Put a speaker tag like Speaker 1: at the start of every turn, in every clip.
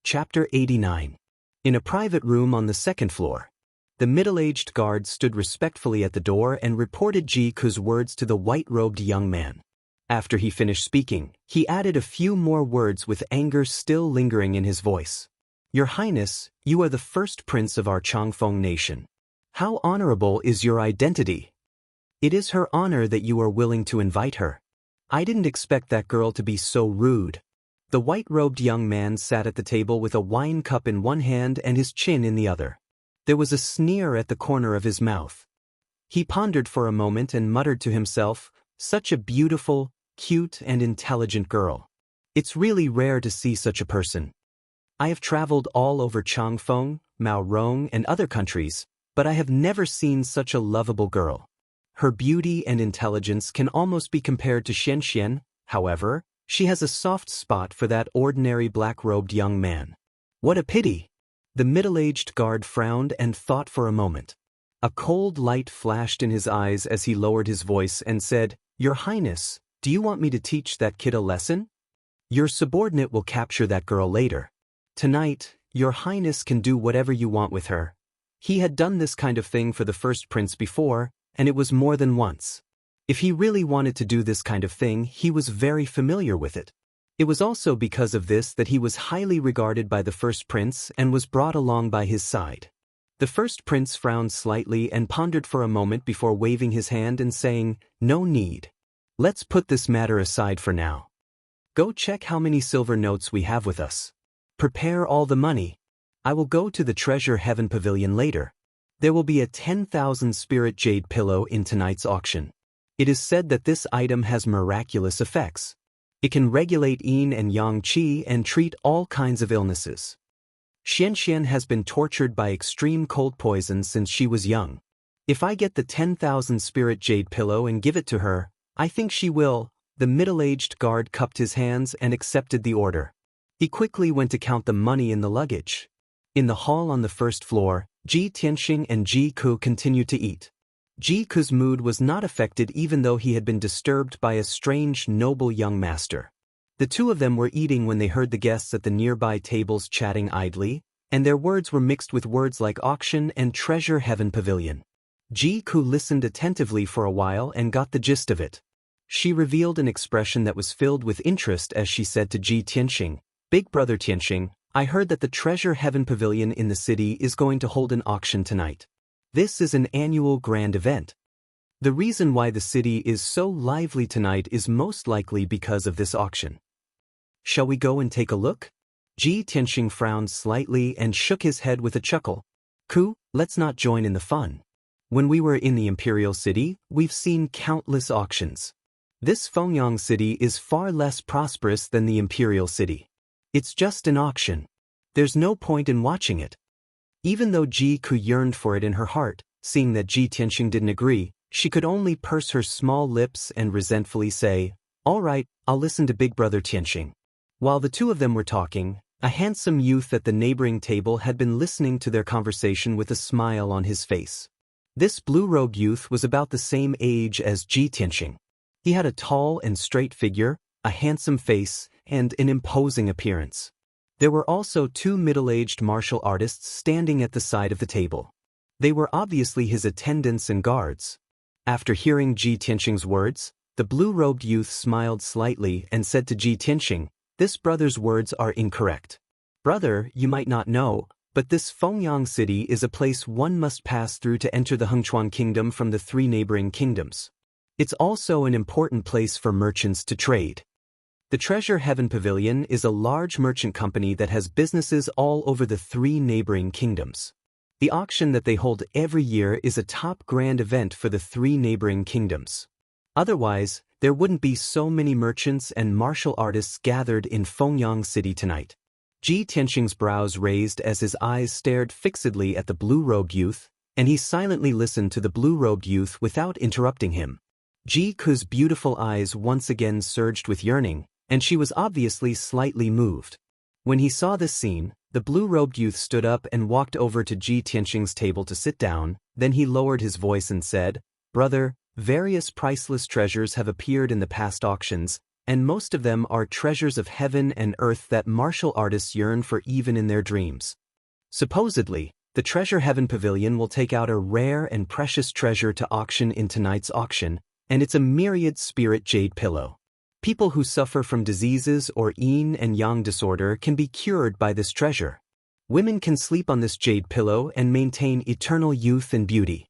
Speaker 1: Chapter 89. In a private room on the second floor, the middle-aged guard stood respectfully at the door and reported Ji-ku's words to the white-robed young man. After he finished speaking, he added a few more words with anger still lingering in his voice. "Your Highness, you are the first prince of our Changfeng nation. How honorable is your identity? It is her honor that you are willing to invite her. I didn't expect that girl to be so rude." The white-robed young man sat at the table with a wine cup in one hand and his chin in the other. There was a sneer at the corner of his mouth. He pondered for a moment and muttered to himself, "Such a beautiful, cute and intelligent girl. It's really rare to see such a person. I have traveled all over Changfeng, Maorong and other countries, but I have never seen such a lovable girl. Her beauty and intelligence can almost be compared to Xian. However, she has a soft spot for that ordinary black-robed young man. What a pity." The middle-aged guard frowned and thought for a moment. A cold light flashed in his eyes as he lowered his voice and said, "Your Highness, do you want me to teach that kid a lesson? Your subordinate will capture that girl later. Tonight, Your Highness can do whatever you want with her." He had done this kind of thing for the first prince before, and it was more than once. If he really wanted to do this kind of thing, he was very familiar with it. It was also because of this that he was highly regarded by the first prince and was brought along by his side. The first prince frowned slightly and pondered for a moment before waving his hand and saying, "No need. Let's put this matter aside for now. Go check how many silver notes we have with us. Prepare all the money. I will go to the Treasure Heaven Pavilion later. There will be a 10,000 spirit jade pillow in tonight's auction. It is said that this item has miraculous effects. It can regulate yin and yang qi and treat all kinds of illnesses. Xian has been tortured by extreme cold poison since she was young. If I get the 10,000 spirit jade pillow and give it to her, I think she will." The middle-aged guard cupped his hands and accepted the order. He quickly went to count the money in the luggage. In the hall on the first floor, Ji Tianxing and Ji-ku continued to eat. Ji-ku's mood was not affected even though he had been disturbed by a strange, noble young master. The two of them were eating when they heard the guests at the nearby tables chatting idly, and their words were mixed with words like auction and Treasure Heaven Pavilion. Ji-ku listened attentively for a while and got the gist of it. She revealed an expression that was filled with interest as she said to Ji Tianxing, "Big brother Tianxing, I heard that the Treasure Heaven Pavilion in the city is going to hold an auction tonight. This is an annual grand event. The reason why the city is so lively tonight is most likely because of this auction. Shall we go and take a look?" Ji Tianxing frowned slightly and shook his head with a chuckle. Let's not join in the fun. When we were in the Imperial City, we've seen countless auctions. This Fengyang City is far less prosperous than the Imperial City. It's just an auction. There's no point in watching it." Even though Ji-ku yearned for it in her heart, seeing that Ji Tianxing didn't agree, she could only purse her small lips and resentfully say, "All right, I'll listen to Big Brother Tianxing." While the two of them were talking, a handsome youth at the neighboring table had been listening to their conversation with a smile on his face. This blue-robed youth was about the same age as Ji Tianxing. He had a tall and straight figure, a handsome face, and an imposing appearance. There were also two middle-aged martial artists standing at the side of the table. They were obviously his attendants and guards. After hearing Ji Tianxing's words, the blue-robed youth smiled slightly and said to Ji Tianxing, "This brother's words are incorrect. Brother, you might not know, but this Fengyang City is a place one must pass through to enter the Hengchuan Kingdom from the three neighboring kingdoms. It's also an important place for merchants to trade. The Treasure Heaven Pavilion is a large merchant company that has businesses all over the three neighboring kingdoms. The auction that they hold every year is a top grand event for the three neighboring kingdoms. Otherwise, there wouldn't be so many merchants and martial artists gathered in Fengyang City tonight." Ji Tianxing's brows raised as his eyes stared fixedly at the blue-robed youth, and he silently listened to the blue-robed youth without interrupting him. Ji-ku's beautiful eyes once again surged with yearning, and she was obviously slightly moved. When he saw this scene, the blue-robed youth stood up and walked over to Ji Tianxing's table to sit down, then he lowered his voice and said, "Brother, various priceless treasures have appeared in the past auctions, and most of them are treasures of heaven and earth that martial artists yearn for even in their dreams. Supposedly, the Treasure Heaven Pavilion will take out a rare and precious treasure to auction in tonight's auction, and it's a myriad spirit jade pillow. People who suffer from diseases or yin and yang disorder can be cured by this treasure. Women can sleep on this jade pillow and maintain eternal youth and beauty.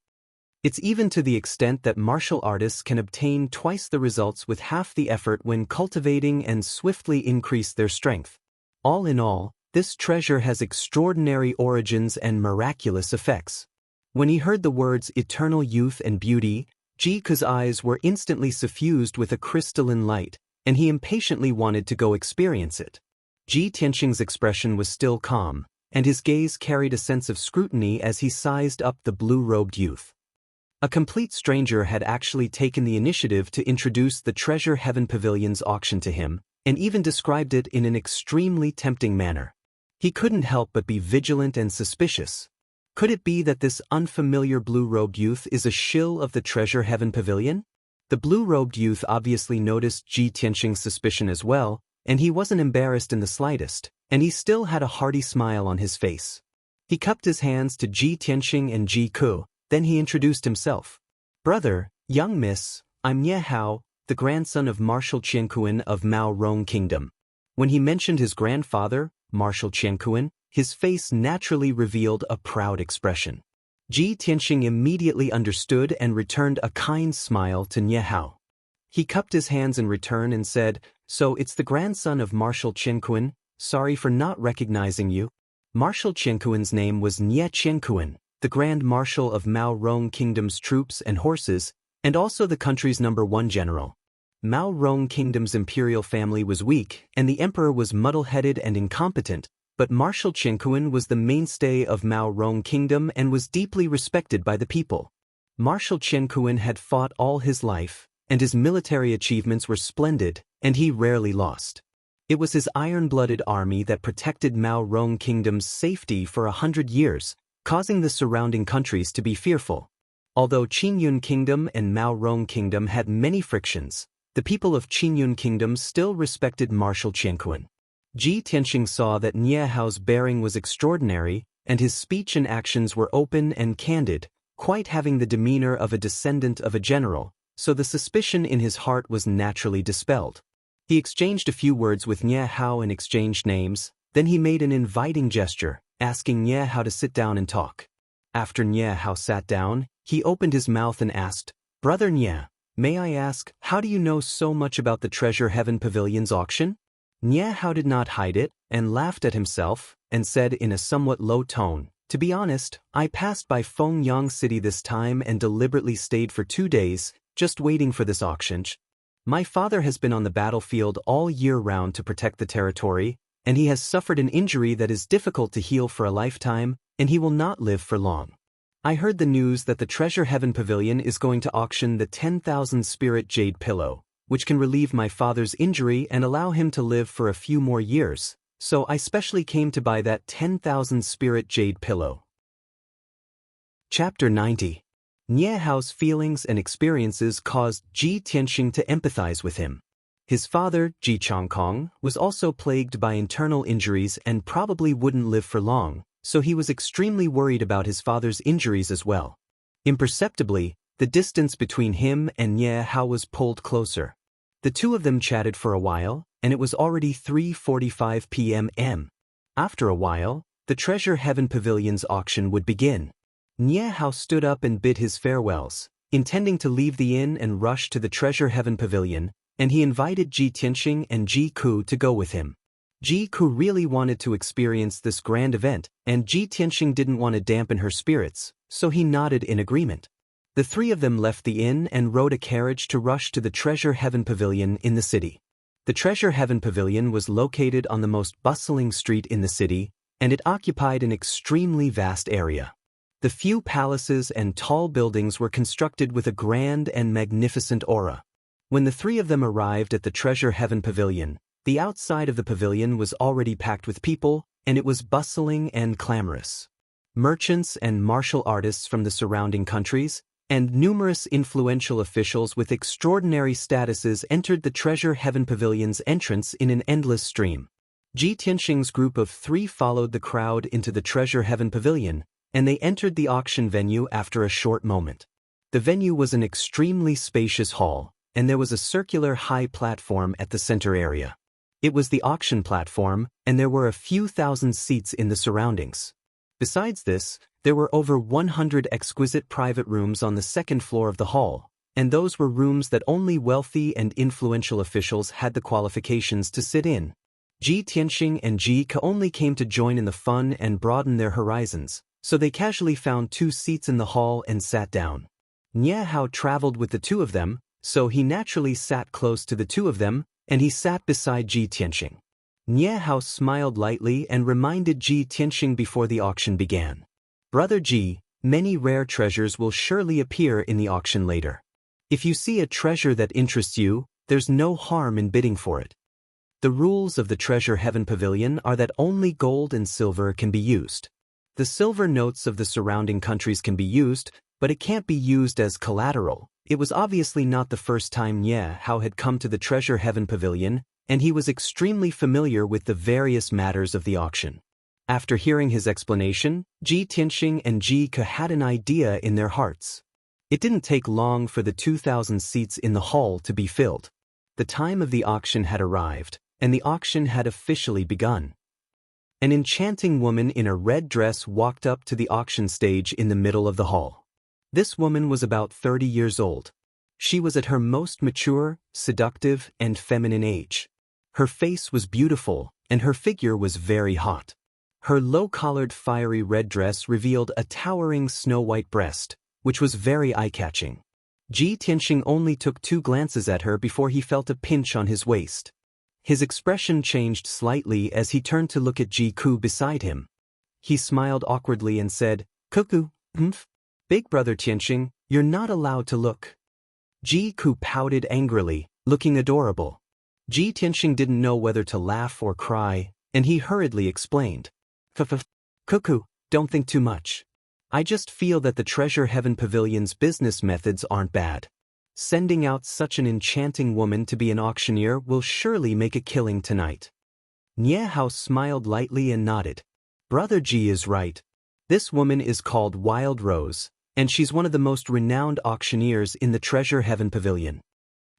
Speaker 1: It's even to the extent that martial artists can obtain twice the results with half the effort when cultivating and swiftly increase their strength. All in all, this treasure has extraordinary origins and miraculous effects. When he heard the words eternal youth and beauty, Jiku's eyes were instantly suffused with a crystalline light, and he impatiently wanted to go experience it. Ji Tianxing's expression was still calm, and his gaze carried a sense of scrutiny as he sized up the blue-robed youth. A complete stranger had actually taken the initiative to introduce the Treasure Heaven Pavilion's auction to him, and even described it in an extremely tempting manner. He couldn't help but be vigilant and suspicious. Could it be that this unfamiliar blue-robed youth is a shill of the Treasure Heaven Pavilion? The blue-robed youth obviously noticed Ji Tianxing's suspicion as well, and he wasn't embarrassed in the slightest, and he still had a hearty smile on his face. He cupped his hands to Ji Tianxing and Jiku, then he introduced himself. Brother, young miss, I'm Ye Hao, the grandson of Marshal Qianquan of Mao Rong Kingdom. When he mentioned his grandfather, Marshal Qianquan, his face naturally revealed a proud expression. Ji Tianxing immediately understood and returned a kind smile to Ye Hao. He cupped his hands in return and said, "So it's the grandson of Marshal Qianquan, sorry for not recognizing you." Marshal Qianquan's name was Nye Qianquan, the Grand Marshal of Mao Rong Kingdom's troops and horses, and also the country's #1 general. Mao Rong Kingdom's imperial family was weak, and the emperor was muddle-headed and incompetent, but Marshal Qianquan was the mainstay of Mao Rong Kingdom and was deeply respected by the people. Marshal Qianquan had fought all his life, and his military achievements were splendid, and he rarely lost. It was his iron-blooded army that protected Mao Rong Kingdom's safety for 100 years, causing the surrounding countries to be fearful. Although Qinyun Kingdom and Mao Rong Kingdom had many frictions, the people of Qinyun Kingdom still respected Marshal Qianquan. Ji Tianxing saw that Nye Hao's bearing was extraordinary, and his speech and actions were open and candid, quite having the demeanor of a descendant of a general, so the suspicion in his heart was naturally dispelled. He exchanged a few words with Nye Hao and exchanged names, then he made an inviting gesture, asking Nye Hao to sit down and talk. After Nye Hao sat down, he opened his mouth and asked, "Brother Nye, may I ask, how do you know so much about the Treasure Heaven Pavilion's auction?" Nye Hao did not hide it, and laughed at himself, and said in a somewhat low tone, "To be honest, I passed by Fengyang City this time and deliberately stayed for 2 days, just waiting for this auction. My father has been on the battlefield all year round to protect the territory, and he has suffered an injury that is difficult to heal for a lifetime, and he will not live for long. I heard the news that the Treasure Heaven Pavilion is going to auction the 10,000 spirit jade pillow, which can relieve my father's injury and allow him to live for a few more years, so I specially came to buy that 10,000 spirit jade pillow." Chapter 90. Nye Hao's feelings and experiences caused Ji Tianxing to empathize with him. His father, Ji Changkong, was also plagued by internal injuries and probably wouldn't live for long, so he was extremely worried about his father's injuries as well. Imperceptibly, the distance between him and Nye Hao was pulled closer. The two of them chatted for a while, and it was already 3:45 p.m. After a while, the Treasure Heaven Pavilion's auction would begin. Nye Hao stood up and bid his farewells, intending to leave the inn and rush to the Treasure Heaven Pavilion, and he invited Ji Tianxing and Ji Ku to go with him. Ji Ku really wanted to experience this grand event, and Ji Tianxing didn't want to dampen her spirits, so he nodded in agreement. The three of them left the inn and rode a carriage to rush to the Treasure Heaven Pavilion in the city. The Treasure Heaven Pavilion was located on the most bustling street in the city, and it occupied an extremely vast area. The few palaces and tall buildings were constructed with a grand and magnificent aura. When the three of them arrived at the Treasure Heaven Pavilion, the outside of the pavilion was already packed with people, and it was bustling and clamorous. Merchants and martial artists from the surrounding countries, and numerous influential officials with extraordinary statuses entered the Treasure Heaven Pavilion's entrance in an endless stream. Ji Tianxing's group of 3 followed the crowd into the Treasure Heaven Pavilion, and they entered the auction venue after a short moment. The venue was an extremely spacious hall, and there was a circular high platform at the center area. It was the auction platform, and there were a few thousand seats in the surroundings. Besides this, there were over 100 exquisite private rooms on the second floor of the hall, and those were rooms that only wealthy and influential officials had the qualifications to sit in. Ji Tianxing and Ji Ke only came to join in the fun and broaden their horizons, so they casually found 2 seats in the hall and sat down. Nie Hao traveled with the 2 of them, so he naturally sat close to the 2 of them, and he sat beside Ji Tianxing. Nie Hao smiled lightly and reminded Ji Tianxing before the auction began. Brother Ji, many rare treasures will surely appear in the auction later. If you see a treasure that interests you, there's no harm in bidding for it. The rules of the Treasure Heaven Pavilion are that only gold and silver can be used. The silver notes of the surrounding countries can be used, but it can't be used as collateral. It was obviously not the first time Nie Hao had come to the Treasure Heaven Pavilion, and he was extremely familiar with the various matters of the auction. After hearing his explanation, Ji Tianxing and Ji Ke had an idea in their hearts. It didn't take long for the 2,000 seats in the hall to be filled. The time of the auction had arrived, and the auction had officially begun. An enchanting woman in a red dress walked up to the auction stage in the middle of the hall. This woman was about 30 years old. She was at her most mature, seductive, and feminine age. Her face was beautiful, and her figure was very hot. Her low-collared fiery red dress revealed a towering snow-white breast, which was very eye-catching. Ji Tianxing only took 2 glances at her before he felt a pinch on his waist. His expression changed slightly as he turned to look at Ji Ke beside him. He smiled awkwardly and said, "Cuckoo, Big brother Tianxing, you're not allowed to look." Ji Ke pouted angrily, looking adorable. Ji Tianxing didn't know whether to laugh or cry, and he hurriedly explained. "Cuckoo, don't think too much. I just feel that the Treasure Heaven Pavilion's business methods aren't bad. Sending out such an enchanting woman to be an auctioneer will surely make a killing tonight." Nie Hao smiled lightly and nodded. Brother Ji is right. This woman is called Wild Rose, and she's one of the most renowned auctioneers in the Treasure Heaven Pavilion.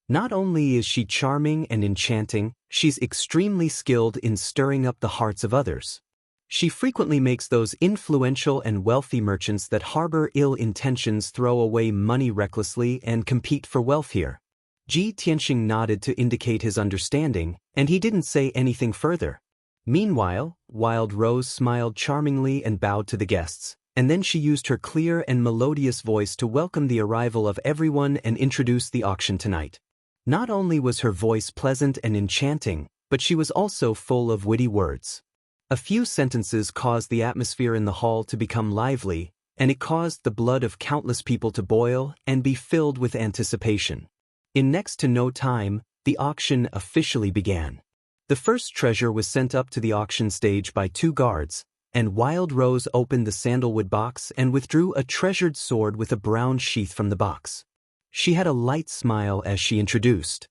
Speaker 1: Not only is she charming and enchanting, she's extremely skilled in stirring up the hearts of others. She frequently makes those influential and wealthy merchants that harbor ill intentions throw away money recklessly and compete for wealth here. Ji Tianxing nodded to indicate his understanding, and he didn't say anything further. Meanwhile, Wild Rose smiled charmingly and bowed to the guests, and then she used her clear and melodious voice to welcome the arrival of everyone and introduce the auction tonight. Not only was her voice pleasant and enchanting, but she was also full of witty words. A few sentences caused the atmosphere in the hall to become lively, and it caused the blood of countless people to boil and be filled with anticipation. In next to no time, the auction officially began. The first treasure was sent up to the auction stage by 2 guards, and Wild Rose opened the sandalwood box and withdrew a treasured sword with a brown sheath from the box. She had a light smile as she introduced.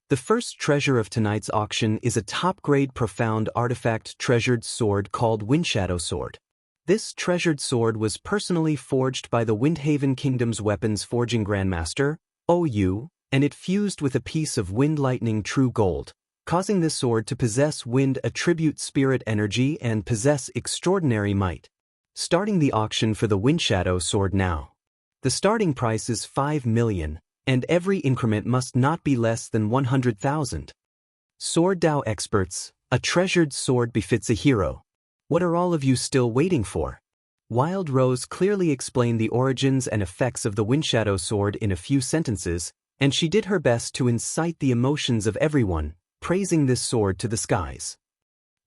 Speaker 1: The first treasure of tonight's auction is a top-grade profound artifact treasured sword called Windshadow Sword. This treasured sword was personally forged by the Windhaven Kingdom's weapons forging grandmaster, OU, and it fused with a piece of Wind Lightning True Gold, causing this sword to possess wind attribute spirit energy and possess extraordinary might. Starting the auction for the Windshadow Sword now. The starting price is 5 million. And every increment must not be less than 100,000. Sword Dao experts, a treasured sword befits a hero. What are all of you still waiting for? Wild Rose clearly explained the origins and effects of the Windshadow Sword in a few sentences, and she did her best to incite the emotions of everyone, praising this sword to the skies.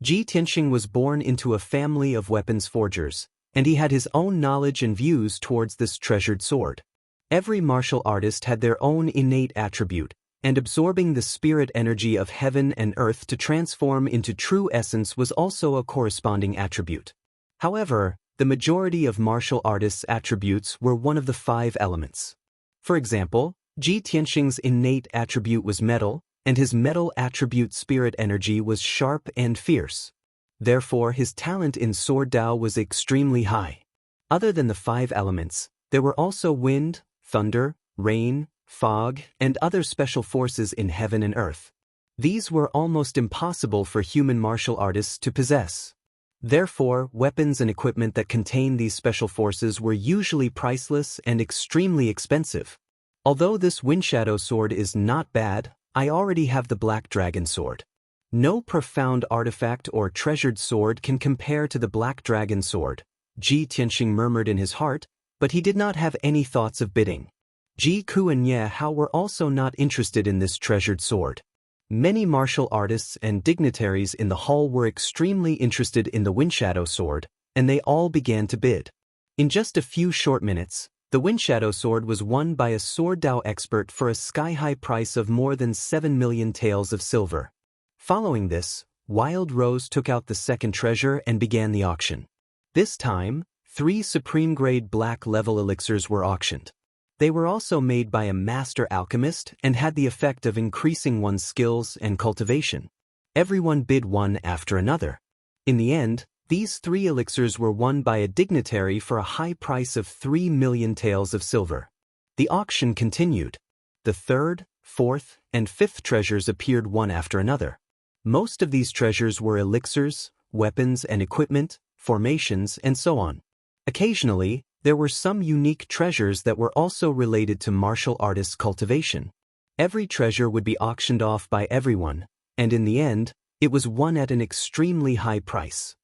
Speaker 1: Ji Tianxing was born into a family of weapons forgers, and he had his own knowledge and views towards this treasured sword. Every martial artist had their own innate attribute, and absorbing the spirit energy of heaven and earth to transform into true essence was also a corresponding attribute. However, the majority of martial artists' attributes were one of the 5 elements. For example, Ji Tianxing's innate attribute was metal, and his metal attribute spirit energy was sharp and fierce. Therefore, his talent in sword Dao was extremely high. Other than the 5 elements, there were also wind, thunder, rain, fog, and other special forces in heaven and earth. These were almost impossible for human martial artists to possess. Therefore, weapons and equipment that contain these special forces were usually priceless and extremely expensive. Although this Windshadow sword is not bad, I already have the Black Dragon sword. No profound artifact or treasured sword can compare to the Black Dragon sword, Ji Tianxing murmured in his heart, but he did not have any thoughts of bidding. Ji Ku and Ye Hao were also not interested in this treasured sword. Many martial artists and dignitaries in the hall were extremely interested in the Windshadow sword, and they all began to bid. In just a few short minutes, the Windshadow sword was won by a sword Dao expert for a sky-high price of more than 7 million taels of silver. Following this, Wild Rose took out the second treasure and began the auction. This time, 3 supreme-grade black-level elixirs were auctioned. They were also made by a master alchemist and had the effect of increasing one's skills and cultivation. Everyone bid one after another. In the end, these 3 elixirs were won by a dignitary for a high price of 3 million taels of silver. The auction continued. The 3rd, 4th, and 5th treasures appeared one after another. Most of these treasures were elixirs, weapons and equipment, formations, and so on. Occasionally, there were some unique treasures that were also related to martial artists' cultivation. Every treasure would be auctioned off by everyone, and in the end, it was won at an extremely high price.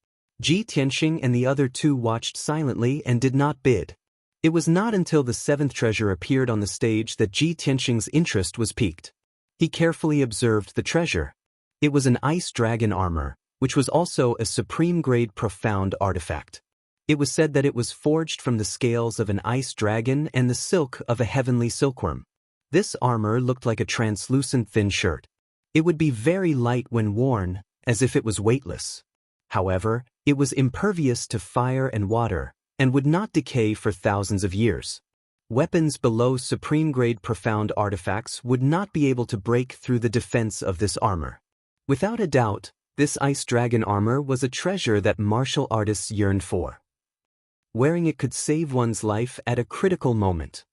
Speaker 1: Ji Tianxing and the other 2 watched silently and did not bid. It was not until the 7th treasure appeared on the stage that Ji Tianxing's interest was piqued. He carefully observed the treasure. It was an ice dragon armor, which was also a supreme-grade profound artifact. It was said that it was forged from the scales of an ice dragon and the silk of a heavenly silkworm. This armor looked like a translucent thin shirt. It would be very light when worn, as if it was weightless. However, it was impervious to fire and water, and would not decay for thousands of years. Weapons below supreme-grade profound artifacts would not be able to break through the defense of this armor. Without a doubt, this ice dragon armor was a treasure that martial artists yearned for. Wearing it could save one's life at a critical moment.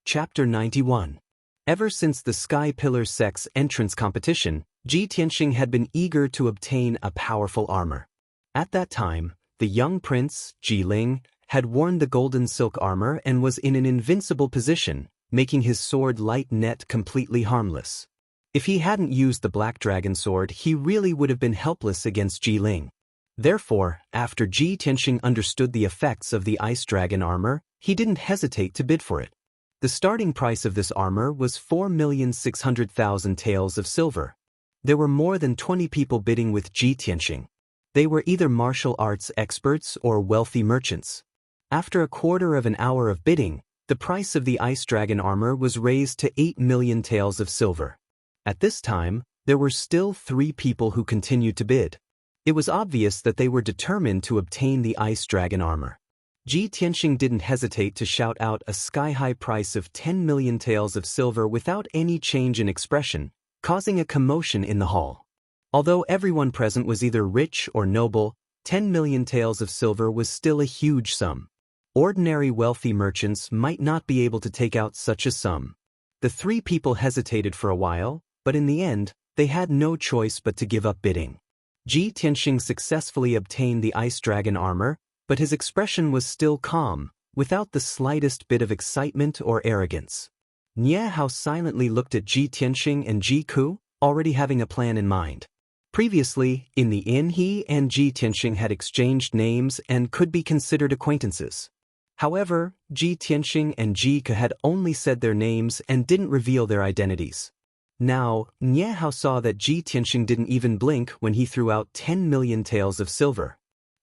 Speaker 1: Chapter 91. Ever since the Sky Pillar Sect's entrance competition, Ji Tianxing had been eager to obtain a powerful armor. At that time, the young prince, Ji Ling, had worn the golden silk armor and was in an invincible position, making his sword light net completely harmless. If he hadn't used the Black Dragon sword, he really would have been helpless against Ji Ling. Therefore, after Ji Tianxing understood the effects of the ice dragon armor, he didn't hesitate to bid for it. The starting price of this armor was 4,600,000 taels of silver. There were more than 20 people bidding with Ji Tianxing. They were either martial arts experts or wealthy merchants. After a quarter of an hour of bidding, the price of the ice dragon armor was raised to 8 million taels of silver. At this time, there were still 3 people who continued to bid. It was obvious that they were determined to obtain the ice dragon armor. Ji Tianxing didn't hesitate to shout out a sky-high price of 10 million taels of silver without any change in expression, causing a commotion in the hall. Although everyone present was either rich or noble, 10 million taels of silver was still a huge sum. Ordinary wealthy merchants might not be able to take out such a sum. The 3 people hesitated for a while, but in the end, they had no choice but to give up bidding. Ji Tianxing successfully obtained the ice dragon armor, but his expression was still calm, without the slightest bit of excitement or arrogance. Nie Hao silently looked at Ji Tianxing and Ji Ku, already having a plan in mind. Previously, in the inn, he and Ji Tianxing had exchanged names and could be considered acquaintances. However, Ji Tianxing and Ji Ku had only said their names and didn't reveal their identities. Now, Nie Hao saw that Ji Tianxing didn't even blink when he threw out 10 million taels of silver.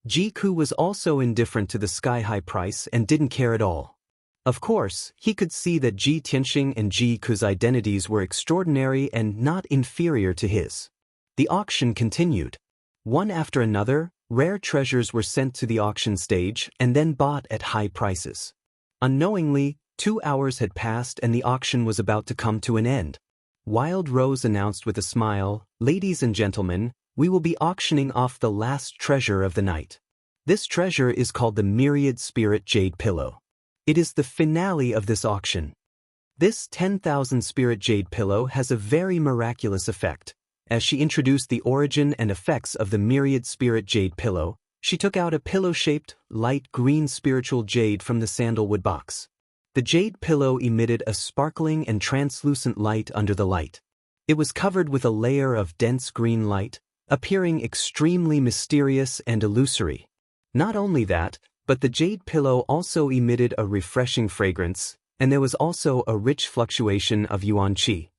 Speaker 1: Ji Ku was also indifferent to the sky-high price and didn't care at all. Of course, he could see that Ji Tianxing and Ji Ku's identities were extraordinary and not inferior to his. The auction continued. One after another, Rare treasures were sent to the auction stage and then bought at high prices. Unknowingly, 2 hours had passed and the auction was about to come to an end. Wild Rose announced with a smile, "Ladies and gentlemen, we will be auctioning off the last treasure of the night. This treasure is called the Myriad Spirit Jade Pillow. It is the finale of this auction. This 10,000 Spirit Jade Pillow has a very miraculous effect." As she introduced the origin and effects of the Myriad Spirit Jade Pillow, she took out a pillow-shaped, light green spiritual jade from the sandalwood box. The jade pillow emitted a sparkling and translucent light under the light. It was covered with a layer of dense green light, appearing extremely mysterious and illusory. Not only that, but the jade pillow also emitted a refreshing fragrance, and there was also a rich fluctuation of yuan qi.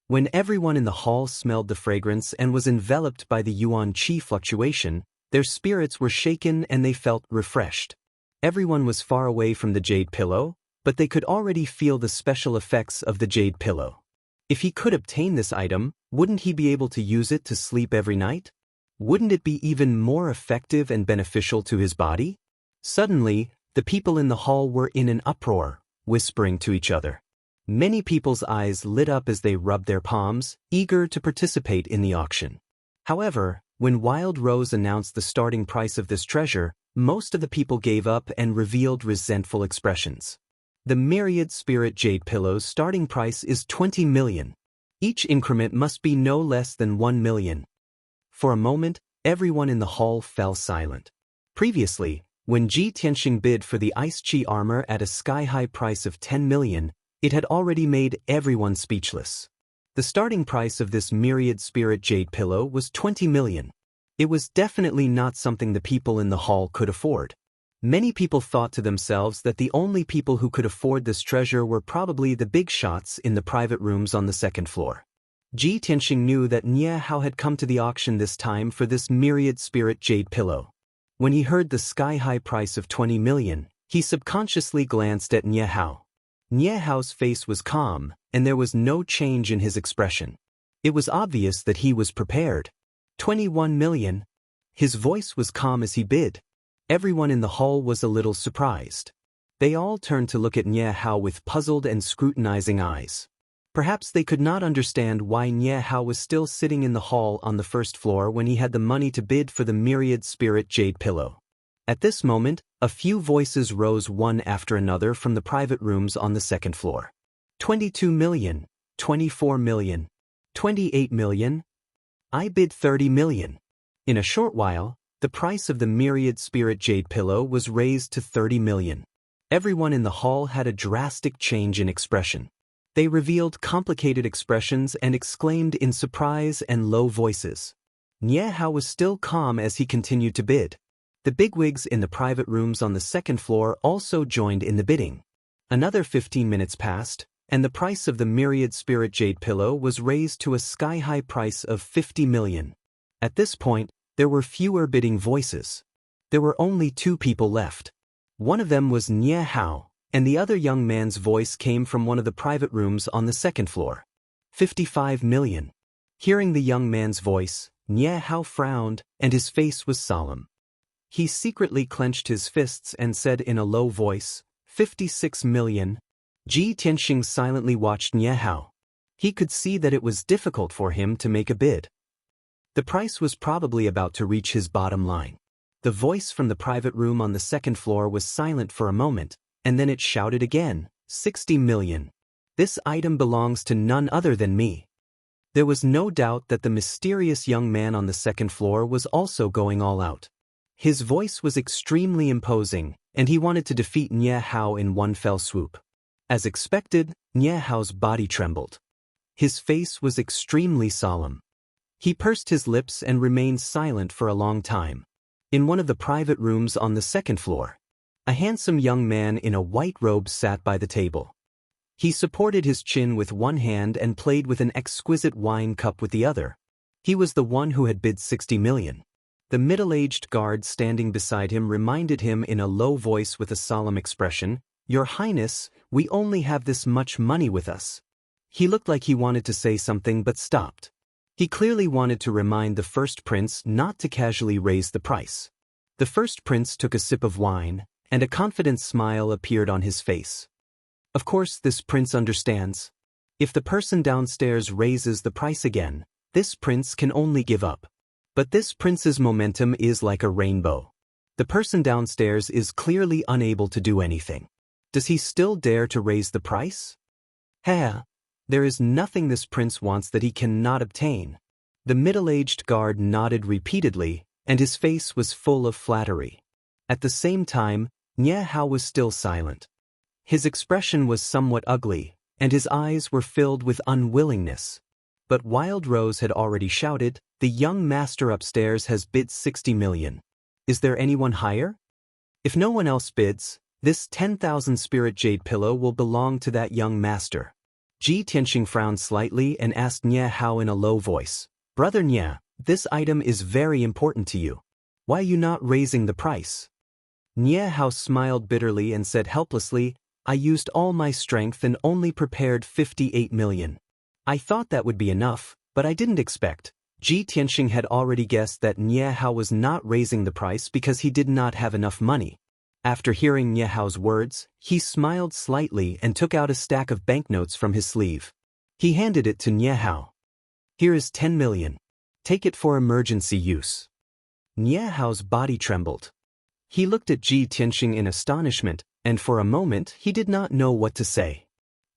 Speaker 1: When everyone in the hall smelled the fragrance and was enveloped by the yuan qi fluctuation, their spirits were shaken and they felt refreshed. Everyone was far away from the jade pillow, but they could already feel the special effects of the jade pillow. If he could obtain this item, wouldn't he be able to use it to sleep every night? Wouldn't it be even more effective and beneficial to his body? Suddenly, the people in the hall were in an uproar, whispering to each other. Many people's eyes lit up as they rubbed their palms, eager to participate in the auction. However, when Wild Rose announced the starting price of this treasure, most of the people gave up and revealed resentful expressions. The Myriad Spirit Jade Pillow's starting price is 20 million. Each increment must be no less than 1 million. For a moment, everyone in the hall fell silent. Previously, when Ji Tianxing bid for the Ice Chi armor at a sky-high price of 10 million, it had already made everyone speechless. The starting price of this Myriad Spirit Jade Pillow was 20 million. It was definitely not something the people in the hall could afford. Many people thought to themselves that the only people who could afford this treasure were probably the big shots in the private rooms on the second floor. Ji Tianxing knew that Nie Hao had come to the auction this time for this Myriad Spirit Jade Pillow. When he heard the sky-high price of 20 million, he subconsciously glanced at Nie Hao. Nie Hao's face was calm, and there was no change in his expression. It was obvious that he was prepared. 21 million. His voice was calm as he bid. Everyone in the hall was a little surprised. They all turned to look at Nie Hao with puzzled and scrutinizing eyes. Perhaps they could not understand why Nie Hao was still sitting in the hall on the first floor when he had the money to bid for the Myriad Spirit Jade Pillow. At this moment, a few voices rose one after another from the private rooms on the second floor. 22 million, 24 million, 28 million. I bid 30 million. In a short while, the price of the Myriad Spirit Jade Pillow was raised to 30 million. Everyone in the hall had a drastic change in expression. They revealed complicated expressions and exclaimed in surprise and low voices. Nie Hao was still calm as he continued to bid. The bigwigs in the private rooms on the second floor also joined in the bidding. Another 15 minutes passed, and the price of the Myriad Spirit Jade Pillow was raised to a sky-high price of 50 million. At this point, there were fewer bidding voices. There were only 2 people left. One of them was Nie Hao, and the other young man's voice came from one of the private rooms on the second floor. 55 million. Hearing the young man's voice, Nie Hao frowned, and his face was solemn. He secretly clenched his fists and said in a low voice, 56 million. Ji Tianxing silently watched Nie Hao. He could see that it was difficult for him to make a bid. The price was probably about to reach his bottom line. The voice from the private room on the second floor was silent for a moment, and then it shouted again, 60 million. This item belongs to none other than me. There was no doubt that the mysterious young man on the second floor was also going all out. His voice was extremely imposing, and he wanted to defeat Nie Hao in one fell swoop. As expected, Nie Hao's body trembled. His face was extremely solemn. He pursed his lips and remained silent for a long time. In one of the private rooms on the second floor, a handsome young man in a white robe sat by the table. He supported his chin with one hand and played with an exquisite wine cup with the other. He was the one who had bid 60 million. The middle-aged guard standing beside him reminded him in a low voice with a solemn expression, "Your Highness, we only have this much money with us." He looked like he wanted to say something but stopped. He clearly wanted to remind the first prince not to casually raise the price. The first prince took a sip of wine, and a confident smile appeared on his face. Of course, this prince understands. If the person downstairs raises the price again, this prince can only give up. But this prince's momentum is like a rainbow. The person downstairs is clearly unable to do anything. Does he still dare to raise the price? There is nothing this prince wants that he cannot obtain. The middle-aged guard nodded repeatedly, and his face was full of flattery. At the same time, Nie Hao was still silent. His expression was somewhat ugly, and his eyes were filled with unwillingness. But Wild Rose had already shouted, "The young master upstairs has bid 60 million. Is there anyone higher? If no one else bids, this 10,000 spirit jade pillow will belong to that young master." Ji Tianxing frowned slightly and asked Nie Hao in a low voice, "Brother Nie, this item is very important to you. Why are you not raising the price?" Nie Hao smiled bitterly and said helplessly, "I used all my strength and only prepared 58 million. I thought that would be enough, but I didn't expect." Ji Tianxing had already guessed that Nie Hao was not raising the price because he did not have enough money. After hearing Nie Hao's words, he smiled slightly and took out a stack of banknotes from his sleeve. He handed it to Nie Hao. "Here is 10 million. Take it for emergency use." Nie Hao's body trembled. He looked at Ji Tianxing in astonishment, and for a moment he did not know what to say.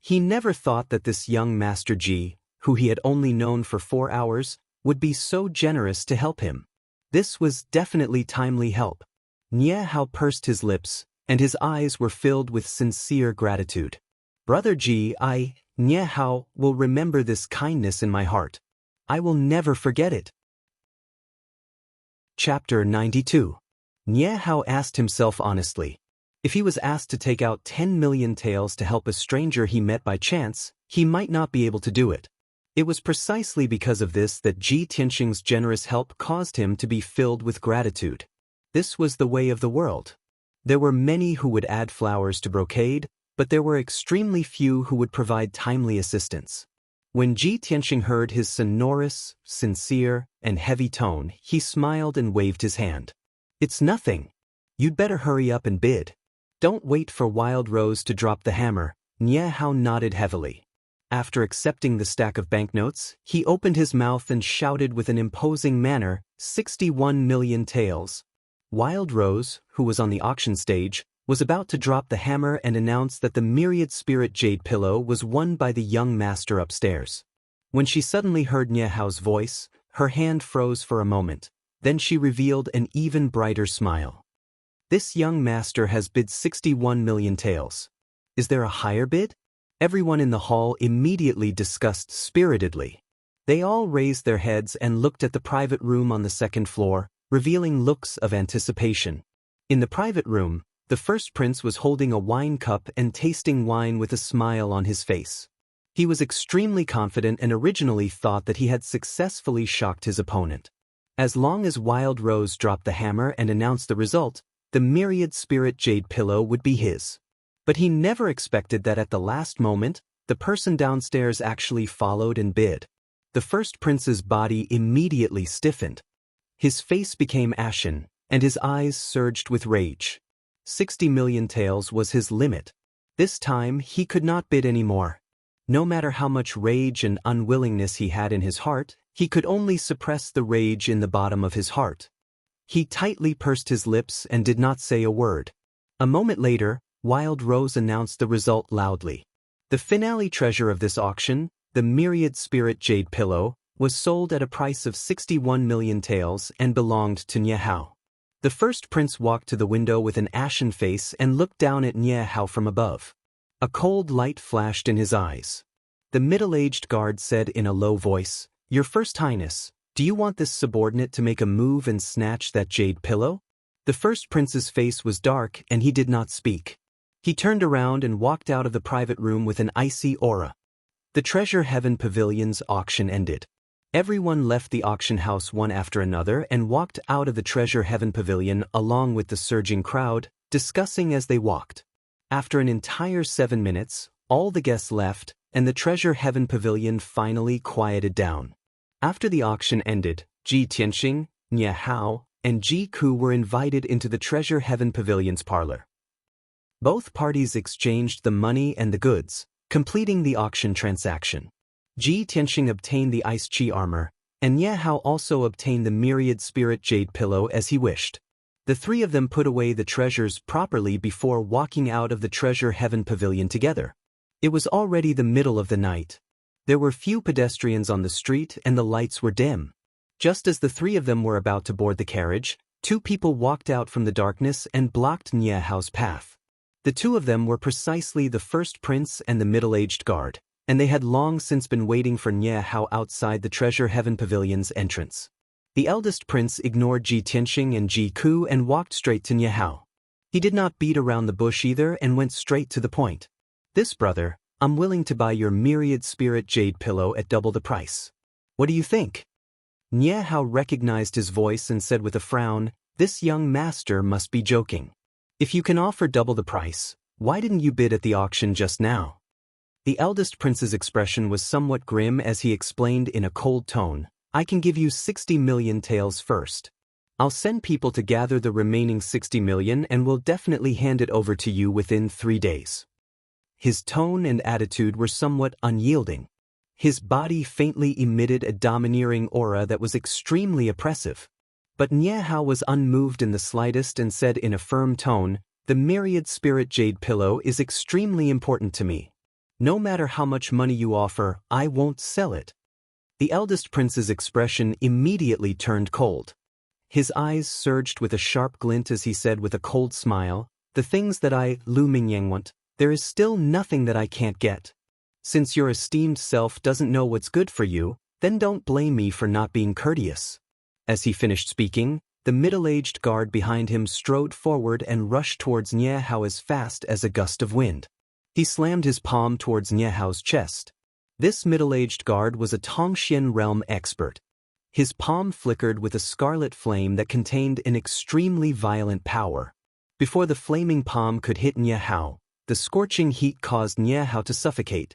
Speaker 1: He never thought that this young Master Ji, who he had only known for 4 hours, would be so generous to help him. This was definitely timely help. Nie Hao pursed his lips, and his eyes were filled with sincere gratitude. "Brother Ji, Nie Hao, will remember this kindness in my heart. I will never forget it." Chapter 92. Nie Hao asked himself honestly. If he was asked to take out 10 million taels to help a stranger he met by chance, he might not be able to do it. It was precisely because of this that Ji Tianxing's generous help caused him to be filled with gratitude. This was the way of the world. There were many who would add flowers to brocade, but there were extremely few who would provide timely assistance. When Ji Tianxing heard his sonorous, sincere, and heavy tone, he smiled and waved his hand. "It's nothing. You'd better hurry up and bid. Don't wait for Wild Rose to drop the hammer." Nie Hao nodded heavily. After accepting the stack of banknotes, he opened his mouth and shouted with an imposing manner, 61 million taels. Wild Rose, who was on the auction stage, was about to drop the hammer and announce that the myriad spirit jade pillow was won by the young master upstairs. When she suddenly heard Nie Hao's voice, her hand froze for a moment, then she revealed an even brighter smile. "This young master has bid 61 million taels. Is there a higher bid?" Everyone in the hall immediately discussed spiritedly. They all raised their heads and looked at the private room on the second floor, revealing looks of anticipation. In the private room, the first prince was holding a wine cup and tasting wine with a smile on his face. He was extremely confident and originally thought that he had successfully shocked his opponent. As long as Wild Rose dropped the hammer and announced the result, the myriad spirit jade pillow would be his. But he never expected that at the last moment, the person downstairs actually followed and bid. The first prince's body immediately stiffened. His face became ashen, and his eyes surged with rage. 60 million taels was his limit. This time he could not bid any more. No matter how much rage and unwillingness he had in his heart, he could only suppress the rage in the bottom of his heart. He tightly pursed his lips and did not say a word. A moment later, Wild Rose announced the result loudly. The finale treasure of this auction, the myriad spirit jade pillow, was sold at a price of 61 million taels and belonged to Nie Hao. The first prince walked to the window with an ashen face and looked down at Nie Hao from above. A cold light flashed in his eyes. The middle-aged guard said in a low voice, "Your First Highness, do you want this subordinate to make a move and snatch that jade pillow?" The first prince's face was dark and he did not speak. He turned around and walked out of the private room with an icy aura. The Treasure Heaven Pavilion's auction ended. Everyone left the auction house one after another and walked out of the Treasure Heaven Pavilion along with the surging crowd, discussing as they walked. After an entire 7 minutes, all the guests left, and the Treasure Heaven Pavilion finally quieted down. After the auction ended, Ji Tianxing, Nie Hao, and Ji Ku were invited into the Treasure Heaven Pavilion's parlor. Both parties exchanged the money and the goods, completing the auction transaction. Ji Tianxing obtained the Ice Chi armor, and Nie Hao also obtained the Myriad Spirit Jade pillow as he wished. The three of them put away the treasures properly before walking out of the Treasure Heaven Pavilion together. It was already the middle of the night. There were few pedestrians on the street and the lights were dim. Just as the three of them were about to board the carriage, two people walked out from the darkness and blocked Nie Hao's path. The two of them were precisely the first prince and the middle-aged guard, and they had long since been waiting for Nie Hao outside the Treasure Heaven Pavilion's entrance. The eldest prince ignored Ji Tianxing and Ji Ku and walked straight to Nie Hao. He did not beat around the bush either and went straight to the point. "This brother, I'm willing to buy your Myriad Spirit Jade pillow at double the price. What do you think?" Nie Hao recognized his voice and said with a frown, "This young master must be joking. If you can offer double the price, why didn't you bid at the auction just now?" The eldest prince's expression was somewhat grim as he explained in a cold tone, "I can give you 60 million taels first. I'll send people to gather the remaining 60 million and will definitely hand it over to you within 3 days." His tone and attitude were somewhat unyielding. His body faintly emitted a domineering aura that was extremely oppressive. But Nie Hao was unmoved in the slightest and said in a firm tone, "The Myriad Spirit Jade pillow is extremely important to me. No matter how much money you offer, I won't sell it." The eldest prince's expression immediately turned cold. His eyes surged with a sharp glint as he said with a cold smile, "The things that I, Lu Mingyang, want, there is still nothing that I can't get. Since your esteemed self doesn't know what's good for you, then don't blame me for not being courteous." As he finished speaking, the middle-aged guard behind him strode forward and rushed towards Nie Hao as fast as a gust of wind. He slammed his palm towards Nie Hao's chest. This middle-aged guard was a Tongxian realm expert. His palm flickered with a scarlet flame that contained an extremely violent power. Before the flaming palm could hit Nie Hao, the scorching heat caused Nie Hao to suffocate.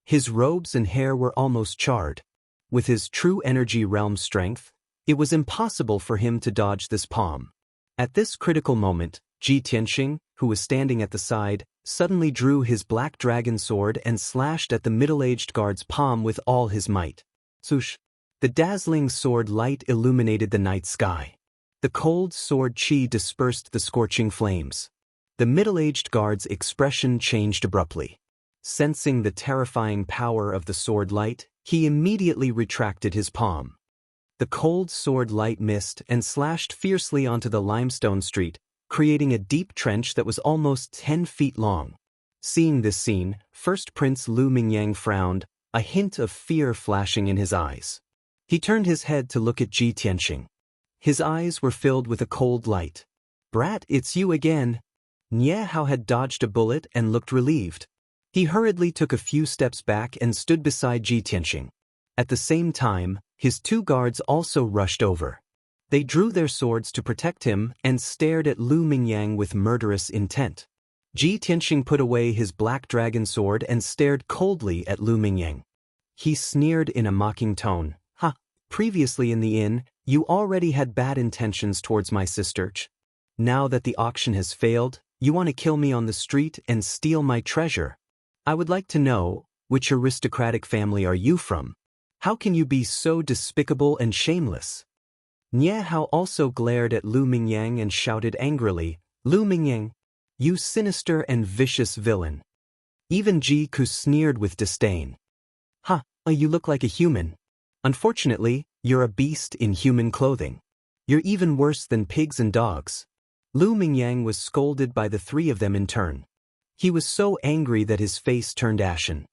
Speaker 1: His robes and hair were almost charred. With his true energy realm strength, it was impossible for him to dodge this palm. At this critical moment, Ji Tianxing, who was standing at the side, suddenly drew his black dragon sword and slashed at the middle-aged guard's palm with all his might. Swoosh! The dazzling sword light illuminated the night sky. The cold sword chi dispersed the scorching flames. The middle-aged guard's expression changed abruptly. Sensing the terrifying power of the sword light, he immediately retracted his palm. The cold sword light missed and slashed fiercely onto the limestone street, creating a deep trench that was almost 10 feet long. Seeing this scene, First Prince Lu Mingyang frowned, a hint of fear flashing in his eyes. He turned his head to look at Ji Tianxing. His eyes were filled with a cold light. "Brat, it's you again." Nie Hao had dodged a bullet and looked relieved. He hurriedly took a few steps back and stood beside Ji Tianxing. At the same time, his two guards also rushed over. They drew their swords to protect him and stared at Lu Mingyang with murderous intent. Ji Tianxing put away his black dragon sword and stared coldly at Lu Mingyang. He sneered in a mocking tone, "Ha, previously in the inn, you already had bad intentions towards my sister. Now that the auction has failed, you want to kill me on the street and steal my treasure. I would like to know, which aristocratic family are you from? How can you be so despicable and shameless?" Nie Hao also glared at Lu Mingyang and shouted angrily, "Lu Mingyang, you sinister and vicious villain." Even Ji Ku sneered with disdain. "Ha, you look like a human. Unfortunately, you're a beast in human clothing. You're even worse than pigs and dogs." Lu Mingyang was scolded by the three of them in turn. He was so angry that his face turned ashen.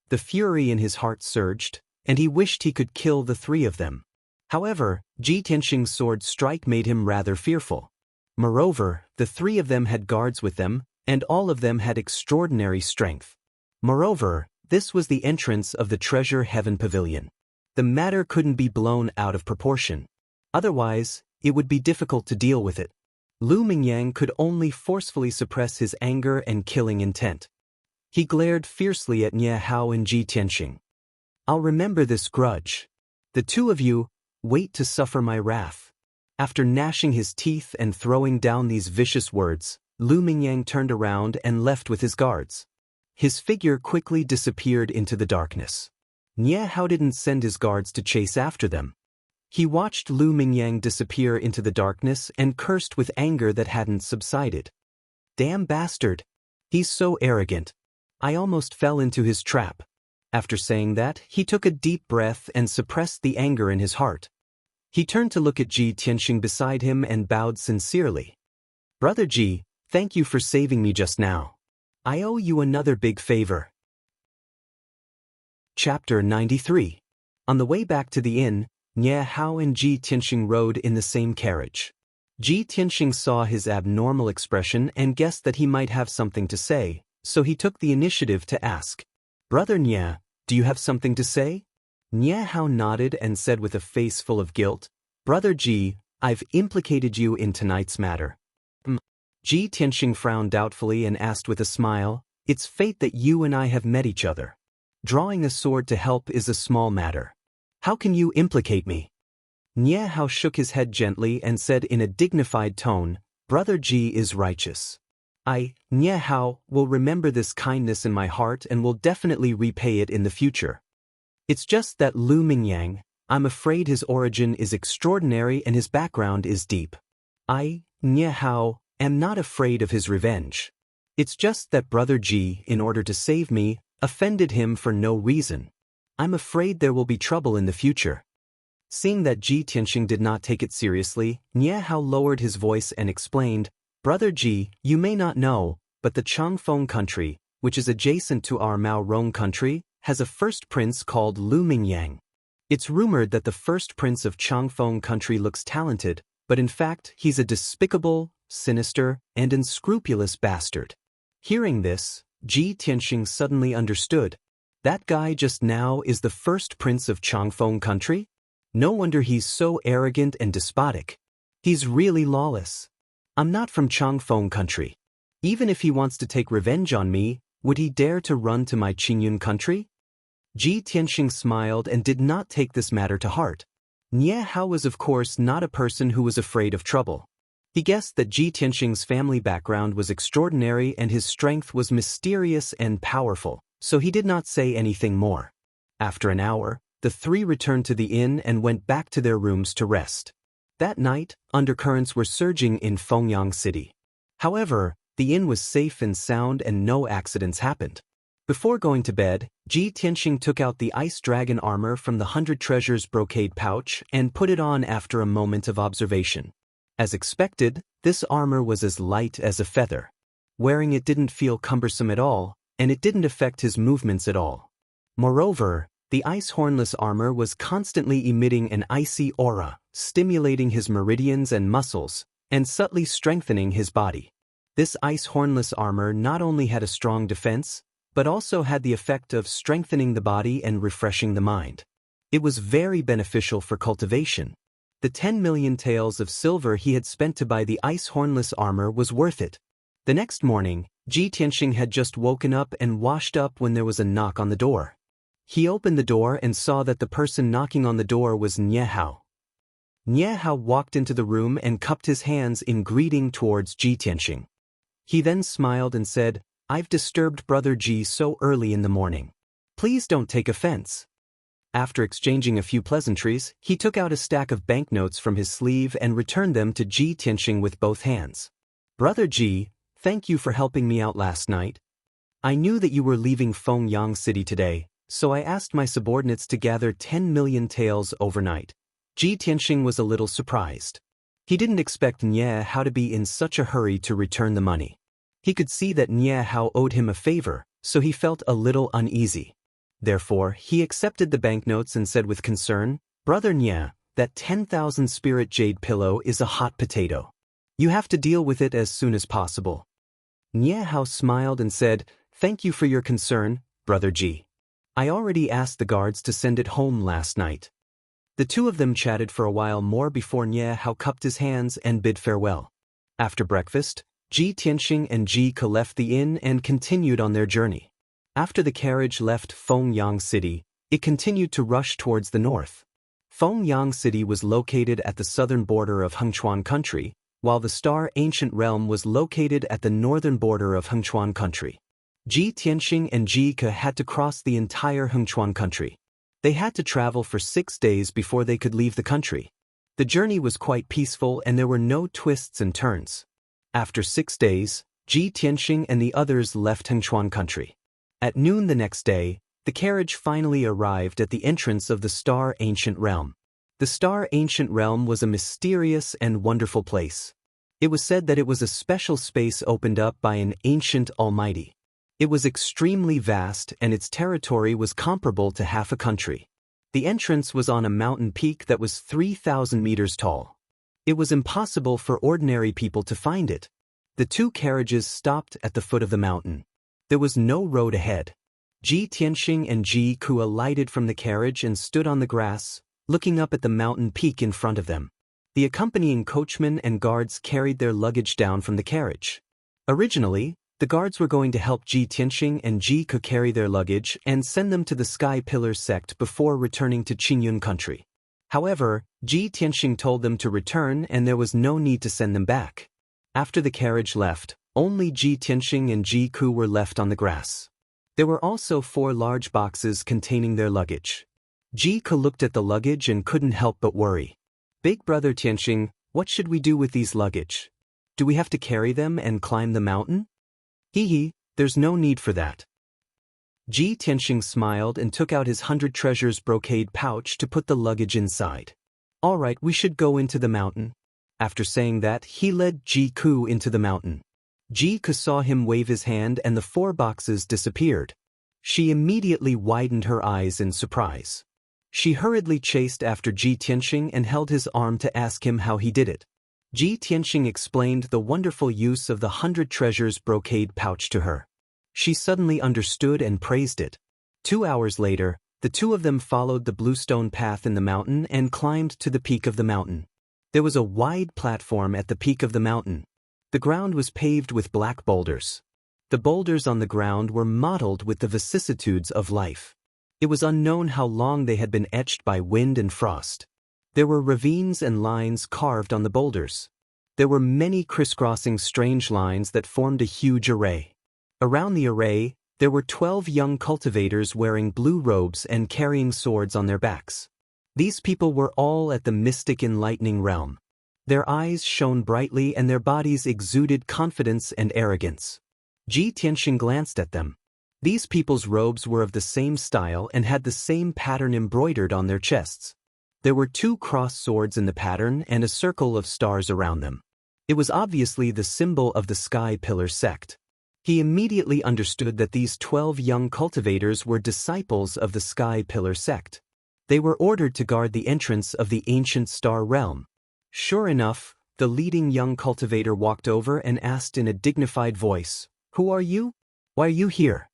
Speaker 1: The fury in his heart surged, and he wished he could kill the three of them. However, Ji Tianxing's sword strike made him rather fearful. Moreover, the three of them had guards with them, and all of them had extraordinary strength. Moreover, this was the entrance of the Treasure Heaven Pavilion. The matter couldn't be blown out of proportion. Otherwise, it would be difficult to deal with it. Lu Mingyang could only forcefully suppress his anger and killing intent. He glared fiercely at Nie Hao and Ji Tianxing. "I'll remember this grudge." The two of you, wait to suffer my wrath. After gnashing his teeth and throwing down these vicious words, Lu Mingyang turned around and left with his guards. His figure quickly disappeared into the darkness. Nie Hao didn't send his guards to chase after them. He watched Lu Mingyang disappear into the darkness and cursed with anger that hadn't subsided. Damn bastard! He's so arrogant. I almost fell into his trap. After saying that, he took a deep breath and suppressed the anger in his heart. He turned to look at Ji Tianxing beside him and bowed sincerely. Brother Ji, thank you for saving me just now. I owe you another big favor. Chapter 93. On the way back to the inn, Nie Hao and Ji Tianxing rode in the same carriage. Ji Tianxing saw his abnormal expression and guessed that he might have something to say, so he took the initiative to ask, Brother Nie, do you have something to say? Nie Hao nodded and said with a face full of guilt, Brother Ji, I've implicated you in tonight's matter. Ji Tianxing frowned doubtfully and asked with a smile, It's fate that you and I have met each other. Drawing a sword to help is a small matter. How can you implicate me? Nie Hao shook his head gently and said in a dignified tone, Brother Ji is righteous. I, Nie Hao, will remember this kindness in my heart and will definitely repay it in the future. It's just that Lu Mingyang, I'm afraid his origin is extraordinary and his background is deep. I, Nie Hao, am not afraid of his revenge. It's just that Brother Ji, in order to save me, offended him for no reason. I'm afraid there will be trouble in the future. Seeing that Ji Tianxing did not take it seriously, Nie Hao lowered his voice and explained, Brother Ji, you may not know, but the Changfeng country, which is adjacent to our Mao Rong country, has a first prince called Lu Mingyang. It's rumored that the first prince of Changfeng country looks talented, but in fact he's a despicable, sinister, and unscrupulous bastard. Hearing this, Ji Tianxing suddenly understood. That guy just now is the first prince of Changfeng country? No wonder he's so arrogant and despotic. He's really lawless. I'm not from Changfeng country. Even if he wants to take revenge on me, would he dare to run to my Qingyun country? Ji Tianxing smiled and did not take this matter to heart. Nie Hao was of course not a person who was afraid of trouble. He guessed that Ji Tianxing's family background was extraordinary and his strength was mysterious and powerful, so he did not say anything more. After an hour, the three returned to the inn and went back to their rooms to rest. That night, undercurrents were surging in Fengyang City. However, the inn was safe and sound and no accidents happened. Before going to bed, Ji Tianxing took out the ice dragon armor from the 100 Treasures brocade pouch and put it on after a moment of observation. As expected, this armor was as light as a feather. Wearing it didn't feel cumbersome at all, and it didn't affect his movements at all. Moreover, the ice hornless armor was constantly emitting an icy aura, stimulating his meridians and muscles, and subtly strengthening his body. This ice hornless armor not only had a strong defense, but also had the effect of strengthening the body and refreshing the mind. It was very beneficial for cultivation. The 10 million taels of silver he had spent to buy the ice hornless armor was worth it. The next morning, Ji Tianxing had just woken up and washed up when there was a knock on the door. He opened the door and saw that the person knocking on the door was Nie Hao. Nie Hao walked into the room and cupped his hands in greeting towards Ji Tianxing. He then smiled and said, I've disturbed Brother Ji so early in the morning. Please don't take offense. After exchanging a few pleasantries, he took out a stack of banknotes from his sleeve and returned them to Ji Tianxing with both hands. Brother Ji, thank you for helping me out last night. I knew that you were leaving Fengyang City today, so I asked my subordinates to gather 10 million taels overnight. Ji Tianxing was a little surprised. He didn't expect Nie Hao to be in such a hurry to return the money. He could see that Nie Hao owed him a favor, so he felt a little uneasy. Therefore, he accepted the banknotes and said with concern, Brother Nie, that 10,000 spirit jade pillow is a hot potato. You have to deal with it as soon as possible. Nie Hao smiled and said, Thank you for your concern, Brother Ji. I already asked the guards to send it home last night. The two of them chatted for a while more before Nie Hao cupped his hands and bid farewell. After breakfast, Ji Tianxing and Ji Ke left the inn and continued on their journey. After the carriage left Fengyang City, it continued to rush towards the north. Fengyang City was located at the southern border of Hengchuan Country, while the Star Ancient Realm was located at the northern border of Hengchuan Country. Ji Tianxing and Ji Ke had to cross the entire Hengchuan Country. They had to travel for 6 days before they could leave the country. The journey was quite peaceful and there were no twists and turns. After 6 days, Ji Tianxing and the others left Hengchuan Country. At noon the next day, the carriage finally arrived at the entrance of the Star Ancient Realm. The Star Ancient Realm was a mysterious and wonderful place. It was said that it was a special space opened up by an ancient almighty. It was extremely vast and its territory was comparable to half a country. The entrance was on a mountain peak that was 3,000 meters tall. It was impossible for ordinary people to find it. The 2 carriages stopped at the foot of the mountain. There was no road ahead. Ji Tianxing and Ji Ke alighted from the carriage and stood on the grass, looking up at the mountain peak in front of them. The accompanying coachmen and guards carried their luggage down from the carriage. Originally, the guards were going to help Ji Tianxing and Ji Ke carry their luggage and send them to the Sky Pillar sect before returning to Qingyun Country. However, Ji Tianxing told them to return and there was no need to send them back. After the carriage left, only Ji Tianxing and Ji Ke were left on the grass. There were also 4 large boxes containing their luggage. Ji Ke looked at the luggage and couldn't help but worry. "Big brother Tianxing, what should we do with these luggage? Do we have to carry them and climb the mountain?" "Hee, there's no need for that." Ji Tianxing smiled and took out his 100 treasures brocade pouch to put the luggage inside. "All right, we should go into the mountain." After saying that, he led Ji Ke into the mountain. Ji Ke saw him wave his hand and the 4 boxes disappeared. She immediately widened her eyes in surprise. She hurriedly chased after Ji Tianxing and held his arm to ask him how he did it. Ji Tianxing explained the wonderful use of the 100 treasures brocade pouch to her. She suddenly understood and praised it. 2 hours later, the 2 of them followed the bluestone path in the mountain and climbed to the peak of the mountain. There was a wide platform at the peak of the mountain. The ground was paved with black boulders. The boulders on the ground were mottled with the vicissitudes of life. It was unknown how long they had been etched by wind and frost. There were ravines and lines carved on the boulders. There were many crisscrossing strange lines that formed a huge array. Around the array, there were 12 young cultivators wearing blue robes and carrying swords on their backs. These people were all at the mystic enlightening realm. Their eyes shone brightly and their bodies exuded confidence and arrogance. Ji Tianxing glanced at them. These people's robes were of the same style and had the same pattern embroidered on their chests. There were 2 cross swords in the pattern and a circle of stars around them. It was obviously the symbol of the Sky Pillar sect. He immediately understood that these 12 young cultivators were disciples of the Sky Pillar sect. They were ordered to guard the entrance of the ancient star realm. Sure enough, the leading young cultivator walked over and asked in a dignified voice, "Who are you? Why are you here?"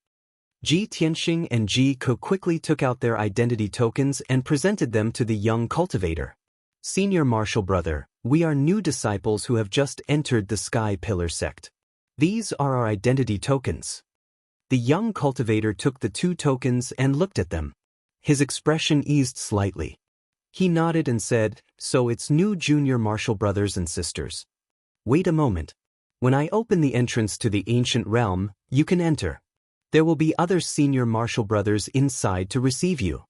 Speaker 1: Ji Tianxing and Ji Ke quickly took out their identity tokens and presented them to the young cultivator. "Senior Martial Brother, we are new disciples who have just entered the Sky Pillar sect. These are our identity tokens." The young cultivator took the 2 tokens and looked at them. His expression eased slightly. He nodded and said, "So it's new junior martial brothers and sisters. Wait a moment. When I open the entrance to the ancient realm, you can enter. There will be other senior martial brothers inside to receive you."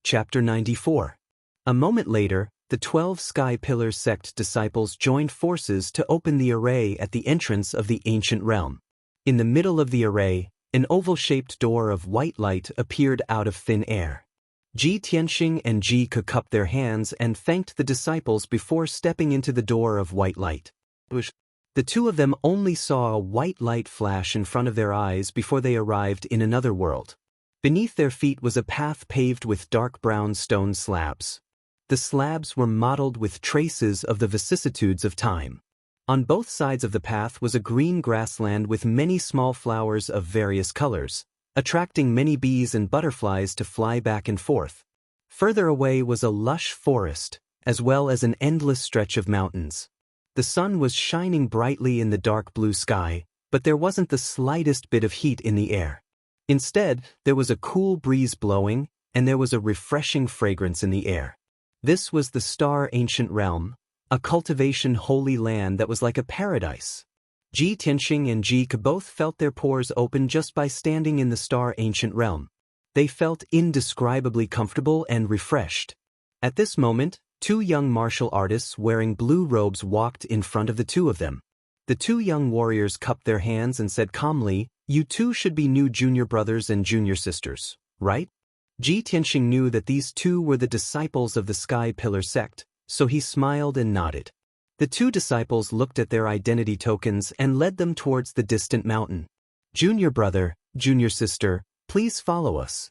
Speaker 1: Chapter 94. A moment later, the 12 Sky Pillar sect disciples joined forces to open the array at the entrance of the ancient realm. In the middle of the array, an oval-shaped door of white light appeared out of thin air. Ji Tianxing and Ji Ke cupped their hands and thanked the disciples before stepping into the door of white light. The 2 of them only saw a white light flash in front of their eyes before they arrived in another world. Beneath their feet was a path paved with dark brown stone slabs. The slabs were mottled with traces of the vicissitudes of time. On both sides of the path was a green grassland with many small flowers of various colors, attracting many bees and butterflies to fly back and forth. Further away was a lush forest, as well as an endless stretch of mountains. The sun was shining brightly in the dark blue sky, but there wasn't the slightest bit of heat in the air. Instead, there was a cool breeze blowing, and there was a refreshing fragrance in the air. This was the Star Ancient Realm, a cultivation holy land that was like a paradise. Ji Tianxing and Ji Ke both felt their pores open just by standing in the Star Ancient Realm. They felt indescribably comfortable and refreshed. At this moment, two young martial artists wearing blue robes walked in front of the two of them. The two young warriors cupped their hands and said calmly, "You two should be new junior brothers and junior sisters, right?" Ji Tianxing knew that these two were the disciples of the Sky Pillar sect, so he smiled and nodded. The two disciples looked at their identity tokens and led them towards the distant mountain. "Junior brother, junior sister, please follow us."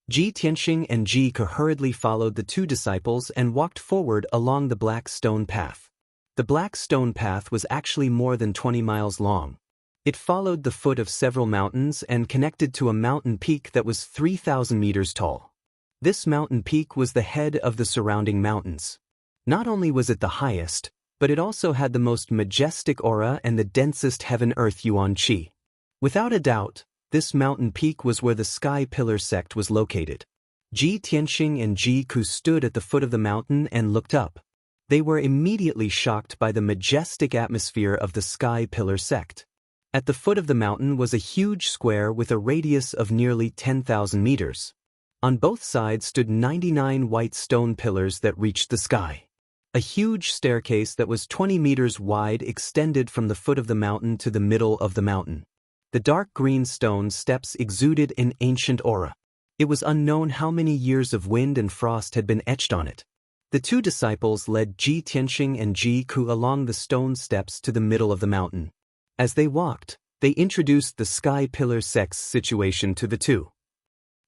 Speaker 1: Ji Tianxing and Ji Ke hurriedly followed the two disciples and walked forward along the black stone path. The black stone path was actually more than 20 miles long. It followed the foot of several mountains and connected to a mountain peak that was 3,000 meters tall. This mountain peak was the head of the surrounding mountains. Not only was it the highest, but it also had the most majestic aura and the densest heaven-earth yuan qi. Without a doubt, this mountain peak was where the Sky Pillar sect was located. Ji Tianxing and Ji Ke stood at the foot of the mountain and looked up. They were immediately shocked by the majestic atmosphere of the Sky Pillar sect. At the foot of the mountain was a huge square with a radius of nearly 10,000 meters. On both sides stood 99 white stone pillars that reached the sky. A huge staircase that was 20 meters wide extended from the foot of the mountain to the middle of the mountain. The dark green stone steps exuded an ancient aura. It was unknown how many years of wind and frost had been etched on it. The two disciples led Ji Tianxing and Ji Ke along the stone steps to the middle of the mountain. As they walked, they introduced the Sky Pillar sect's situation to the two.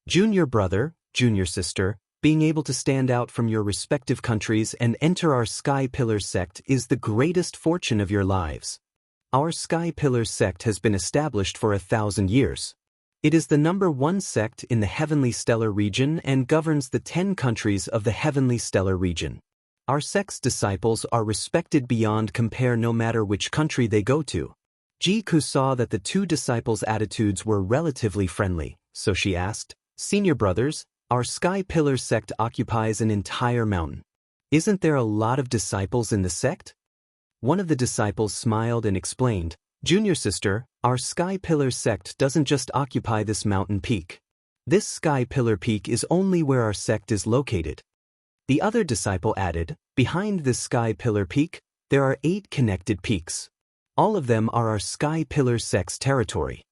Speaker 1: "Junior brother, junior sister, being able to stand out from your respective countries and enter our Sky Pillar sect is the greatest fortune of your lives. Our Sky Pillar sect has been established for 1,000 years. It is the #1 sect in the Heavenly Stellar region and governs the 10 countries of the Heavenly Stellar region. Our sect's disciples are respected beyond compare no matter which country they go to." Ji Ke saw that the two disciples' attitudes were relatively friendly, so she asked, "Senior brothers, our Sky Pillar sect occupies an entire mountain. Isn't there a lot of disciples in the sect?" One of the disciples smiled and explained, "Junior sister, our Sky Pillar sect doesn't just occupy this mountain peak. This Sky Pillar peak is only where our sect is located." The other disciple added, "Behind this Sky Pillar peak, there are 8 connected peaks. All of them are our Sky Pillar sect's territory."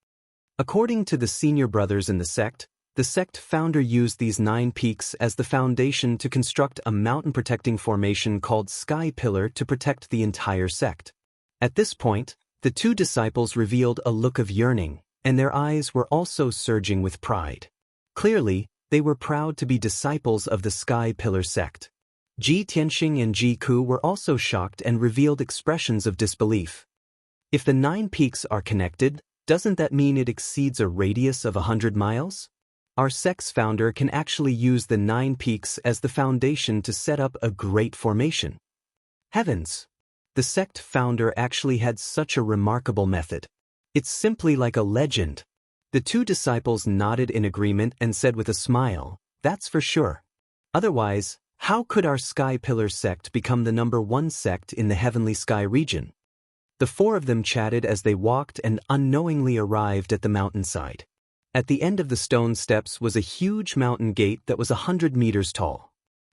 Speaker 1: According to the senior brothers in the sect founder used these 9 peaks as the foundation to construct a mountain-protecting formation called Sky Pillar to protect the entire sect. At this point, the two disciples revealed a look of yearning, and their eyes were also surging with pride. Clearly, they were proud to be disciples of the Sky Pillar sect. Ji Tianxing and Ji Ke were also shocked and revealed expressions of disbelief. If the 9 peaks are connected, doesn't that mean it exceeds a radius of 100 miles? Our sect's founder can actually use the 9 peaks as the foundation to set up a great formation. Heavens! The sect founder actually had such a remarkable method. It's simply like a legend. The two disciples nodded in agreement and said with a smile, "That's for sure. Otherwise, how could our Sky Pillar sect become the #1 sect in the Heavenly Sky region?" The 4 of them chatted as they walked and unknowingly arrived at the mountainside. At the end of the stone steps was a huge mountain gate that was 100 meters tall.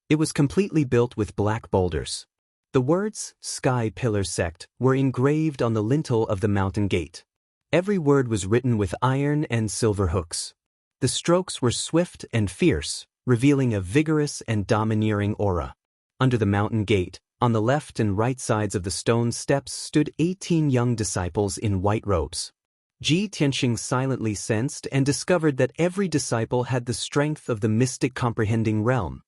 Speaker 1: It was completely built with black boulders. The words, Sky Pillar Sect, were engraved on the lintel of the mountain gate. Every word was written with iron and silver hooks. The strokes were swift and fierce, revealing a vigorous and domineering aura. Under the mountain gate, on the left and right sides of the stone steps stood 18 young disciples in white robes. Ji Tianxing silently sensed and discovered that every disciple had the strength of the Mystic Comprehending Realm.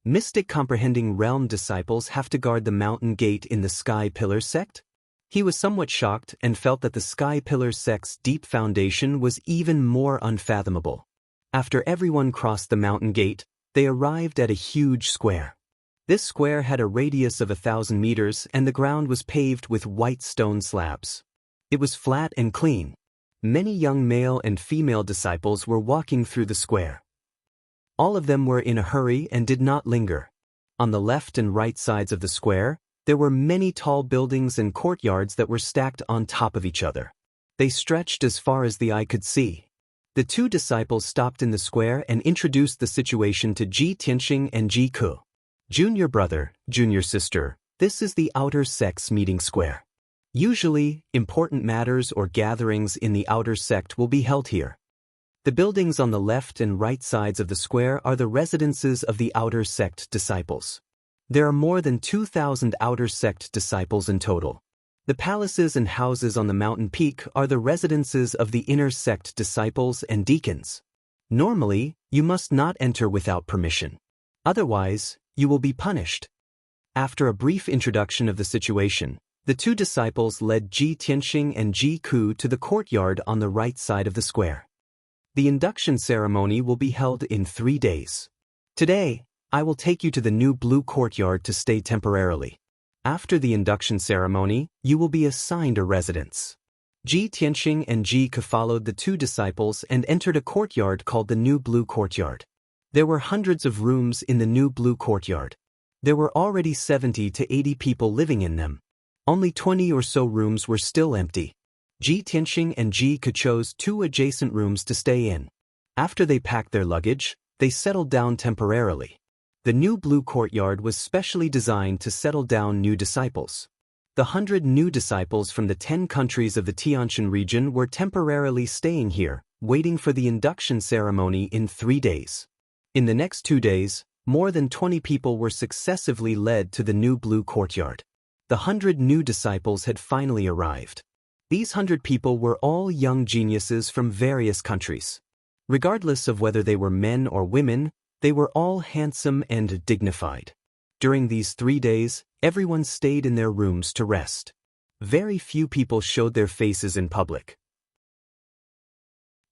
Speaker 1: Mystic Comprehending Realm disciples have to guard the mountain gate in the Sky Pillar sect? He was somewhat shocked and felt that the Sky Pillar sect's deep foundation was even more unfathomable. After everyone crossed the mountain gate, they arrived at a huge square. This square had a radius of 1,000 meters and the ground was paved with white stone slabs. It was flat and clean. Many young male and female disciples were walking through the square. All of them were in a hurry and did not linger. On the left and right sides of the square, there were many tall buildings and courtyards that were stacked on top of each other. They stretched as far as the eye could see. The two disciples stopped in the square and introduced the situation to Ji Tianxing and Ji Ke. Junior brother, junior sister, this is the outer sect's meeting square. Usually, important matters or gatherings in the outer sect will be held here. The buildings on the left and right sides of the square are the residences of the outer sect disciples. There are more than 2,000 outer sect disciples in total. The palaces and houses on the mountain peak are the residences of the inner sect disciples and deacons. Normally, you must not enter without permission. Otherwise, you will be punished. After a brief introduction of the situation, the two disciples led Ji Tianxing and Ji Ke to the courtyard on the right side of the square. The induction ceremony will be held in 3 days. Today, I will take you to the new blue courtyard to stay temporarily. After the induction ceremony, you will be assigned a residence. Ji Tianxing and Ji Ke followed the two disciples and entered a courtyard called the new blue courtyard. There were hundreds of rooms in the new blue courtyard. There were already 70 to 80 people living in them. Only 20 or so rooms were still empty. Ji Tianxing and Ji Ke chose 2 adjacent rooms to stay in. After they packed their luggage, they settled down temporarily. The new blue courtyard was specially designed to settle down new disciples. The 100 new disciples from the 10 countries of the Tianshan region were temporarily staying here, waiting for the induction ceremony in 3 days. In the next 2 days, more than 20 people were successively led to the new blue courtyard. The 100 new disciples had finally arrived. These 100 people were all young geniuses from various countries. Regardless of whether they were men or women, they were all handsome and dignified. During these 3 days, everyone stayed in their rooms to rest. Very few people showed their faces in public.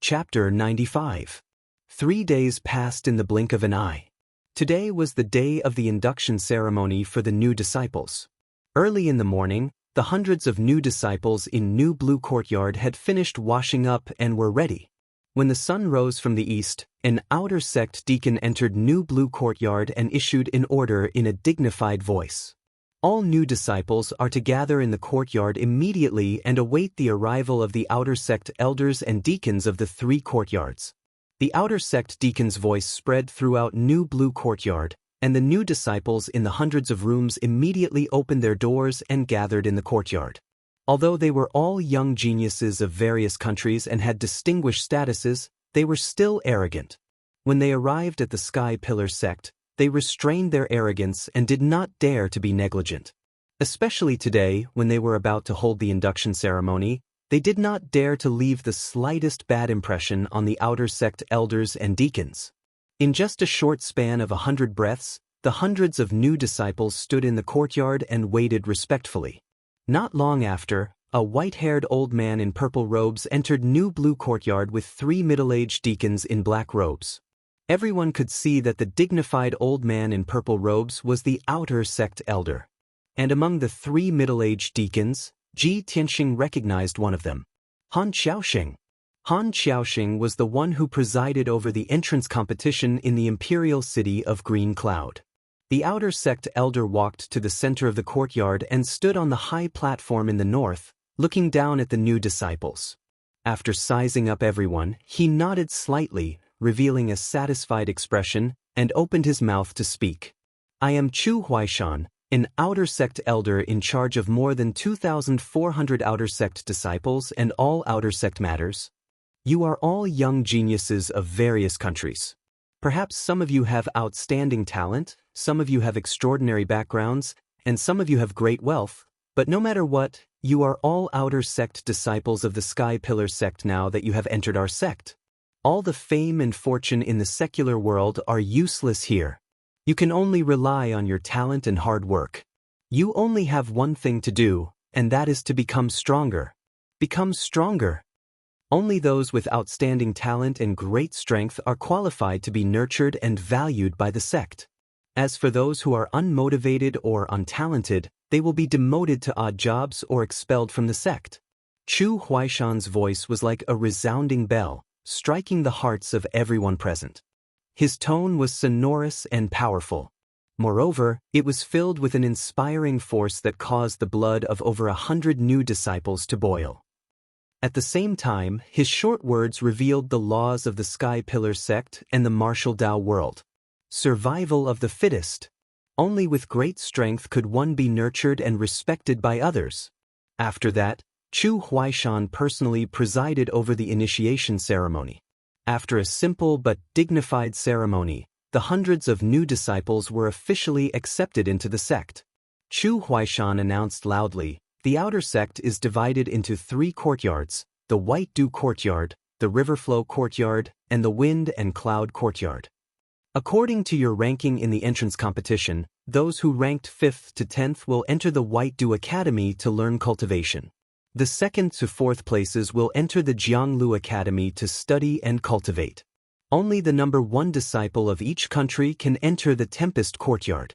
Speaker 1: Chapter 95. 3 days passed in the blink of an eye. Today was the day of the induction ceremony for the new disciples. Early in the morning, the hundreds of new disciples in New Blue Courtyard had finished washing up and were ready. When the sun rose from the east, an outer sect deacon entered New Blue Courtyard and issued an order in a dignified voice. All new disciples are to gather in the courtyard immediately and await the arrival of the outer sect elders and deacons of the 3 courtyards. The outer sect deacon's voice spread throughout New Blue Courtyard, and the new disciples in the hundreds of rooms immediately opened their doors and gathered in the courtyard. Although they were all young geniuses of various countries and had distinguished statuses, they were still arrogant. When they arrived at the Sky Pillar sect, they restrained their arrogance and did not dare to be negligent. Especially today, when they were about to hold the induction ceremony, they did not dare to leave the slightest bad impression on the outer sect elders and deacons. In just a short span of 100 breaths, the hundreds of new disciples stood in the courtyard and waited respectfully. Not long after, a white-haired old man in purple robes entered New Blue Courtyard with 3 middle-aged deacons in black robes. Everyone could see that the dignified old man in purple robes was the outer sect elder. And among the 3 middle-aged deacons, Ji Tianxing recognized one of them. Han Xiaoxing. Han Xiaoxing was the one who presided over the entrance competition in the imperial city of Green Cloud. The outer sect elder walked to the center of the courtyard and stood on the high platform in the north, looking down at the new disciples. After sizing up everyone, he nodded slightly, revealing a satisfied expression, and opened his mouth to speak. I am Chu Huaishan, an outer sect elder in charge of more than 2,400 outer sect disciples and all outer sect matters. You are all young geniuses of various countries. Perhaps some of you have outstanding talent, some of you have extraordinary backgrounds, and some of you have great wealth, but no matter what, you are all outer sect disciples of the Sky Pillar sect now that you have entered our sect. All the fame and fortune in the secular world are useless here. You can only rely on your talent and hard work. You only have one thing to do, and that is to become stronger. Become stronger. Only those with outstanding talent and great strength are qualified to be nurtured and valued by the sect. As for those who are unmotivated or untalented, they will be demoted to odd jobs or expelled from the sect. Chu Huaishan's voice was like a resounding bell, striking the hearts of everyone present. His tone was sonorous and powerful. Moreover, it was filled with an inspiring force that caused the blood of over 100 new disciples to boil. At the same time, his short words revealed the laws of the Sky Pillar sect and the martial Dao world. Survival of the fittest. Only with great strength could one be nurtured and respected by others. After that, Chu Huaishan personally presided over the initiation ceremony. After a simple but dignified ceremony, the hundreds of new disciples were officially accepted into the sect. Chu Huaishan announced loudly, "The outer sect is divided into 3 courtyards, the White Dew Courtyard, the Riverflow Courtyard, and the Wind and Cloud Courtyard. According to your ranking in the entrance competition, those who ranked 5th to 10th will enter the White Dew Academy to learn cultivation. The 2nd to 4th places will enter the Jianglu Academy to study and cultivate. Only the number 1 disciple of each country can enter the Tempest Courtyard.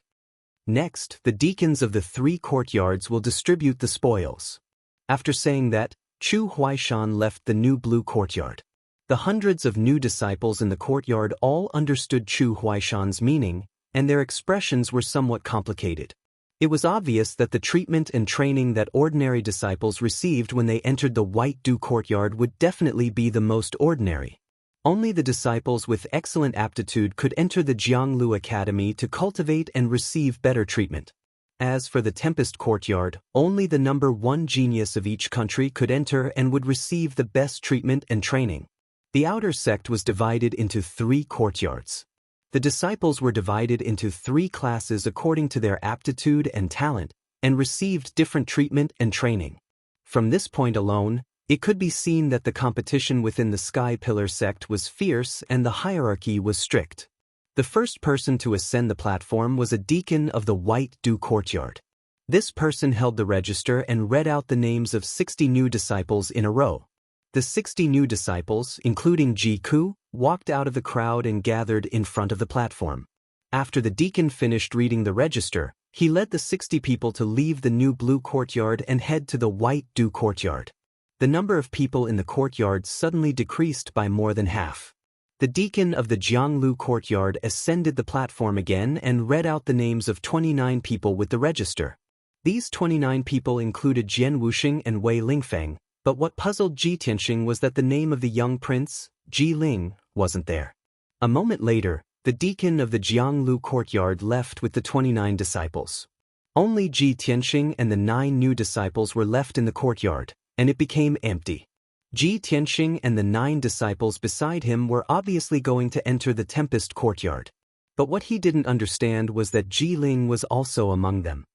Speaker 1: Next, the deacons of the 3 courtyards will distribute the spoils." After saying that, Chu Huaishan left the new Blue Courtyard. The hundreds of new disciples in the courtyard all understood Chu Huaishan's meaning, and their expressions were somewhat complicated. It was obvious that the treatment and training that ordinary disciples received when they entered the White Dew Courtyard would definitely be the most ordinary. Only the disciples with excellent aptitude could enter the Jianglu Academy to cultivate and receive better treatment. As for the Tempest Courtyard, only the number 1 genius of each country could enter and would receive the best treatment and training. The outer sect was divided into 3 courtyards. The disciples were divided into 3 classes according to their aptitude and talent, and received different treatment and training. From this point alone, it could be seen that the competition within the Sky Pillar sect was fierce and the hierarchy was strict. The first person to ascend the platform was a deacon of the White Dew Courtyard. This person held the register and read out the names of 60 new disciples in a row. The 60 new disciples, including Ji Ku, walked out of the crowd and gathered in front of the platform. After the deacon finished reading the register, he led the 60 people to leave the new Blue Courtyard and head to the White Dew Courtyard. The number of people in the courtyard suddenly decreased by more than half. The deacon of the Jianglu Courtyard ascended the platform again and read out the names of 29 people with the register. These 29 people included Jian Wuxing and Wei Lingfeng, but what puzzled Ji Tianxing was that the name of the young prince, Ji Ling, wasn't there. A moment later, the deacon of the Jianglu Courtyard left with the 29 disciples. Only Ji Tianxing and the 9 new disciples were left in the courtyard, and it became empty. Ji Tianxing and the 9 disciples beside him were obviously going to enter the Tempest Courtyard. But what he didn't understand was that Ji Ling was also among them.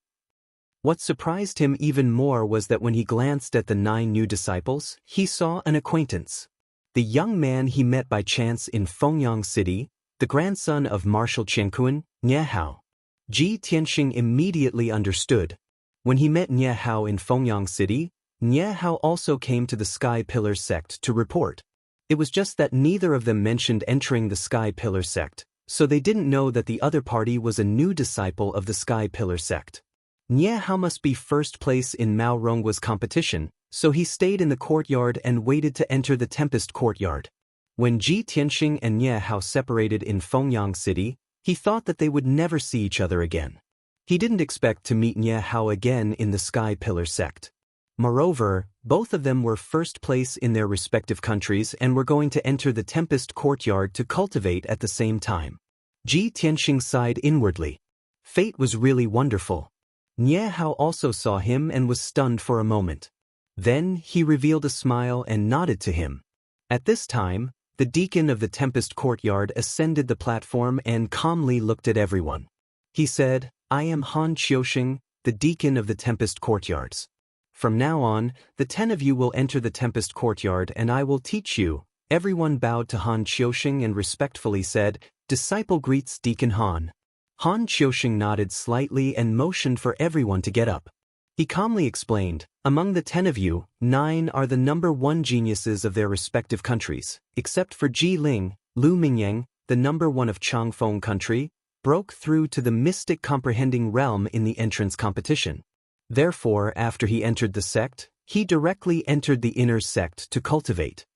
Speaker 1: What surprised him even more was that when he glanced at the 9 new disciples, he saw an acquaintance. The young man he met by chance in Fengyang City, the grandson of Marshal Qiankuan, Nie Hao. Ji Tianxing immediately understood. When he met Nie Hao in Fengyang City, Nie Hao also came to the Sky Pillar sect to report. It was just that neither of them mentioned entering the Sky Pillar sect, so they didn't know that the other party was a new disciple of the Sky Pillar sect. Nie Hao must be first place in Mao Ronggua's competition, so he stayed in the courtyard and waited to enter the Tempest Courtyard. When Ji Tianxing and Nie Hao separated in Fengyang City, he thought that they would never see each other again. He didn't expect to meet Nie Hao again in the Sky Pillar sect. Moreover, both of them were first place in their respective countries and were going to enter the Tempest Courtyard to cultivate at the same time. Ji Tianxing sighed inwardly. Fate was really wonderful. Nie Hao also saw him and was stunned for a moment. Then he revealed a smile and nodded to him. At this time, the deacon of the Tempest Courtyard ascended the platform and calmly looked at everyone. He said, "I am Han Qiuxing, the deacon of the Tempest Courtyards. From now on, the 10 of you will enter the Tempest Courtyard and I will teach you." Everyone bowed to Han Qiuxing and respectfully said, "Disciple greets Deacon Han." Han Qiuxing nodded slightly and motioned for everyone to get up. He calmly explained, "Among the 10 of you, 9 are the number 1 geniuses of their respective countries, except for Ji Ling. Lu Mingyang, the number 1 of Changfeng country, broke through to the mystic comprehending realm in the entrance competition. Therefore, after he entered the sect, he directly entered the inner sect to cultivate.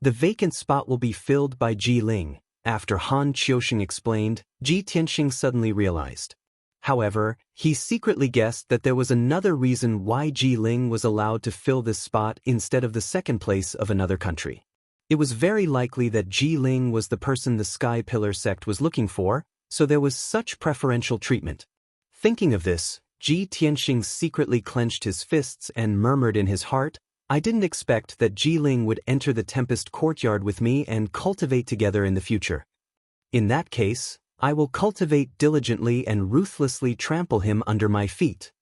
Speaker 1: The vacant spot will be filled by Ji Ling. After Han Qiusheng explained, Ji Tianxing suddenly realized. However, he secretly guessed that there was another reason why Ji Ling was allowed to fill this spot instead of the second place of another country. It was very likely that Ji Ling was the person the Sky Pillar sect was looking for, so there was such preferential treatment. Thinking of this, Ji Tianxing secretly clenched his fists and murmured in his heart, "I didn't expect that Ji Ling would enter the Tempest Courtyard with me and cultivate together in the future. In that case, I will cultivate diligently and ruthlessly trample him under my feet."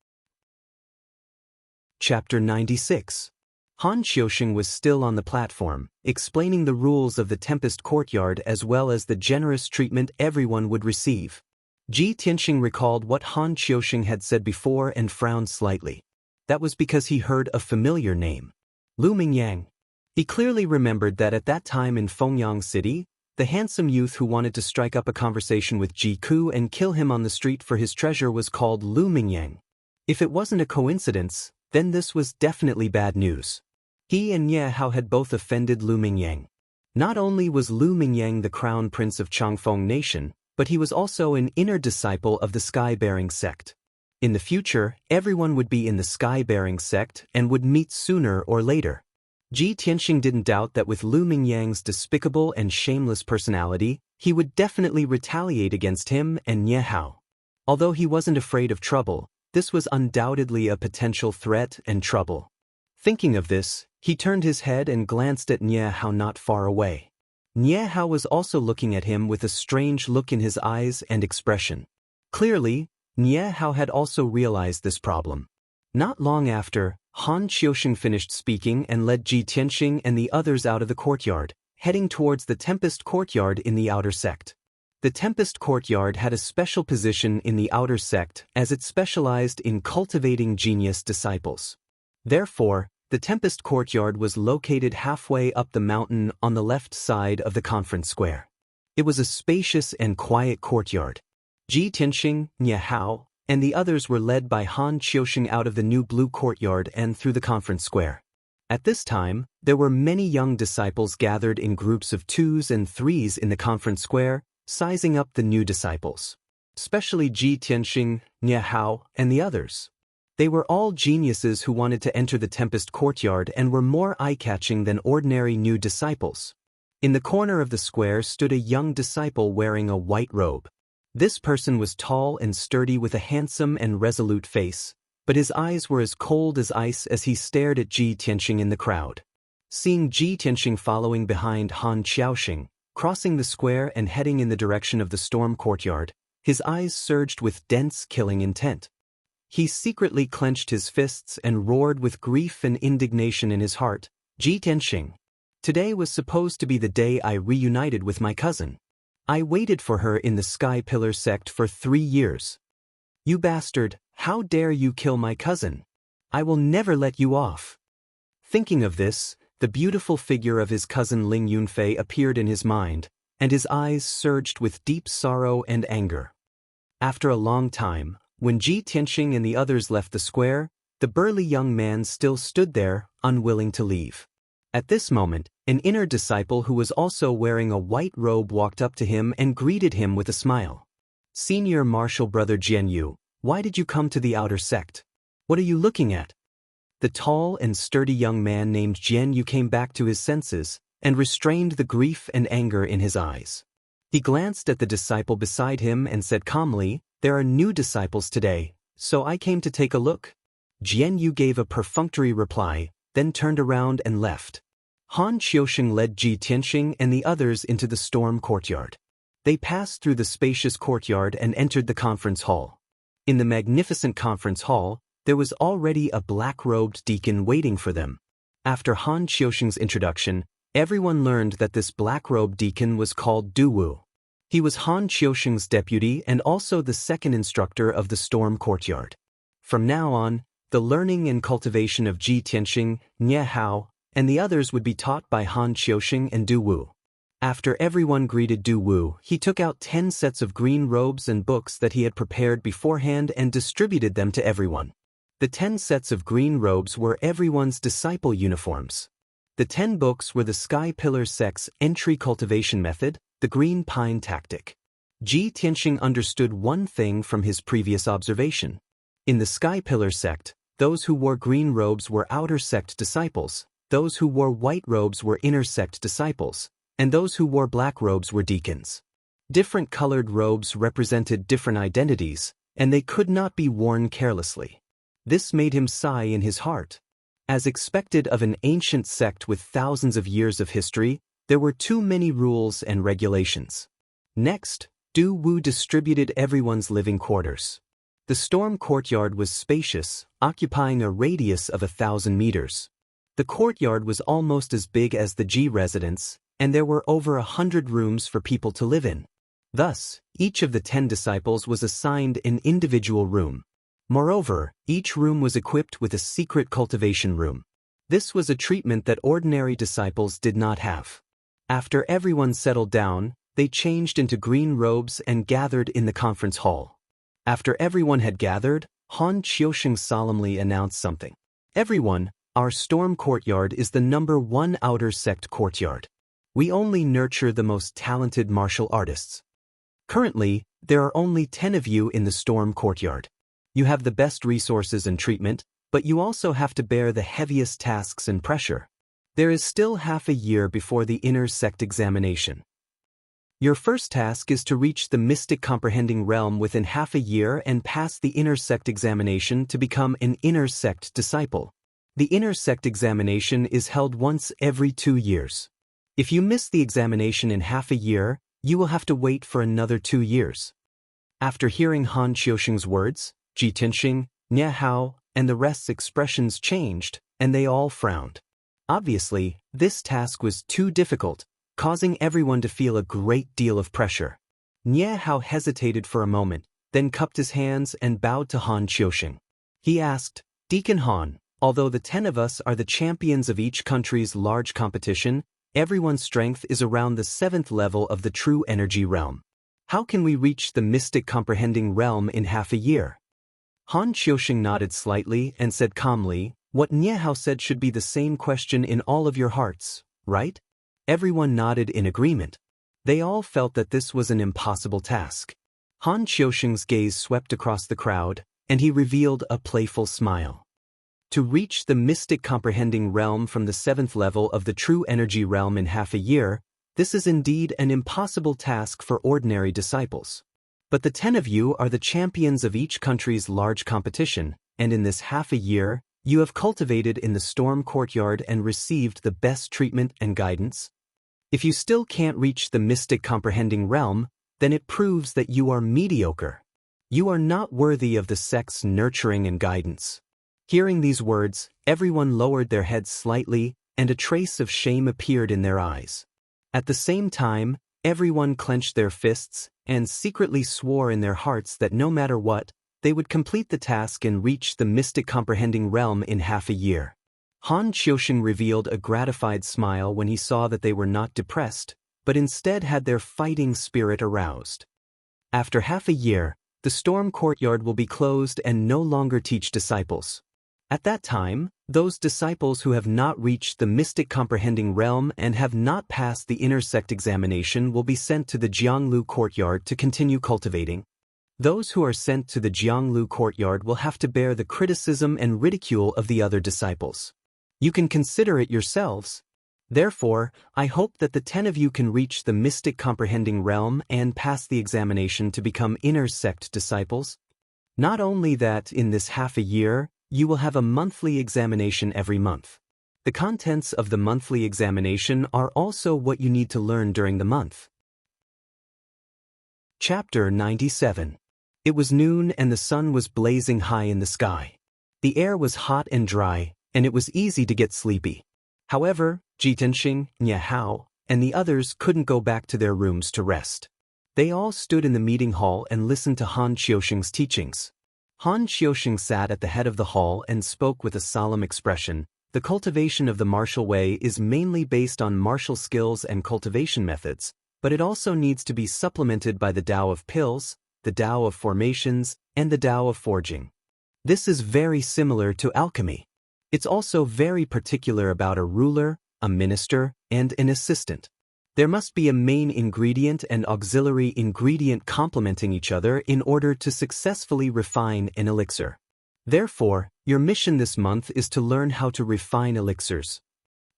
Speaker 1: Chapter 96. Han Qiusheng was still on the platform, explaining the rules of the Tempest Courtyard as well as the generous treatment everyone would receive. Ji Tianxing recalled what Han Qiusheng had said before and frowned slightly. That was because he heard a familiar name. Lu Mingyang. He clearly remembered that at that time in Fengyang City, the handsome youth who wanted to strike up a conversation with Ji Ku and kill him on the street for his treasure was called Lu Mingyang. If it wasn't a coincidence, then this was definitely bad news. He and Ye Hao had both offended Lu Mingyang. Not only was Lu Mingyang the crown prince of Changfeng Nation, but he was also an inner disciple of the Sky-Bearing sect. In the future, everyone would be in the Sky-Bearing sect and would meet sooner or later. Ji Tianxing didn't doubt that with Lu Mingyang's despicable and shameless personality, he would definitely retaliate against him and Ye Hao. Although he wasn't afraid of trouble, this was undoubtedly a potential threat and trouble. Thinking of this, he turned his head and glanced at Ye Hao not far away. Ye Hao was also looking at him with a strange look in his eyes and expression. Clearly, Ye Hao had also realized this problem. Not long after, Han Qiusheng finished speaking and led Ji Tianxing and the others out of the courtyard, heading towards the Tempest Courtyard in the outer sect. The Tempest Courtyard had a special position in the outer sect as it specialized in cultivating genius disciples. Therefore, the Tempest Courtyard was located halfway up the mountain on the left side of the conference square. It was a spacious and quiet courtyard. Ji Tianxing, Ye Hao, and the others were led by Han Qiusheng out of the new blue courtyard and through the conference square. At this time, there were many young disciples gathered in groups of 2s and 3s in the conference square, sizing up the new disciples. Especially Ji Tianxing, Ye Hao, and the others. They were all geniuses who wanted to enter the Tempest Courtyard and were more eye-catching than ordinary new disciples. In the corner of the square stood a young disciple wearing a white robe. This person was tall and sturdy with a handsome and resolute face, but his eyes were as cold as ice as he stared at Ji Tianxing in the crowd. Seeing Ji Tianxing following behind Han Qiusheng, crossing the square and heading in the direction of the storm courtyard, his eyes surged with dense killing intent. He secretly clenched his fists and roared with grief and indignation in his heart, "Ji Tianxing! Today was supposed to be the day I reunited with my cousin. I waited for her in the Sky Pillar sect for 3 years. You bastard, how dare you kill my cousin? I will never let you off." Thinking of this, the beautiful figure of his cousin Ling Yunfei appeared in his mind, and his eyes surged with deep sorrow and anger. After a long time, when Ji Tianxing and the others left the square, the burly young man still stood there, unwilling to leave. At this moment, an inner disciple who was also wearing a white robe walked up to him and greeted him with a smile. "Senior Martial Brother Jian Yu, why did you come to the outer sect? What are you looking at?" The tall and sturdy young man named Jian Yu came back to his senses and restrained the grief and anger in his eyes. He glanced at the disciple beside him and said calmly, "There are new disciples today, so I came to take a look." Jian Yu gave a perfunctory reply, then turned around and left. Han Qiusheng led Ji Tianxing and the others into the storm courtyard. They passed through the spacious courtyard and entered the conference hall. In the magnificent conference hall, there was already a black-robed deacon waiting for them. After Han Qiusheng's introduction, everyone learned that this black-robed deacon was called Du Wu. He was Han Qiusheng's deputy and also the second instructor of the storm courtyard. From now on, the learning and cultivation of Ji Tianxing, Ye Hao, and the others would be taught by Han Qiusheng and Du Wu. After everyone greeted Du Wu, he took out 10 sets of green robes and books that he had prepared beforehand and distributed them to everyone. The 10 sets of green robes were everyone's disciple uniforms. The 10 books were the Sky Pillar sect's entry cultivation method, the green pine tactic. Ji Tianxing understood one thing from his previous observation. In the Sky Pillar sect, those who wore green robes were outer sect disciples, those who wore white robes were inner sect disciples, and those who wore black robes were deacons. Different colored robes represented different identities, and they could not be worn carelessly. This made him sigh in his heart. As expected of an ancient sect with thousands of years of history, there were too many rules and regulations. Next, Du Wu distributed everyone's living quarters. The storm courtyard was spacious, occupying a radius of 1,000 meters. The courtyard was almost as big as the Ji residence, and there were over 100 rooms for people to live in. Thus, each of the 10 disciples was assigned an individual room. Moreover, each room was equipped with a secret cultivation room. This was a treatment that ordinary disciples did not have. After everyone settled down, they changed into green robes and gathered in the conference hall. After everyone had gathered, Han Qiusheng solemnly announced something. Everyone, our storm courtyard is the #1 outer sect courtyard. We only nurture the most talented martial artists. Currently, there are only 10 of you in the storm courtyard. You have the best resources and treatment, but you also have to bear the heaviest tasks and pressure. There is still half a year before the inner sect examination. Your first task is to reach the mystic comprehending realm within half a year and pass the inner sect examination to become an inner sect disciple. The inner sect examination is held once every 2 years. If you miss the examination in half a year, you will have to wait for another 2 years. After hearing Han Qiusheng's words, Ji Tianxing, Nie Hao, and the rest's expressions changed, and they all frowned. Obviously, this task was too difficult, causing everyone to feel a great deal of pressure. Nie Hao hesitated for a moment, then cupped his hands and bowed to Han Qiusheng. He asked, Deacon Han, although the 10 of us are the champions of each country's large competition, everyone's strength is around the 7th level of the true energy realm. How can we reach the mystic comprehending realm in half a year? Han Qiusheng nodded slightly and said calmly, what Nie Hao said should be the same question in all of your hearts, right? Everyone nodded in agreement. They all felt that this was an impossible task. Han Qiusheng's gaze swept across the crowd, and he revealed a playful smile. To reach the mystic comprehending realm from the 7th level of the true energy realm in half a year, this is indeed an impossible task for ordinary disciples. But the 10 of you are the champions of each country's large competition, and in this half a year, you have cultivated in the storm courtyard and received the best treatment and guidance. If you still can't reach the mystic comprehending realm, then it proves that you are mediocre. You are not worthy of the sect's nurturing and guidance. Hearing these words, everyone lowered their heads slightly, and a trace of shame appeared in their eyes. At the same time, everyone clenched their fists and secretly swore in their hearts that no matter what, they would complete the task and reach the mystic comprehending realm in half a year. Han Qiusheng revealed a gratified smile when he saw that they were not depressed, but instead had their fighting spirit aroused. After half a year, the storm courtyard will be closed and no longer teach disciples. At that time, those disciples who have not reached the mystic comprehending realm and have not passed the inner sect examination will be sent to the Jianglu courtyard to continue cultivating. Those who are sent to the Jianglu courtyard will have to bear the criticism and ridicule of the other disciples. You can consider it yourselves. Therefore, I hope that the 10 of you can reach the mystic comprehending realm and pass the examination to become inner sect disciples. Not only that, in this half a year, you will have a monthly examination every month. The contents of the monthly examination are also what you need to learn during the month. Chapter 97. It was noon and the sun was blazing high in the sky. The air was hot and dry, and it was easy to get sleepy. However, Ji Tianxing, Nie Hao, and the others couldn't go back to their rooms to rest. They all stood in the meeting hall and listened to Han Qiusheng's teachings. Han Qiusheng sat at the head of the hall and spoke with a solemn expression. The cultivation of the martial way is mainly based on martial skills and cultivation methods, but it also needs to be supplemented by the Tao of pills, the Tao of formations, and the Tao of forging. This is very similar to alchemy. It's also very particular about a ruler, a minister, and an assistant. There must be a main ingredient and auxiliary ingredient complementing each other in order to successfully refine an elixir. Therefore, your mission this month is to learn how to refine elixirs.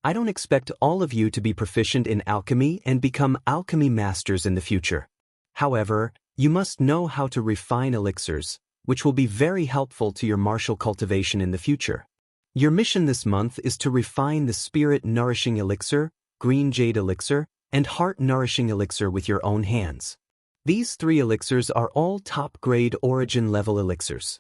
Speaker 1: I don't expect all of you to be proficient in alchemy and become alchemy masters in the future. However, you must know how to refine elixirs, which will be very helpful to your martial cultivation in the future. Your mission this month is to refine the spirit-nourishing elixir, green jade elixir, and heart-nourishing elixir with your own hands. These 3 elixirs are all top-grade origin-level elixirs.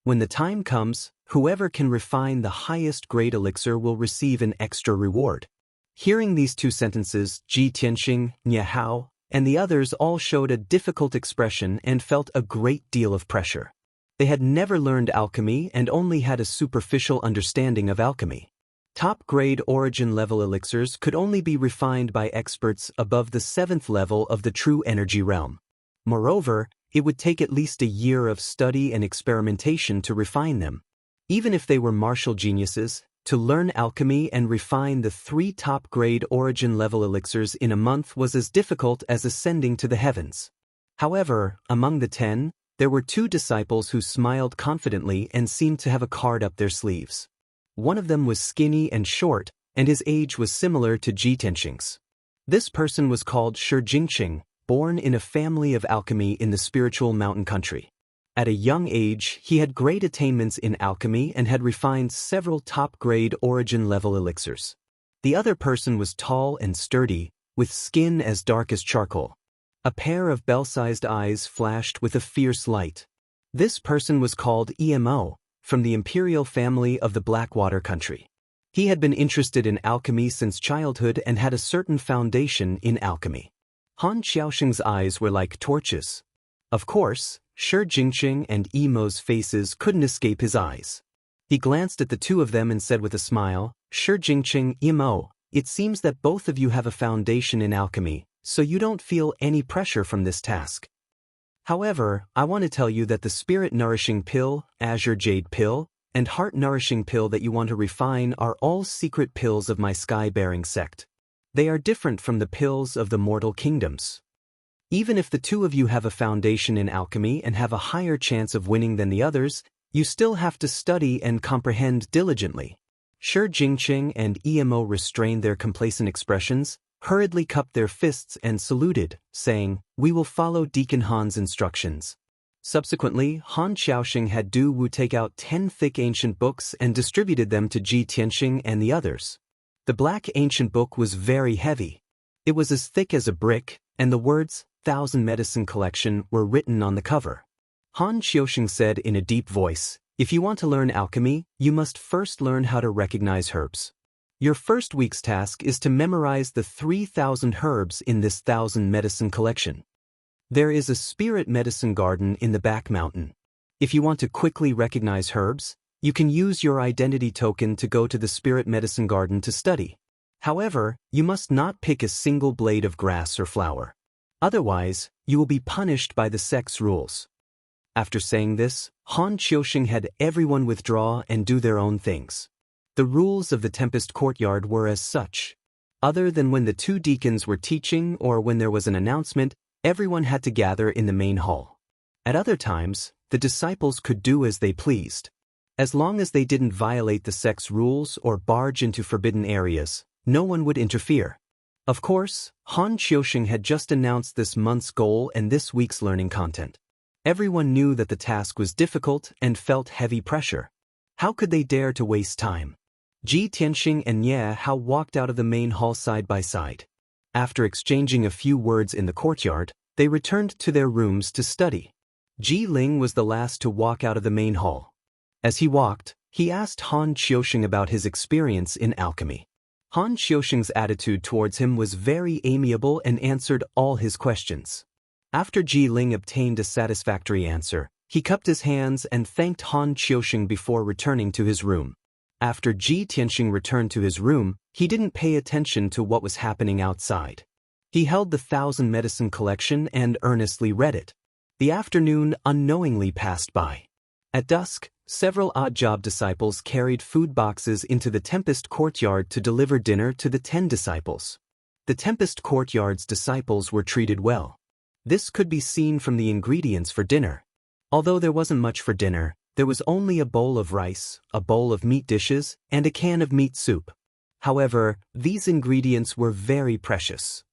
Speaker 1: When the time comes, whoever can refine the highest grade elixir will receive an extra reward. Hearing these 2 sentences, Ji Tianxing, Nye Hao, and the others all showed a difficult expression and felt a great deal of pressure. They had never learned alchemy and only had a superficial understanding of alchemy. Top-grade origin-level elixirs could only be refined by experts above the 7th level of the true energy realm. Moreover, it would take at least a year of study and experimentation to refine them. Even if they were martial geniuses, to learn alchemy and refine the 3 top-grade origin-level elixirs in a month was as difficult as ascending to the heavens. However, among the 10, there were 2 disciples who smiled confidently and seemed to have a card up their sleeves. One of them was skinny and short, and his age was similar to Ji Tianxing's. This person was called Shi Jingqing, born in a family of alchemy in the spiritual mountain country. At a young age, he had great attainments in alchemy and had refined several top-grade origin-level elixirs. The other person was tall and sturdy, with skin as dark as charcoal. A pair of bell-sized eyes flashed with a fierce light. This person was called Emo, from the imperial family of the Blackwater country. He had been interested in alchemy since childhood and had a certain foundation in alchemy. Han Xiaoxing's eyes were like torches. Of course, Shi Jingqing and Emo's faces couldn't escape his eyes. He glanced at the 2 of them and said with a smile, Shi Jingqing, Emo, it seems that both of you have a foundation in alchemy, so you don't feel any pressure from this task. However, I want to tell you that the spirit-nourishing pill, azure jade pill, and heart-nourishing pill that you want to refine are all secret pills of my sky-bearing sect. They are different from the pills of the mortal kingdoms. Even if the 2 of you have a foundation in alchemy and have a higher chance of winning than the others, you still have to study and comprehend diligently. Shi Jingqing and Emo restrained their complacent expressions, hurriedly cupped their fists and saluted, saying, "We will follow Deacon Han's instructions." Subsequently, Han Xiaoxing had Du Wu take out 10 thick ancient books and distributed them to Ji Tianxing and the others. The black ancient book was very heavy. It was as thick as a brick, and the words, 1,000 Medicine Collection, were written on the cover. Han Xiaoxing said in a deep voice, "If you want to learn alchemy, you must first learn how to recognize herbs. Your first week's task is to memorize the 3,000 herbs in this 1,000 Medicine Collection. There is a spirit medicine garden in the back mountain. If you want to quickly recognize herbs, you can use your identity token to go to the spirit medicine garden to study. However, you must not pick a single blade of grass or flower. Otherwise, you will be punished by the sect's rules." After saying this, Han Xiaoxing had everyone withdraw and do their own things. The rules of the Tempest Courtyard were as such. Other than when the 2 deacons were teaching or when there was an announcement, everyone had to gather in the main hall. At other times, the disciples could do as they pleased. As long as they didn't violate the sect's rules or barge into forbidden areas, no one would interfere. Of course, Han Xiaoxing had just announced this month's goal and this week's learning content. Everyone knew that the task was difficult and felt heavy pressure. How could they dare to waste time? Ji Tianxing and Nye Hao walked out of the main hall side by side. After exchanging a few words in the courtyard, they returned to their rooms to study. Ji Ling was the last to walk out of the main hall. As he walked, he asked Han Xiaoxing about his experience in alchemy. Han Xiaoxing's attitude towards him was very amiable and answered all his questions. After Ji Ling obtained a satisfactory answer, he cupped his hands and thanked Han Xiaoxing before returning to his room. After Ji Tianxing returned to his room, he didn't pay attention to what was happening outside. He held the 1,000 Medicine Collection and earnestly read it. The afternoon unknowingly passed by. At dusk, several odd-job disciples carried food boxes into the Tempest Courtyard to deliver dinner to the 10 disciples. The Tempest Courtyard's disciples were treated well. This could be seen from the ingredients for dinner. Although there wasn't much for dinner, there was only a bowl of rice, a bowl of meat dishes, and a can of meat soup. However, these ingredients were very precious.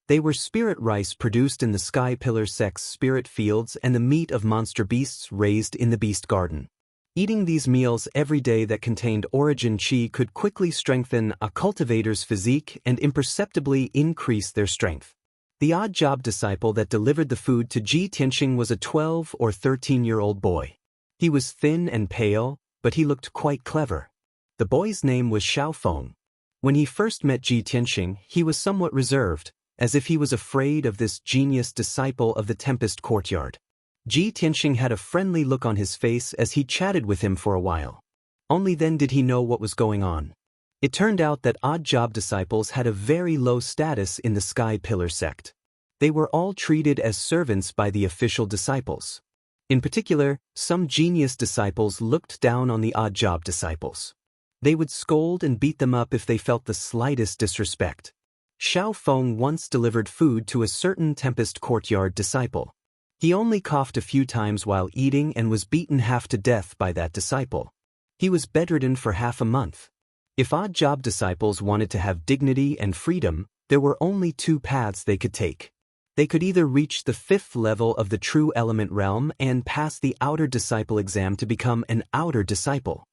Speaker 1: They were spirit rice produced in the Sky Pillar sect's spirit fields and the meat of monster beasts raised in the Beast Garden. Eating these meals every day that contained origin chi could quickly strengthen a cultivator's physique and imperceptibly increase their strength. The odd job disciple that delivered the food to Ji Tianxing was a 12 or 13-year-old boy. He was thin and pale, but he looked quite clever. The boy's name was Xiaofeng. When he first met Ji Tianxing, he was somewhat reserved, as if he was afraid of this genius disciple of the Tempest Courtyard. Ji Tianxing had a friendly look on his face as he chatted with him for a while. Only then did he know what was going on. It turned out that odd job disciples had a very low status in the Sky Pillar sect. They were all treated as servants by the official disciples. In particular, some genius disciples looked down on the odd job disciples. They would scold and beat them up if they felt the slightest disrespect. Xiaofeng once delivered food to a certain Tempest Courtyard disciple. He only coughed a few times while eating and was beaten half to death by that disciple. He was bedridden for half a month. If odd job disciples wanted to have dignity and freedom, there were only two paths they could take. They could either reach the 5th level of the True Element realm and pass the Outer Disciple exam to become an Outer Disciple,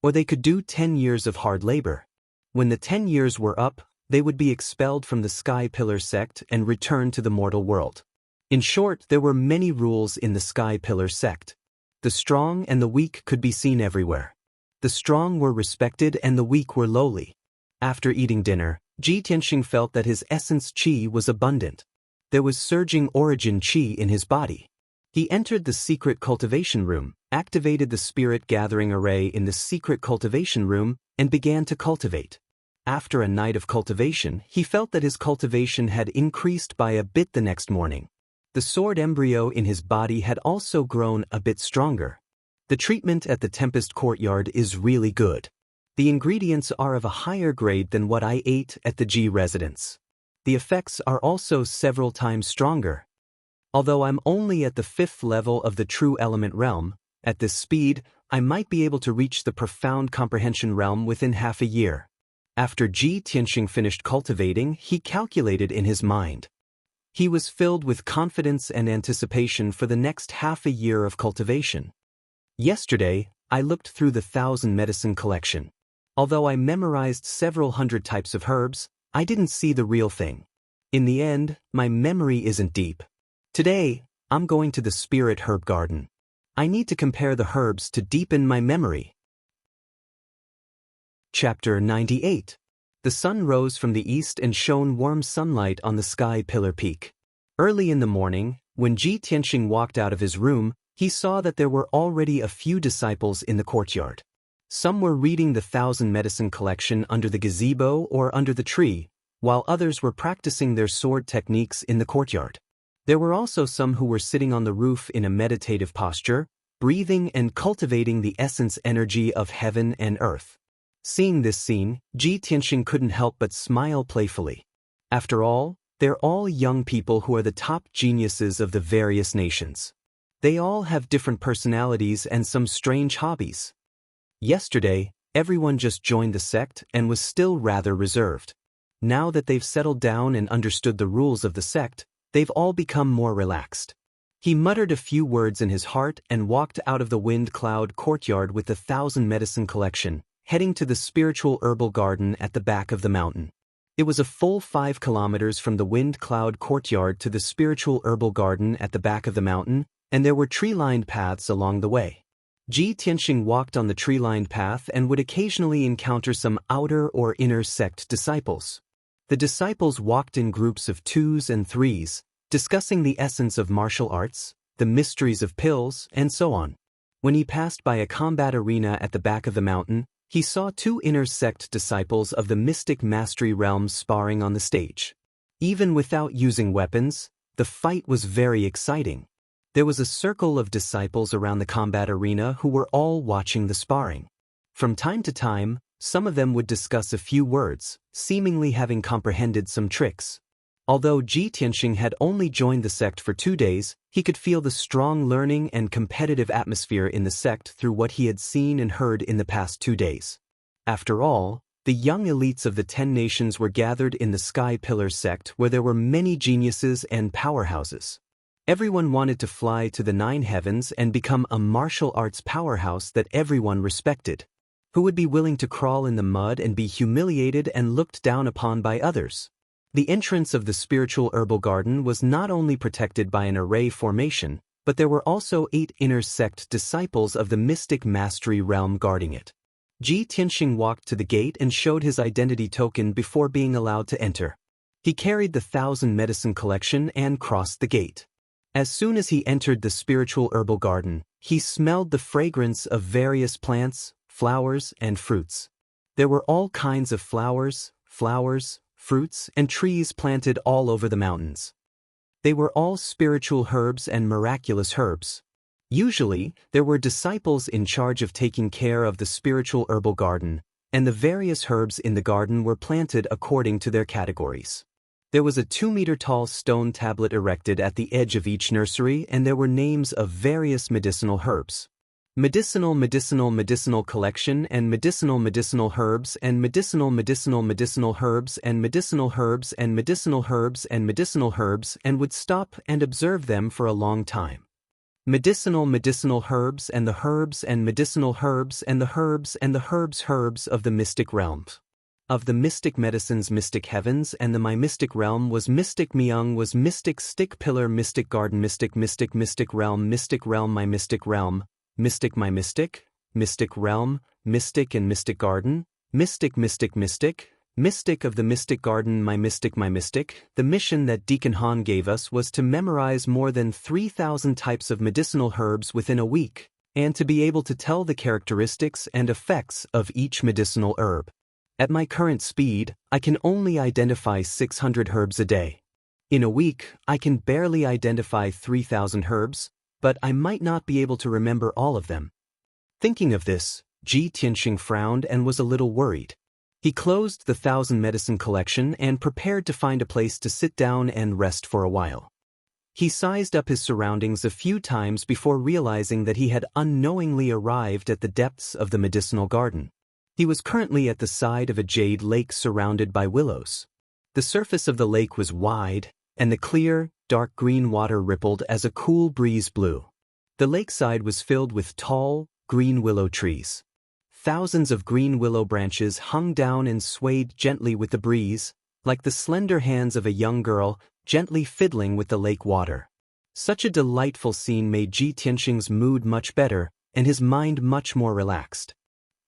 Speaker 1: or they could do 10 years of hard labor. When the 10 years were up, they would be expelled from the Sky Pillar sect and return to the mortal world. In short, there were many rules in the Sky Pillar sect. The strong and the weak could be seen everywhere. The strong were respected and the weak were lowly. After eating dinner, Ji Tianxing felt that his essence chi was abundant. There was surging origin chi in his body. He entered the secret cultivation room, activated the spirit gathering array in the secret cultivation room, and began to cultivate. After a night of cultivation, he felt that his cultivation had increased by a bit the next morning. The sword embryo in his body had also grown a bit stronger. The treatment at the Tempest Courtyard is really good. The ingredients are of a higher grade than what I ate at the G residence. The effects are also several times stronger. Although I'm only at the 5th level of the True Element realm, at this speed, I might be able to reach the Profound Comprehension realm within half a year. After Ji Tianxing finished cultivating, he calculated in his mind. He was filled with confidence and anticipation for the next half a year of cultivation. Yesterday, I looked through the 1,000 medicine collection. Although I memorized several hundred types of herbs, I didn't see the real thing. In the end, my memory isn't deep. Today, I'm going to the Spirit Herb Garden. I need to compare the herbs to deepen my memory. Chapter 98. The sun rose from the east and shone warm sunlight on the Sky Pillar Peak. Early in the morning, when Ji Tianxing walked out of his room, he saw that there were already a few disciples in the courtyard. Some were reading the 1,000 medicine collection under the gazebo or under the tree, while others were practicing their sword techniques in the courtyard. There were also some who were sitting on the roof in a meditative posture, breathing and cultivating the essence energy of heaven and earth. Seeing this scene, Ji Tianxing couldn't help but smile playfully. After all, they're all young people who are the top geniuses of the various nations. They all have different personalities and some strange hobbies. Yesterday, everyone just joined the sect and was still rather reserved. Now that they've settled down and understood the rules of the sect, they've all become more relaxed. He muttered a few words in his heart and walked out of the Wind Cloud Courtyard with the 1,000 medicine collection, heading to the spiritual herbal garden at the back of the mountain. It was a full 5 kilometers from the Wind Cloud Courtyard to the spiritual herbal garden at the back of the mountain, and there were tree-lined paths along the way. Ji Tianxing walked on the tree-lined path and would occasionally encounter some outer or inner sect disciples. The disciples walked in groups of 2s and 3s, discussing the essence of martial arts, the mysteries of pills, and so on. When he passed by a combat arena at the back of the mountain, he saw 2 inner sect disciples of the mystic mastery realm sparring on the stage. Even without using weapons, the fight was very exciting. There was a circle of disciples around the combat arena who were all watching the sparring. From time to time, Some of them would discuss a few words, seemingly having comprehended some tricks. Although Ji Tianxing had only joined the sect for 2 days, he could feel the strong learning and competitive atmosphere in the sect through what he had seen and heard in the past 2 days. After all, the young elites of the 10 nations were gathered in the Sky Pillar sect where there were many geniuses and powerhouses. Everyone wanted to fly to the 9 heavens and become a martial arts powerhouse that everyone respected. Who would be willing to crawl in the mud and be humiliated and looked down upon by others? The entrance of the spiritual herbal garden was not only protected by an array formation, but there were also 8 inner sect disciples of the mystic mastery realm guarding it. Ji Tianxing walked to the gate and showed his identity token before being allowed to enter. He carried the 1,000 medicine collection and crossed the gate. As soon as he entered the spiritual herbal garden, he smelled the fragrance of various plants, flowers, and fruits. There were all kinds of flowers, fruits, and trees planted all over the mountains. They were all spiritual herbs and miraculous herbs. Usually, there were disciples in charge of taking care of the spiritual herbal garden, and the various herbs in the garden were planted according to their categories. There was a 2-meter-tall stone tablet erected at the edge of each nursery, and there were names of various medicinal herbs. Medicinal collection and medicinal herbs and medicinal herbs and medicinal herbs and medicinal herbs and medicinal herbs, and would stop and observe them for a long time. Medicinal herbs and the herbs and medicinal herbs and the herbs and the herbs of the mystic realms. Of the mystic medicines mystic heavens and the my mystic realm was mystic myung was mystic stick pillar mystic garden mystic realm my mystic realm. Mystic my mystic realm, mystic and mystic garden, mystic of the mystic garden my mystic. The mission that Deacon Han gave us was to memorize more than 3,000 types of medicinal herbs within a week, and to be able to tell the characteristics and effects of each medicinal herb. At my current speed, I can only identify 600 herbs a day. In a week, I can barely identify 3,000 herbs, but I might not be able to remember all of them. Thinking of this, Ji Tianxing frowned and was a little worried. He closed the 1,000 medicine collection and prepared to find a place to sit down and rest for a while. He sized up his surroundings a few times before realizing that he had unknowingly arrived at the depths of the medicinal garden. He was currently at the side of a jade lake surrounded by willows. The surface of the lake was wide, and the clear, dark green water rippled as a cool breeze blew. The lakeside was filled with tall, green willow trees. Thousands of green willow branches hung down and swayed gently with the breeze, like the slender hands of a young girl gently fiddling with the lake water. Such a delightful scene made Ji Tianxing's mood much better and his mind much more relaxed.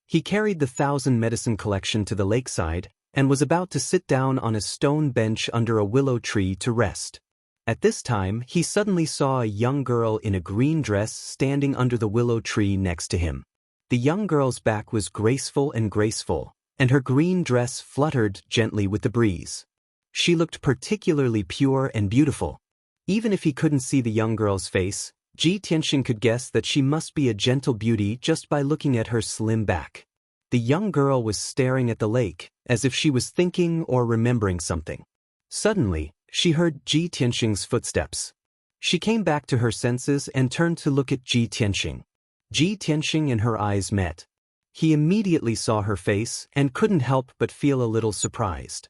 Speaker 1: He carried the 1,000 medicine collection to the lakeside and was about to sit down on a stone bench under a willow tree to rest. At this time, he suddenly saw a young girl in a green dress standing under the willow tree next to him. The young girl's back was graceful, and her green dress fluttered gently with the breeze. She looked particularly pure and beautiful. Even if he couldn't see the young girl's face, Ji Tianxing could guess that she must be a gentle beauty just by looking at her slim back. The young girl was staring at the lake, as if she was thinking or remembering something. Suddenly, she heard Ji Tianxing's footsteps. She came back to her senses and turned to look at Ji Tianxing. Ji Tianxing and her eyes met. He immediately saw her face and couldn't help but feel a little surprised.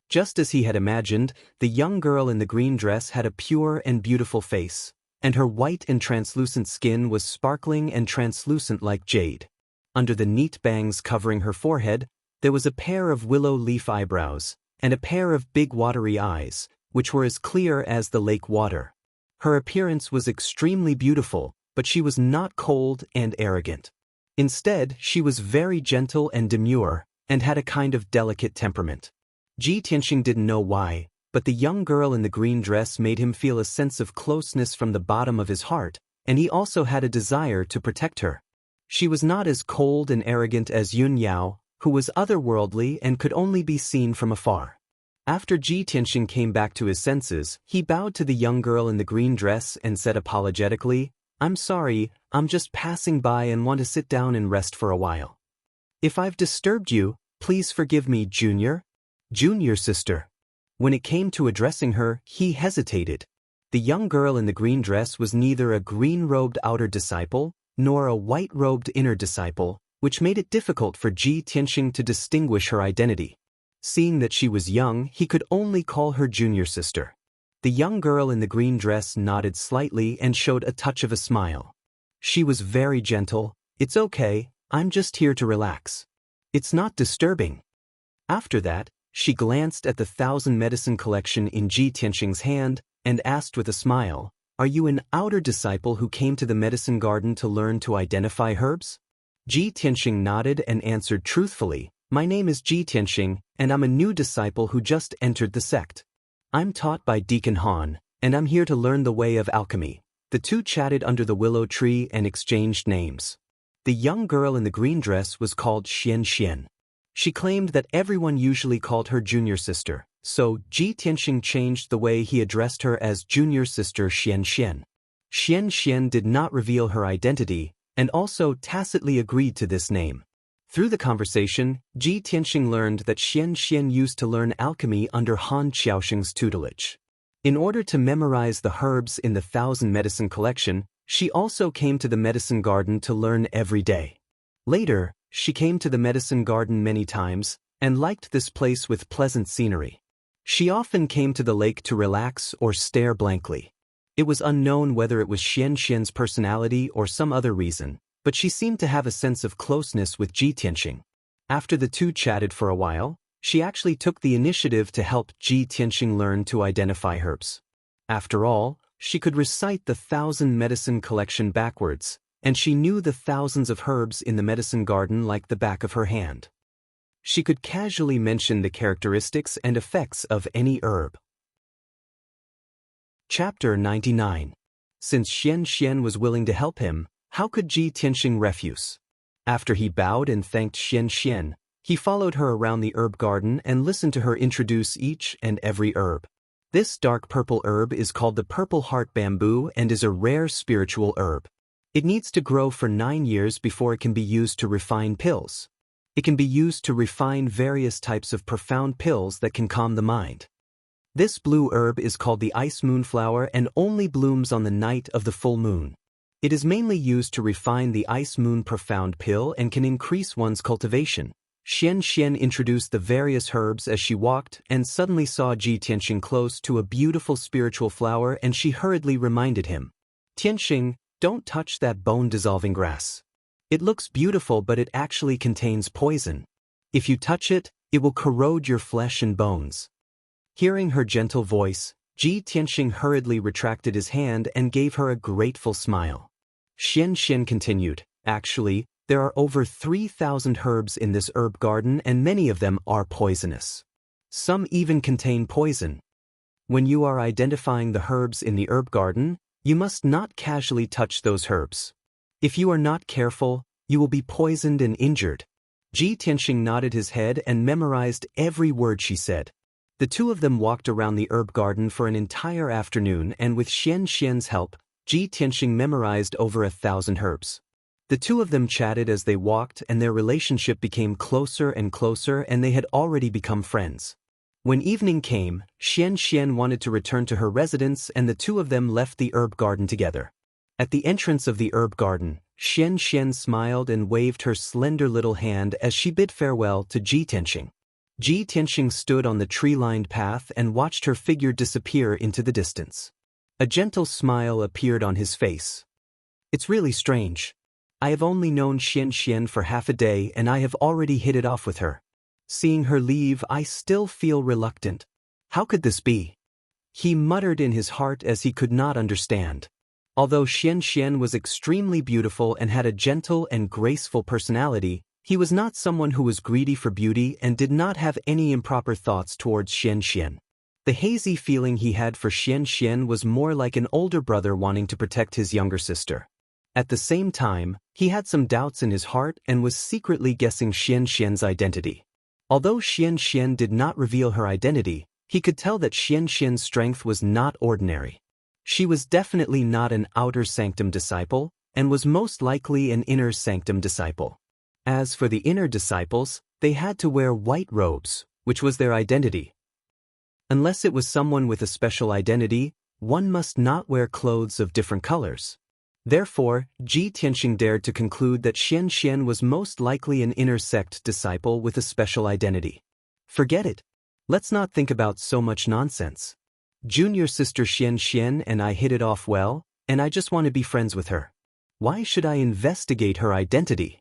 Speaker 1: Just as he had imagined, the young girl in the green dress had a pure and beautiful face, and her white and translucent skin was sparkling and translucent like jade. Under the neat bangs covering her forehead, there was a pair of willow leaf eyebrows, and a pair of big watery eyes, which were as clear as the lake water. Her appearance was extremely beautiful, but she was not cold and arrogant. Instead, she was very gentle and demure, and had a kind of delicate temperament. Ji Tianxing didn't know why, but the young girl in the green dress made him feel a sense of closeness from the bottom of his heart, and he also had a desire to protect her. She was not as cold and arrogant as Yun Yao, who was otherworldly and could only be seen from afar. After Ji Tianxing came back to his senses, he bowed to the young girl in the green dress and said apologetically, "I'm sorry, I'm just passing by and want to sit down and rest for a while." If I've disturbed you, please forgive me, Junior. Junior sister. When it came to addressing her, he hesitated. The young girl in the green dress was neither a green-robed outer disciple, nor a white-robed inner disciple, which made it difficult for Ji Tianxing to distinguish her identity. Seeing that she was young, he could only call her junior sister. The young girl in the green dress nodded slightly and showed a touch of a smile. She was very gentle. It's okay, I'm just here to relax. It's not disturbing. After that, she glanced at the 1,000 medicine collection in Ji Tianxing's hand and asked with a smile, "Are you an outer disciple who came to the medicine garden to learn to identify herbs?" Ji Tianxing nodded and answered truthfully, "My name is Ji Tianxing, and I'm a new disciple who just entered the sect. I'm taught by Deacon Han, and I'm here to learn the way of alchemy." The two chatted under the willow tree and exchanged names. The young girl in the green dress was called Xian Xian. She claimed that everyone usually called her junior sister, so Ji Tianxing changed the way he addressed her as junior sister Xian Xian. Xian Xian did not reveal her identity, and also tacitly agreed to this name. Through the conversation, Ji Tianxing learned that Xian Xian used to learn alchemy under Han Qiaosheng's tutelage. In order to memorize the herbs in the 1,000 medicine collection, she also came to the medicine garden to learn every day. Later, she came to the medicine garden many times, and liked this place with pleasant scenery. She often came to the lake to relax or stare blankly. It was unknown whether it was Xian Xian's personality or some other reason, but she seemed to have a sense of closeness with Ji Tianxing. After the two chatted for a while, she actually took the initiative to help Ji Tianxing learn to identify herbs. After all, she could recite the 1,000 medicine collection backwards, and she knew the thousands of herbs in the medicine garden like the back of her hand. She could casually mention the characteristics and effects of any herb. Chapter 99. Since Xian Xian was willing to help him, how could Ji Tianxing refuse? After he bowed and thanked Xian Xian, he followed her around the herb garden and listened to her introduce each and every herb. This dark purple herb is called the purple heart bamboo and is a rare spiritual herb. It needs to grow for 9 years before it can be used to refine pills. It can be used to refine various types of profound pills that can calm the mind. This blue herb is called the ice moonflower and only blooms on the night of the full moon. It is mainly used to refine the ice moon profound pill and can increase one's cultivation. Xian Xian introduced the various herbs as she walked and suddenly saw Ji Tianxing close to a beautiful spiritual flower, and she hurriedly reminded him, "Tianxing, don't touch that bone-dissolving grass. It looks beautiful, but it actually contains poison. If you touch it, it will corrode your flesh and bones." Hearing her gentle voice, Ji Tianxing hurriedly retracted his hand and gave her a grateful smile. Xian Xian continued, "Actually, there are over 3,000 herbs in this herb garden, and many of them are poisonous. Some even contain poison. When you are identifying the herbs in the herb garden, you must not casually touch those herbs. If you are not careful, you will be poisoned and injured." Ji Tianxing nodded his head and memorized every word she said. The two of them walked around the herb garden for an entire afternoon, and with Xian Xian's help, Ji Tianxing memorized over 1,000 herbs. The two of them chatted as they walked, and their relationship became closer and closer, and they had already become friends. When evening came, Xian Xian wanted to return to her residence, and the two of them left the herb garden together. At the entrance of the herb garden, Xian Xian smiled and waved her slender little hand as she bid farewell to Ji Tianxing. Ji Tianxing stood on the tree-lined path and watched her figure disappear into the distance. A gentle smile appeared on his face. "It's really strange. I have only known Xian Xian for half a day, and I have already hit it off with her. Seeing her leave, I still feel reluctant. How could this be?" He muttered in his heart as he could not understand. Although Xian Xian was extremely beautiful and had a gentle and graceful personality, he was not someone who was greedy for beauty and did not have any improper thoughts towards Xian Xian. The hazy feeling he had for Xian Xian was more like an older brother wanting to protect his younger sister. At the same time, he had some doubts in his heart and was secretly guessing Xian Xian's identity. Although Xian Xian did not reveal her identity, he could tell that Xian Xian's strength was not ordinary. She was definitely not an outer sanctum disciple, and was most likely an inner sanctum disciple. As for the inner disciples, they had to wear white robes, which was their identity. Unless it was someone with a special identity, one must not wear clothes of different colors. Therefore, Ji Tianxing dared to conclude that Xian Xian was most likely an inner sect disciple with a special identity. Forget it. Let's not think about so much nonsense. Junior sister Xian Xian and I hit it off well, and I just want to be friends with her. Why should I investigate her identity?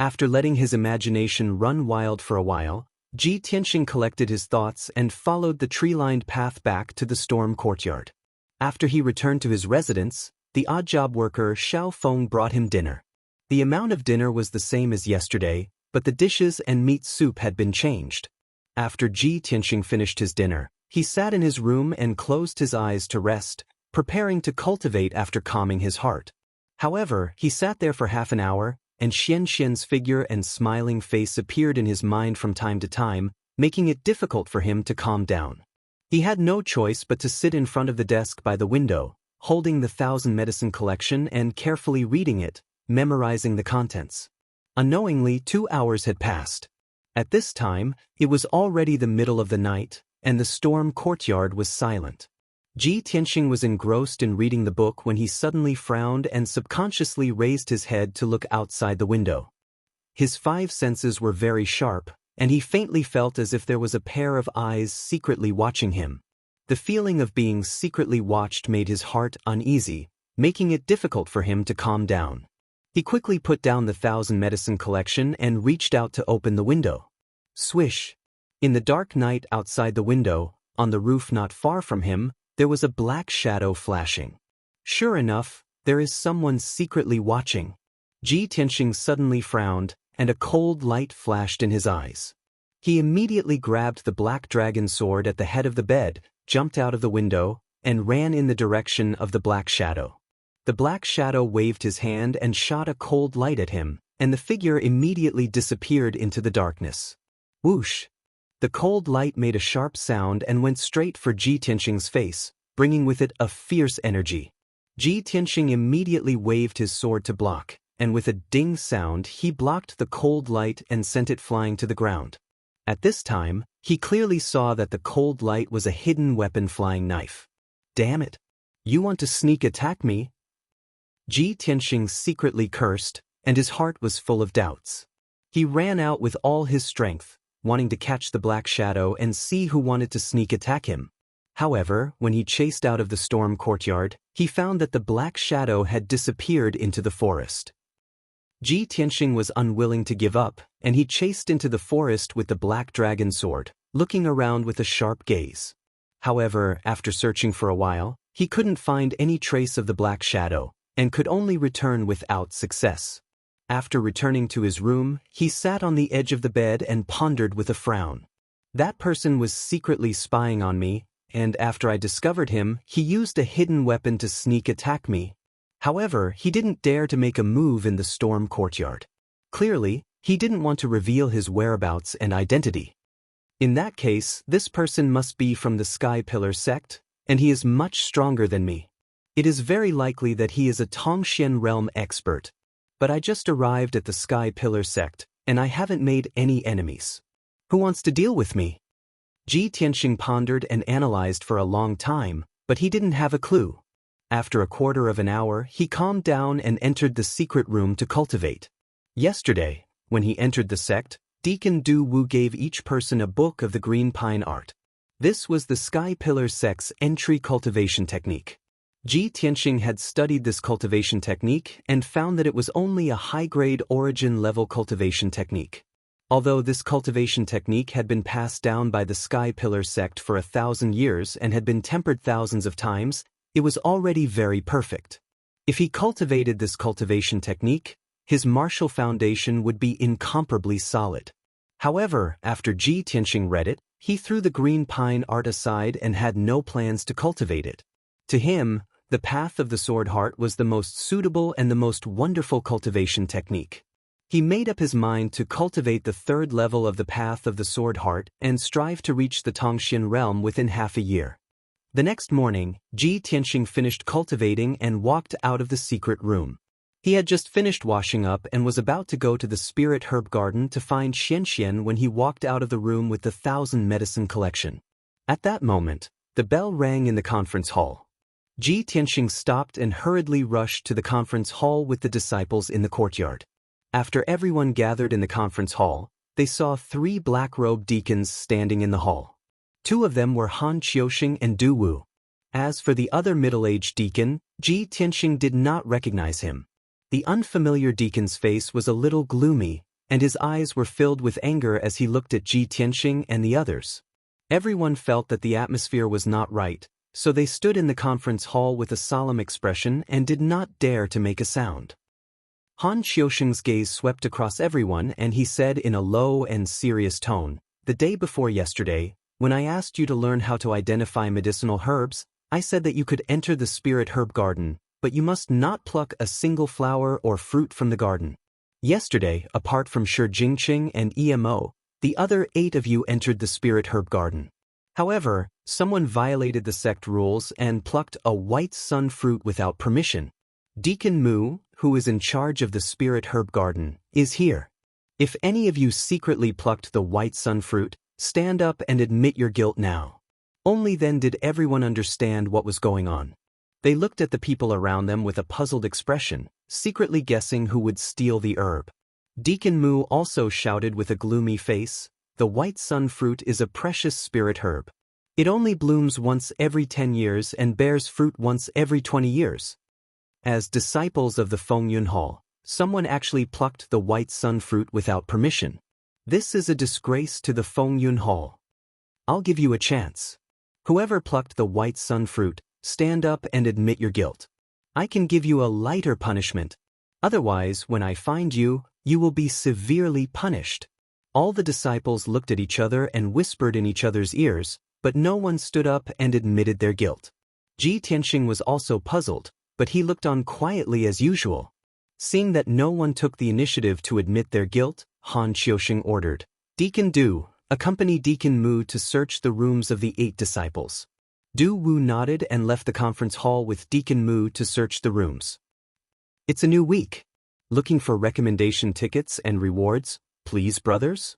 Speaker 1: After letting his imagination run wild for a while, Ji Tianxing collected his thoughts and followed the tree-lined path back to the storm courtyard. After he returned to his residence, the odd-job worker Xiao Feng brought him dinner. The amount of dinner was the same as yesterday, but the dishes and meat soup had been changed. After Ji Tianxing finished his dinner, he sat in his room and closed his eyes to rest, preparing to cultivate after calming his heart. However, he sat there for half an hour, and Xian Xian's figure and smiling face appeared in his mind from time to time, making it difficult for him to calm down. He had no choice but to sit in front of the desk by the window, holding the 1,000 medicine collection and carefully reading it, memorizing the contents. Unknowingly, 2 hours had passed. At this time, it was already the middle of the night, and the storm courtyard was silent. Ji Tianxing was engrossed in reading the book when he suddenly frowned and subconsciously raised his head to look outside the window. His 5 senses were very sharp, and he faintly felt as if there was a pair of eyes secretly watching him. The feeling of being secretly watched made his heart uneasy, making it difficult for him to calm down. He quickly put down the 1,000 medicine collection and reached out to open the window. Swish! In the dark night outside the window, on the roof not far from him, there was a black shadow flashing. Sure enough, there is someone secretly watching. Ji Tianxing suddenly frowned, and a cold light flashed in his eyes. He immediately grabbed the black dragon sword at the head of the bed, jumped out of the window, and ran in the direction of the black shadow. The black shadow waved his hand and shot a cold light at him, and the figure immediately disappeared into the darkness. Whoosh! The cold light made a sharp sound and went straight for Ji Tianxing's face, bringing with it a fierce energy. Ji Tianxing immediately waved his sword to block, and with a ding sound he blocked the cold light and sent it flying to the ground. At this time, he clearly saw that the cold light was a hidden weapon flying knife. Damn it! You want to sneak attack me? Ji Tianxing secretly cursed, and his heart was full of doubts. He ran out with all his strength, wanting to catch the black shadow and see who wanted to sneak attack him. However, when he chased out of the storm courtyard, he found that the black shadow had disappeared into the forest. Ji Tianxing was unwilling to give up, and he chased into the forest with the black dragon sword, looking around with a sharp gaze. However, after searching for a while, he couldn't find any trace of the black shadow, and could only return without success. After returning to his room, he sat on the edge of the bed and pondered with a frown. That person was secretly spying on me, and after I discovered him, he used a hidden weapon to sneak attack me. However, he didn't dare to make a move in the storm courtyard. Clearly, he didn't want to reveal his whereabouts and identity. In that case, this person must be from the Sky Pillar sect, and he is much stronger than me. It is very likely that he is a Tongxian realm expert. But I just arrived at the Sky Pillar sect, and I haven't made any enemies. Who wants to deal with me? Ji Tianxing pondered and analyzed for a long time, but he didn't have a clue. After a quarter of an hour, he calmed down and entered the secret room to cultivate. Yesterday, when he entered the sect, Deacon Du Wu gave each person a book of the green pine art. This was the Sky Pillar sect's entry cultivation technique. Ji Tianxing had studied this cultivation technique and found that it was only a high-grade origin-level cultivation technique. Although this cultivation technique had been passed down by the Sky Pillar sect for 1,000 years and had been tempered thousands of times, it was already very perfect. If he cultivated this cultivation technique, his martial foundation would be incomparably solid. However, after Ji Tianxing read it, he threw the green pine art aside and had no plans to cultivate it. To him, the path of the sword heart was the most suitable and the most wonderful cultivation technique. He made up his mind to cultivate the 3rd level of the path of the sword heart and strive to reach the Tongxian realm within half a year. The next morning, Ji Tianxing finished cultivating and walked out of the secret room. He had just finished washing up and was about to go to the spirit herb garden to find Xian when he walked out of the room with the 1,000 medicine collection. At that moment, the bell rang in the conference hall. Ji Tianxing stopped and hurriedly rushed to the conference hall with the disciples in the courtyard. After everyone gathered in the conference hall, they saw 3 black-robed deacons standing in the hall. 2 of them were Han Qiuxing and Du Wu. As for the other middle-aged deacon, Ji Tianxing did not recognize him. The unfamiliar deacon's face was a little gloomy, and his eyes were filled with anger as he looked at Ji Tianxing and the others. Everyone felt that the atmosphere was not right, so they stood in the conference hall with a solemn expression and did not dare to make a sound. Han Qiuxing's gaze swept across everyone and he said in a low and serious tone, "The day before yesterday, when I asked you to learn how to identify medicinal herbs, I said that you could enter the spirit herb garden, but you must not pluck a single flower or fruit from the garden. Yesterday, apart from Shi Jingqing and Emo, the other 8 of you entered the spirit herb garden. However, someone violated the sect rules and plucked a white sun fruit without permission. Deacon Mu, who is in charge of the spirit herb garden, is here. If any of you secretly plucked the white sun fruit, stand up and admit your guilt now." Only then did everyone understand what was going on. They looked at the people around them with a puzzled expression, secretly guessing who would steal the herb. Deacon Mu also shouted with a gloomy face, "The white sun fruit is a precious spirit herb. It only blooms once every 10 years and bears fruit once every 20 years. As disciples of the Fengyun Hall, someone actually plucked the white sun fruit without permission. This is a disgrace to the Fengyun Hall. I'll give you a chance. Whoever plucked the white sun fruit, stand up and admit your guilt. I can give you a lighter punishment. Otherwise, when I find you, you will be severely punished." All the disciples looked at each other and whispered in each other's ears, but no one stood up and admitted their guilt. Ji Tianxing was also puzzled, but he looked on quietly as usual. Seeing that no one took the initiative to admit their guilt, Han Qiuxing ordered, "Deacon Du, accompany Deacon Mu to search the rooms of the 8 disciples." Du Wu nodded and left the conference hall with Deacon Mu to search the rooms. It's a new week. Looking for recommendation tickets and rewards, please, brothers?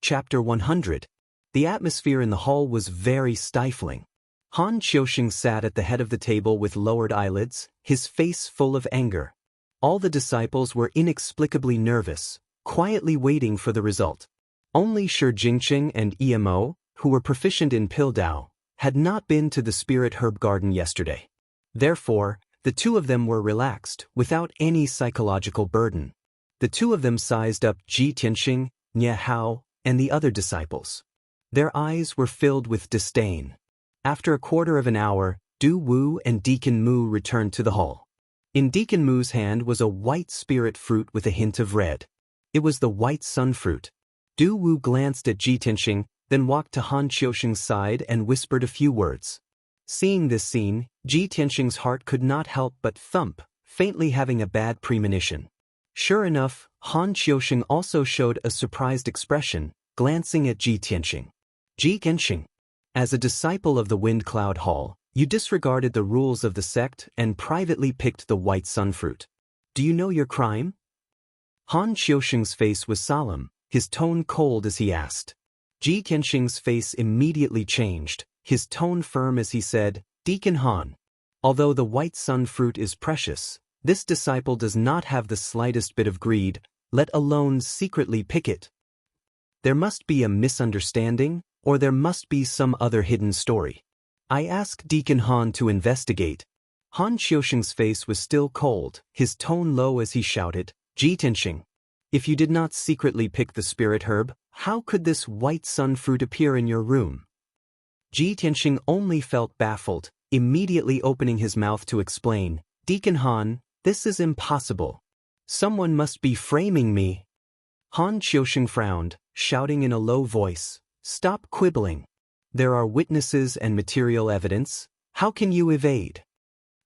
Speaker 1: Chapter 100. The atmosphere in the hall was very stifling. Han Qiuxing sat at the head of the table with lowered eyelids, his face full of anger. All the disciples were inexplicably nervous, quietly waiting for the result. Only Shi Jingqing and Emo, who were proficient in Pildao, had not been to the spirit herb garden yesterday. Therefore, the 2 of them were relaxed, without any psychological burden. The 2 of them sized up Ji Tianxing, Nie Hao, and the other disciples. Their eyes were filled with disdain. After a quarter of an hour, Du Wu and Deacon Mu returned to the hall. In Deacon Mu's hand was a white spirit fruit with a hint of red. It was the white sun fruit. Du Wu glanced at Ji Tianxing, then walked to Han Qiuxing's side and whispered a few words. Seeing this scene, Ji Tianxing's heart could not help but thump, faintly having a bad premonition. Sure enough, Han Qiuxing also showed a surprised expression, glancing at Ji Tianxing. "Ji Tianxing, as a disciple of the Wind Cloud Hall, you disregarded the rules of the sect and privately picked the white sun fruit. Do you know your crime?" Han Qiuxing's face was solemn, his tone cold as he asked. Ji Tianxing's face immediately changed, his tone firm as he said, "Deacon Han, although the white sun fruit is precious, this disciple does not have the slightest bit of greed, let alone secretly pick it. There must be a misunderstanding, or there must be some other hidden story. I ask Deacon Han to investigate." Han Qiuxing's face was still cold, his tone low as he shouted, "Ji Tianxing, if you did not secretly pick the spirit herb, how could this white sun fruit appear in your room?" Ji Tianxing only felt baffled, immediately opening his mouth to explain, "Deacon Han, this is impossible. Someone must be framing me." Han Qiuxing frowned, shouting in a low voice, "Stop quibbling. There are witnesses and material evidence. How can you evade?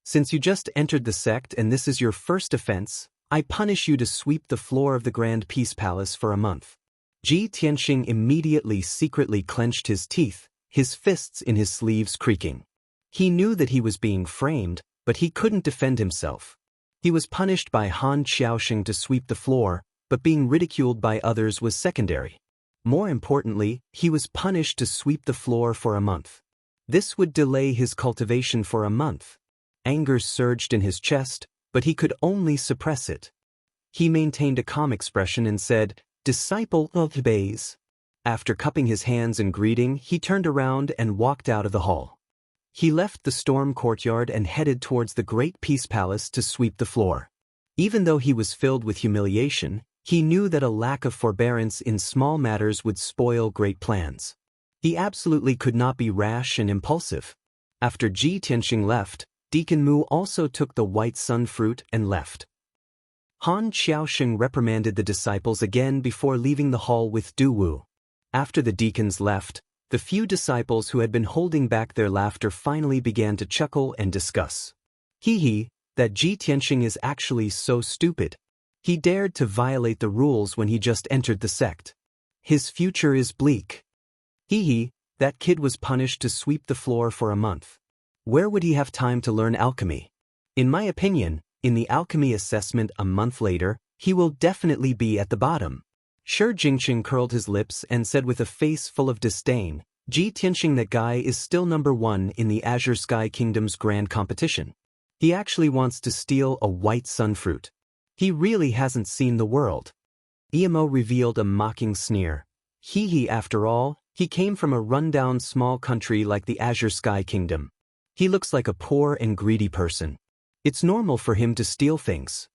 Speaker 1: Since you just entered the sect and this is your first offense, I punish you to sweep the floor of the Grand Peace Palace for a month." Ji Tianxing immediately secretly clenched his teeth, his fists in his sleeves creaking. He knew that he was being framed, but he couldn't defend himself. He was punished by Han Xiaoxing to sweep the floor, but being ridiculed by others was secondary. More importantly, he was punished to sweep the floor for a month. This would delay his cultivation for a month. Anger surged in his chest, but he could only suppress it. He maintained a calm expression and said, "Disciple of Bays." After cupping his hands in greeting, he turned around and walked out of the hall. He left the storm courtyard and headed towards the Great Peace Palace to sweep the floor. Even though he was filled with humiliation, he knew that a lack of forbearance in small matters would spoil great plans. He absolutely could not be rash and impulsive. After Ji Tianxing left, Deacon Mu also took the white sun fruit and left. Han Xiaoxing reprimanded the disciples again before leaving the hall with Du Wu. After the deacons left, the few disciples who had been holding back their laughter finally began to chuckle and discuss. Hee, that Ji Tianxing is actually so stupid. He dared to violate the rules when he just entered the sect. His future is bleak. Hee, that kid was punished to sweep the floor for a month. Where would he have time to learn alchemy? In my opinion, in the alchemy assessment a month later, he will definitely be at the bottom. Shi Jingqing curled his lips and said with a face full of disdain, Ji Tianxing, that guy is still number 1 in the Azure Sky Kingdom's grand competition. He actually wants to steal a white sun fruit. He really hasn't seen the world. Emo revealed a mocking sneer. After all, he came from a rundown small country like the Azure Sky Kingdom. He looks like a poor and greedy person. It's normal for him to steal things.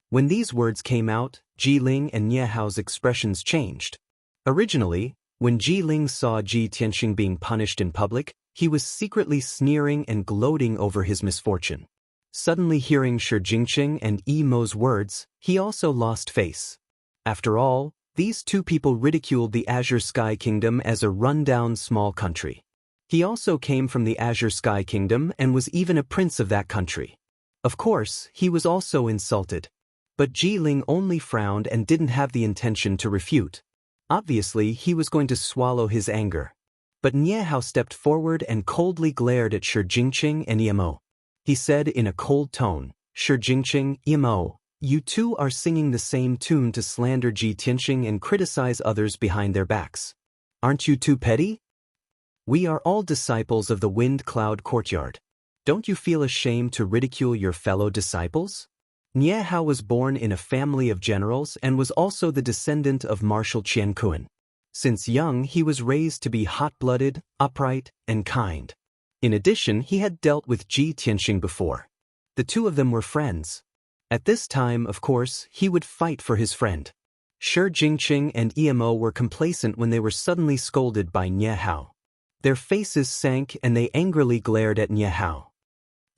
Speaker 1: When these words came out, Ji Ling and Nie Hao's expressions changed. Originally, when Ji Ling saw Ji Tianxing being punished in public, he was secretly sneering and gloating over his misfortune. Suddenly hearing Shi Jingqing and Emo's words, he also lost face. After all, these two people ridiculed the Azure Sky Kingdom as a rundown small country. He also came from the Azure Sky Kingdom and was even a prince of that country. Of course, he was also insulted. But Ji Ling only frowned and didn't have the intention to refute. Obviously, he was going to swallow his anger. But Nie Hao stepped forward and coldly glared at Shi Jingqing and Emo. He said in a cold tone, "Shi Jingqing, Emo, you two are singing the same tune to slander Ji Tianxing and criticize others behind their backs. Aren't you too petty? We are all disciples of the Wind Cloud Courtyard. Don't you feel ashamed to ridicule your fellow disciples?" Nie Hao was born in a family of generals and was also the descendant of Marshal Qian Kun. Since young, he was raised to be hot-blooded, upright, and kind. In addition, he had dealt with Ji Tianxing before. The two of them were friends. At this time, of course, he would fight for his friend. Shi Jingqing and Emo were complacent when they were suddenly scolded by Nie Hao. Their faces sank and they angrily glared at Nie Hao.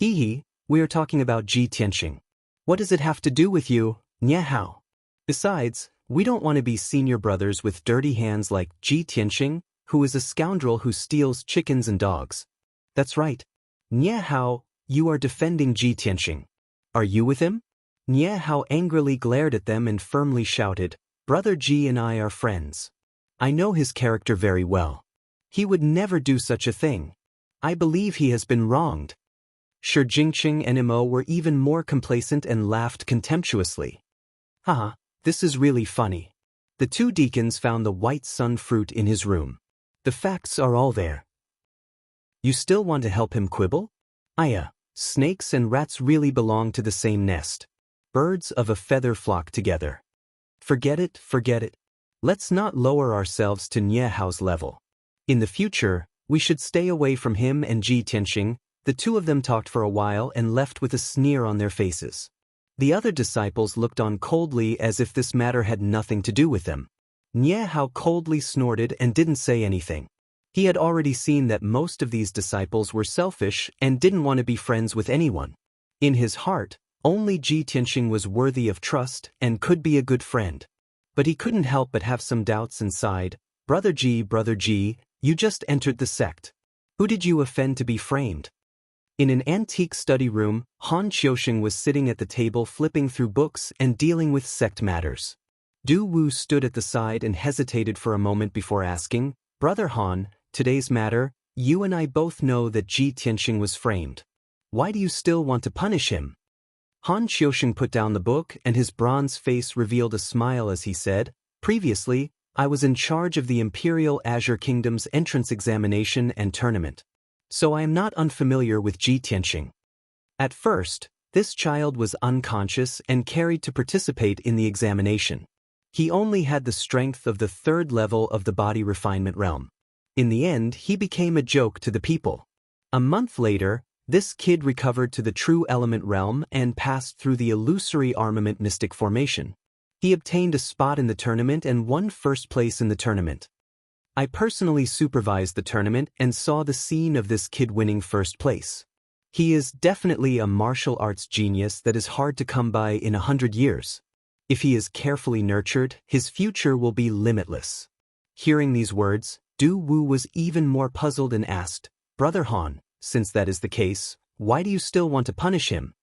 Speaker 1: We are talking about Ji Tianxing. What does it have to do with you, Nie Hao? Besides, we don't want to be senior brothers with dirty hands like Ji Tianxing, who is a scoundrel who steals chickens and dogs. That's right. Nie Hao, you are defending Ji Tianxing. Are you with him? Nie Hao angrily glared at them and firmly shouted, "Brother Ji and I are friends. I know his character very well. He would never do such a thing. I believe he has been wronged." Shi Jingqing and Emo were even more complacent and laughed contemptuously. Haha, this is really funny. The two deacons found the white sun fruit in his room. The facts are all there. You still want to help him quibble? Snakes and rats really belong to the same nest. Birds of a feather flock together. Forget it. Let's not lower ourselves to Nie Hao's level. In the future, we should stay away from him and Ji Tianxing. The two of them talked for a while and left with a sneer on their faces. The other disciples looked on coldly as if this matter had nothing to do with them. Nie Hao coldly snorted and didn't say anything. He had already seen that most of these disciples were selfish and didn't want to be friends with anyone. In his heart, only Ji Tianxing was worthy of trust and could be a good friend. But he couldn't help but have some doubts and sighed, Brother Ji, you just entered the sect. Who did you offend to be framed?" In an antique study room, Han Xiaoxing was sitting at the table flipping through books and dealing with sect matters. Du Wu stood at the side and hesitated for a moment before asking, "Brother Han, today's matter, you and I both know that Ji Tianxing was framed. Why do you still want to punish him?" Han Qiusheng put down the book and his bronze face revealed a smile as he said, "Previously, I was in charge of the Imperial Azure Kingdom's entrance examination and tournament. So I am not unfamiliar with Ji Tianxing." At first, this child was unconscious and carried to participate in the examination. He only had the strength of the third level of the body refinement realm. In the end, he became a joke to the people. A month later, this kid recovered to the true element realm and passed through the illusory armament mystic formation. He obtained a spot in the tournament and won first place in the tournament. I personally supervised the tournament and saw the scene of this kid winning first place. He is definitely a martial arts genius that is hard to come by in 100 years. If he is carefully nurtured, his future will be limitless. Hearing these words, Du Wu was even more puzzled and asked, "Brother Han, since that is the case, why do you still want to punish him?"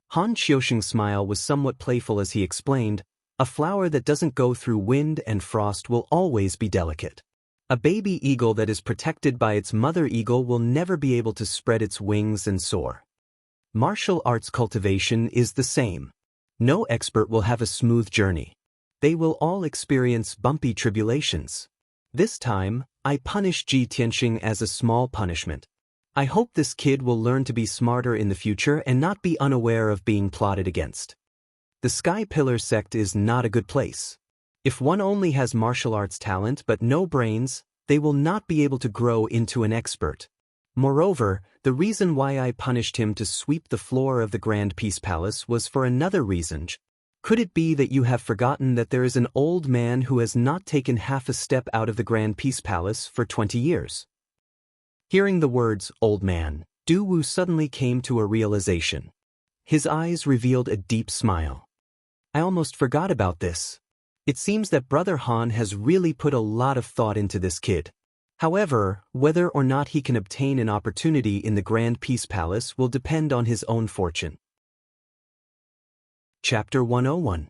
Speaker 1: Han Qiusheng's smile was somewhat playful as he explained, "A flower that doesn't go through wind and frost will always be delicate. A baby eagle that is protected by its mother eagle will never be able to spread its wings and soar. Martial arts cultivation is the same. No expert will have a smooth journey. They will all experience bumpy tribulations. This time, I punish Ji Tianxing as a small punishment. I hope this kid will learn to be smarter in the future and not be unaware of being plotted against. The Sky Pillar sect is not a good place. If one only has martial arts talent but no brains, they will not be able to grow into an expert. Moreover, the reason why I punished him to sweep the floor of the Grand Peace Palace was for another reason. Could it be that you have forgotten that there is an old man who has not taken half a step out of the Grand Peace Palace for 20 years? Hearing the words, "old man," Du Wu suddenly came to a realization. His eyes revealed a deep smile. "I almost forgot about this. It seems that Brother Han has really put a lot of thought into this kid. However, whether or not he can obtain an opportunity in the Grand Peace Palace will depend on his own fortune." Chapter 101.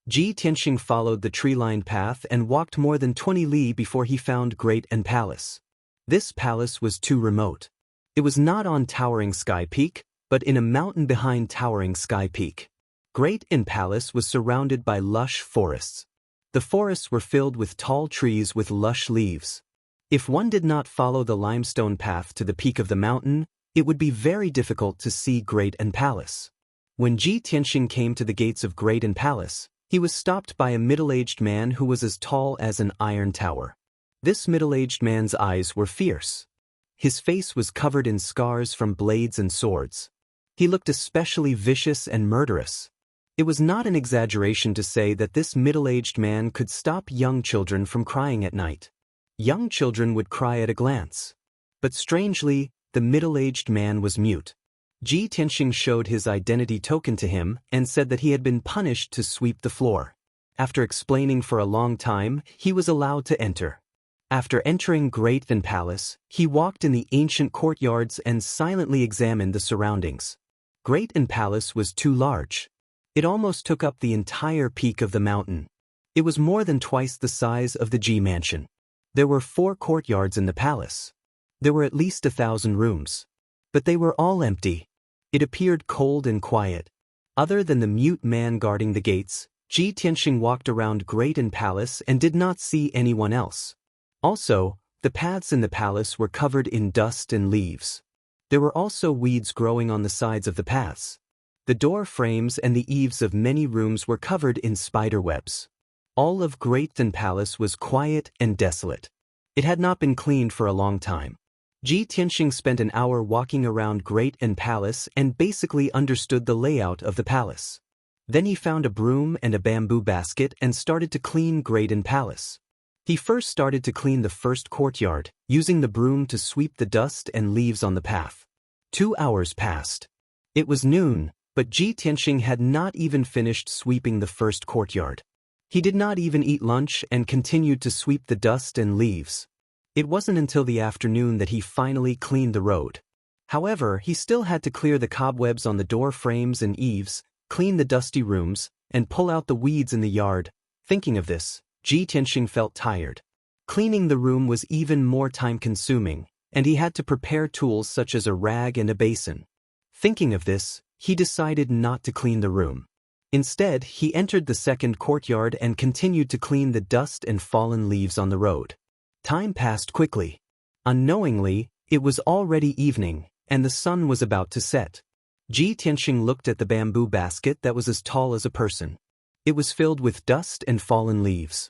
Speaker 1: Ji Tianxing followed the tree-lined path and walked more than 20 li before he found Great An Palace. This palace was too remote. It was not on Towering Sky Peak, but in a mountain behind Towering Sky Peak. Great An Palace was surrounded by lush forests. The forests were filled with tall trees with lush leaves. If one did not follow the limestone path to the peak of the mountain, it would be very difficult to see Great An Palace. When Ji Tianxing came to the gates of Great An Palace, he was stopped by a middle-aged man who was as tall as an iron tower. This middle-aged man's eyes were fierce. His face was covered in scars from blades and swords. He looked especially vicious and murderous. It was not an exaggeration to say that this middle-aged man could stop young children from crying at night. Young children would cry at a glance. But strangely, the middle-aged man was mute. Ji Tianxing showed his identity token to him and said that he had been punished to sweep the floor. After explaining for a long time, he was allowed to enter. After entering Great An Palace, he walked in the ancient courtyards and silently examined the surroundings. Great An Palace was too large. It almost took up the entire peak of the mountain. It was more than twice the size of the Ji Mansion. There were 4 courtyards in the palace. There were at least 1,000 rooms. But they were all empty. It appeared cold and quiet. Other than the mute man guarding the gates, Ji Tianxing walked around Great An Palace and did not see anyone else. Also, the paths in the palace were covered in dust and leaves. There were also weeds growing on the sides of the paths. The door frames and the eaves of many rooms were covered in spider webs. All of Great An Palace was quiet and desolate. It had not been cleaned for a long time. Ji Tianxing spent an hour walking around Great An Palace and basically understood the layout of the palace. Then he found a broom and a bamboo basket and started to clean Great An Palace. He first started to clean the first courtyard, using the broom to sweep the dust and leaves on the path. 2 hours passed. It was noon, but Ji Tianxing had not even finished sweeping the first courtyard. He did not even eat lunch and continued to sweep the dust and leaves. It wasn't until the afternoon that he finally cleaned the road. However, he still had to clear the cobwebs on the door frames and eaves, clean the dusty rooms, and pull out the weeds in the yard. Thinking of this, Ji Tianxing felt tired. Cleaning the room was even more time-consuming, and he had to prepare tools such as a rag and a basin. Thinking of this, he decided not to clean the room. Instead, he entered the second courtyard and continued to clean the dust and fallen leaves on the road. Time passed quickly. Unknowingly, it was already evening, and the sun was about to set. Ji Tianxing looked at the bamboo basket that was as tall as a person. It was filled with dust and fallen leaves.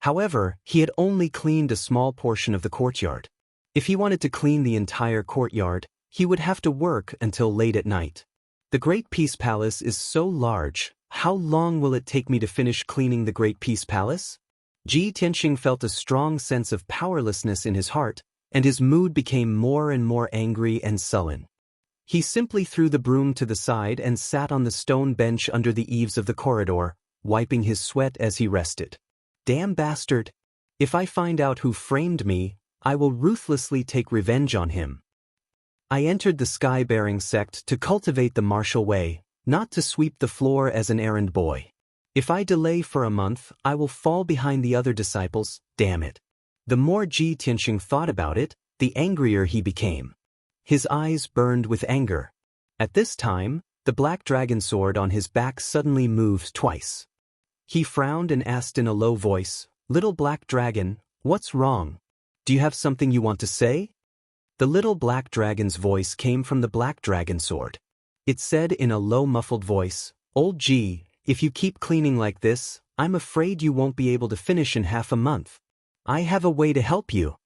Speaker 1: However, he had only cleaned a small portion of the courtyard. If he wanted to clean the entire courtyard, he would have to work until late at night. The Great Peace Palace is so large, how long will it take me to finish cleaning the Great Peace Palace? Ji Tianxing felt a strong sense of powerlessness in his heart, and his mood became more and more angry and sullen. He simply threw the broom to the side and sat on the stone bench under the eaves of the corridor, wiping his sweat as he rested. Damn bastard! If I find out who framed me, I will ruthlessly take revenge on him. I entered the sky-bearing sect to cultivate the martial way, not to sweep the floor as an errand boy. If I delay for a month, I will fall behind the other disciples, damn it. The more Ji Tianxing thought about it, the angrier he became. His eyes burned with anger. At this time, the black dragon sword on his back suddenly moved twice. He frowned and asked in a low voice, "Little black dragon, what's wrong? Do you have something you want to say?" The little black dragon's voice came from the black dragon sword. It said in a low muffled voice, "Old Ji, if you keep cleaning like this, I'm afraid you won't be able to finish in half a month. I have a way to help you."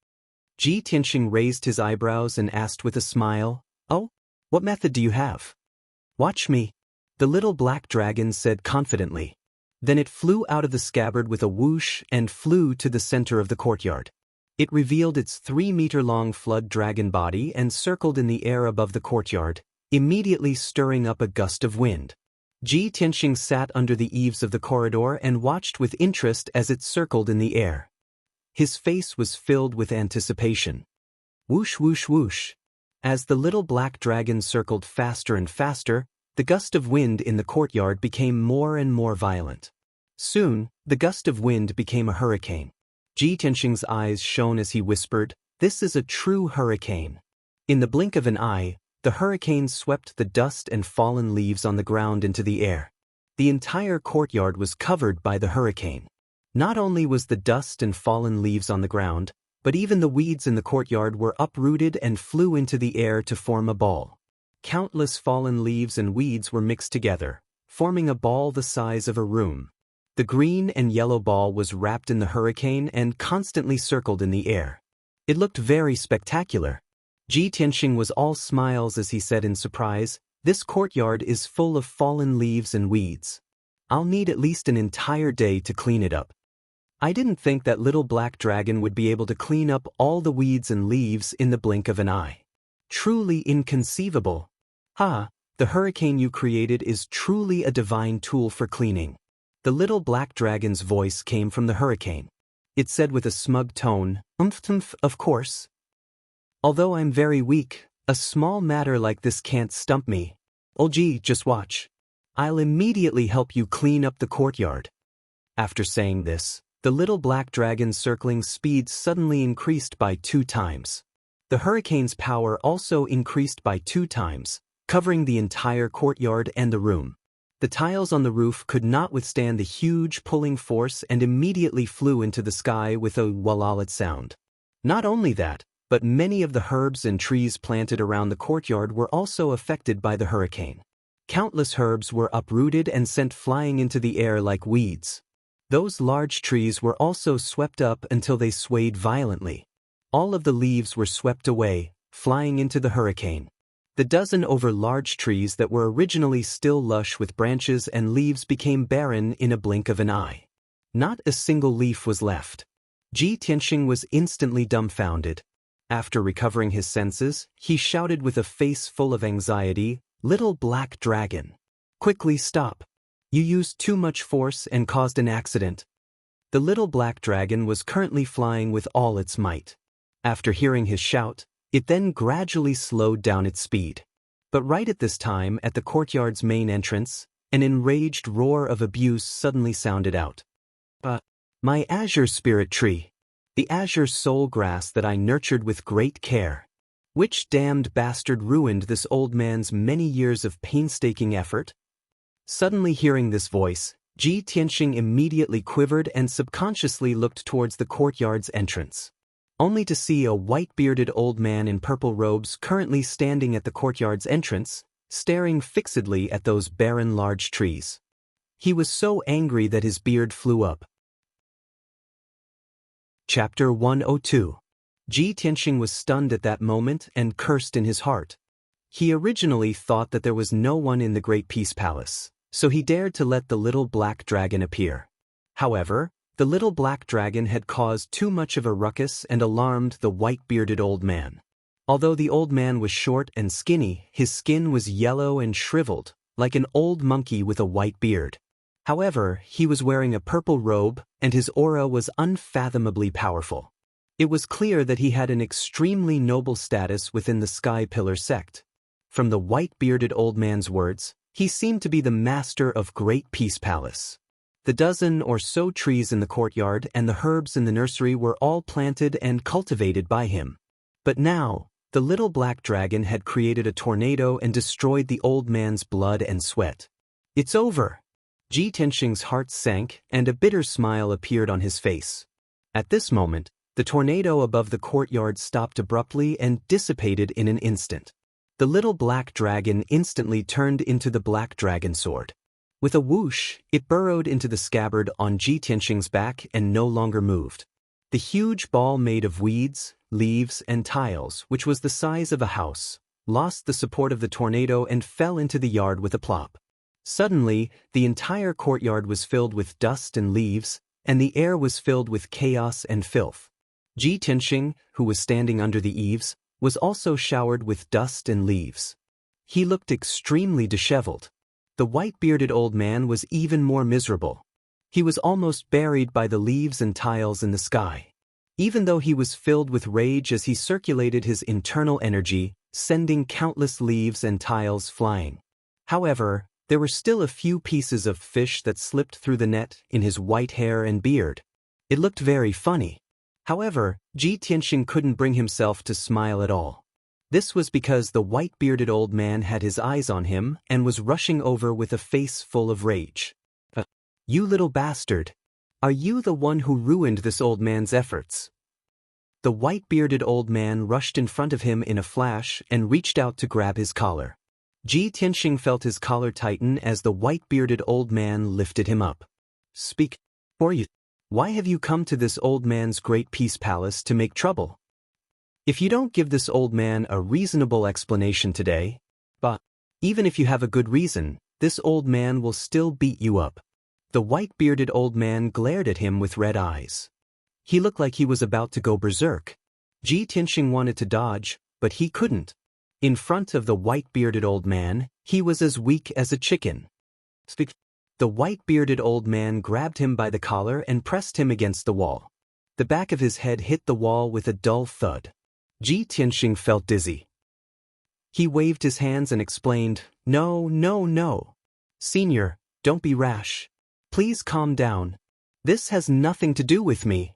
Speaker 1: Ji Tianxing raised his eyebrows and asked with a smile, "Oh, what method do you have?" "Watch me," the little black dragon said confidently. Then it flew out of the scabbard with a whoosh and flew to the center of the courtyard. It revealed its 3-meter-long flood dragon body and circled in the air above the courtyard, immediately stirring up a gust of wind. Ji Tianxing sat under the eaves of the corridor and watched with interest as it circled in the air. His face was filled with anticipation. Whoosh whoosh whoosh. As the little black dragon circled faster and faster, the gust of wind in the courtyard became more and more violent. Soon, the gust of wind became a hurricane. Ji Tianxing's eyes shone as he whispered, "This is a true hurricane." In the blink of an eye, the hurricane swept the dust and fallen leaves on the ground into the air. The entire courtyard was covered by the hurricane. Not only was the dust and fallen leaves on the ground, but even the weeds in the courtyard were uprooted and flew into the air to form a ball. Countless fallen leaves and weeds were mixed together, forming a ball the size of a room. The green and yellow ball was wrapped in the hurricane and constantly circled in the air. It looked very spectacular. Ji Tianxing was all smiles as he said in surprise, "This courtyard is full of fallen leaves and weeds. I'll need at least an entire day to clean it up." I didn't think that little black dragon would be able to clean up all the weeds and leaves in the blink of an eye. Truly inconceivable. The hurricane you created is truly a divine tool for cleaning. The little black dragon's voice came from the hurricane. It said with a smug tone, "Umph, of course. Although I'm very weak, a small matter like this can't stump me. Old Ji, just watch. I'll immediately help you clean up the courtyard." After saying this, the little black dragon's circling speed suddenly increased by 2 times. The hurricane's power also increased by 2 times, covering the entire courtyard and the room. The tiles on the roof could not withstand the huge pulling force and immediately flew into the sky with a wallalet sound. Not only that, but many of the herbs and trees planted around the courtyard were also affected by the hurricane. Countless herbs were uprooted and sent flying into the air like weeds. Those large trees were also swept up until they swayed violently. All of the leaves were swept away, flying into the hurricane. The dozen over large trees that were originally still lush with branches and leaves became barren in a blink of an eye. Not a single leaf was left. Ji Tianxing was instantly dumbfounded. After recovering his senses, he shouted with a face full of anxiety, "Little black dragon! Quickly stop! You used too much force and caused an accident." The little black dragon was currently flying with all its might. After hearing his shout, it then gradually slowed down its speed. But right at this time, at the courtyard's main entrance, an enraged roar of abuse suddenly sounded out. My azure spirit tree. The azure soul grass that I nurtured with great care. Which damned bastard ruined this old man's many years of painstaking effort? Suddenly hearing this voice, Ji Tianxing immediately quivered and subconsciously looked towards the courtyard's entrance, only to see a white-bearded old man in purple robes currently standing at the courtyard's entrance, staring fixedly at those barren large trees. He was so angry that his beard flew up. Chapter 102. Ji Tianxing was stunned at that moment and cursed in his heart. He originally thought that there was no one in the Great Peace Palace, so he dared to let the little black dragon appear. However, the little black dragon had caused too much of a ruckus and alarmed the white-bearded old man. Although the old man was short and skinny, his skin was yellow and shriveled, like an old monkey with a white beard. However, he was wearing a purple robe, and his aura was unfathomably powerful. It was clear that he had an extremely noble status within the Sky Pillar sect. From the white-bearded old man's words, he seemed to be the master of Great Peace Palace. The dozen or so trees in the courtyard and the herbs in the nursery were all planted and cultivated by him. But now, the little black dragon had created a tornado and destroyed the old man's blood and sweat. It's over. Ji Tianxing's heart sank and a bitter smile appeared on his face. At this moment, the tornado above the courtyard stopped abruptly and dissipated in an instant. The little black dragon instantly turned into the black dragon sword. With a whoosh, it burrowed into the scabbard on Ji Tianxing's back and no longer moved. The huge ball made of weeds, leaves, and tiles, which was the size of a house, lost the support of the tornado and fell into the yard with a plop. Suddenly, the entire courtyard was filled with dust and leaves, and the air was filled with chaos and filth. Ji Tianxing, who was standing under the eaves, was also showered with dust and leaves. He looked extremely disheveled. The white-bearded old man was even more miserable. He was almost buried by the leaves and tiles in the sky. Even though he was filled with rage as he circulated his internal energy, sending countless leaves and tiles flying. However, there were still a few pieces of fish that slipped through the net in his white hair and beard. It looked very funny. However, Ji Tianxing couldn't bring himself to smile at all. This was because the white-bearded old man had his eyes on him and was rushing over with a face full of rage. You little bastard! Are you the one who ruined this old man's efforts? The white-bearded old man rushed in front of him in a flash and reached out to grab his collar. Ji Tianxing felt his collar tighten as the white-bearded old man lifted him up. Speak, for you. Why have you come to this old man's Great Peace Palace to make trouble? If you don't give this old man a reasonable explanation today, but even if you have a good reason, this old man will still beat you up. The white-bearded old man glared at him with red eyes. He looked like he was about to go berserk. Ji Tianxing wanted to dodge, but he couldn't. In front of the white-bearded old man, he was as weak as a chicken. Speak. The white-bearded old man grabbed him by the collar and pressed him against the wall. The back of his head hit the wall with a dull thud. Ji Tianxing felt dizzy. He waved his hands and explained, No, no, no. Senior, don't be rash. Please calm down. This has nothing to do with me.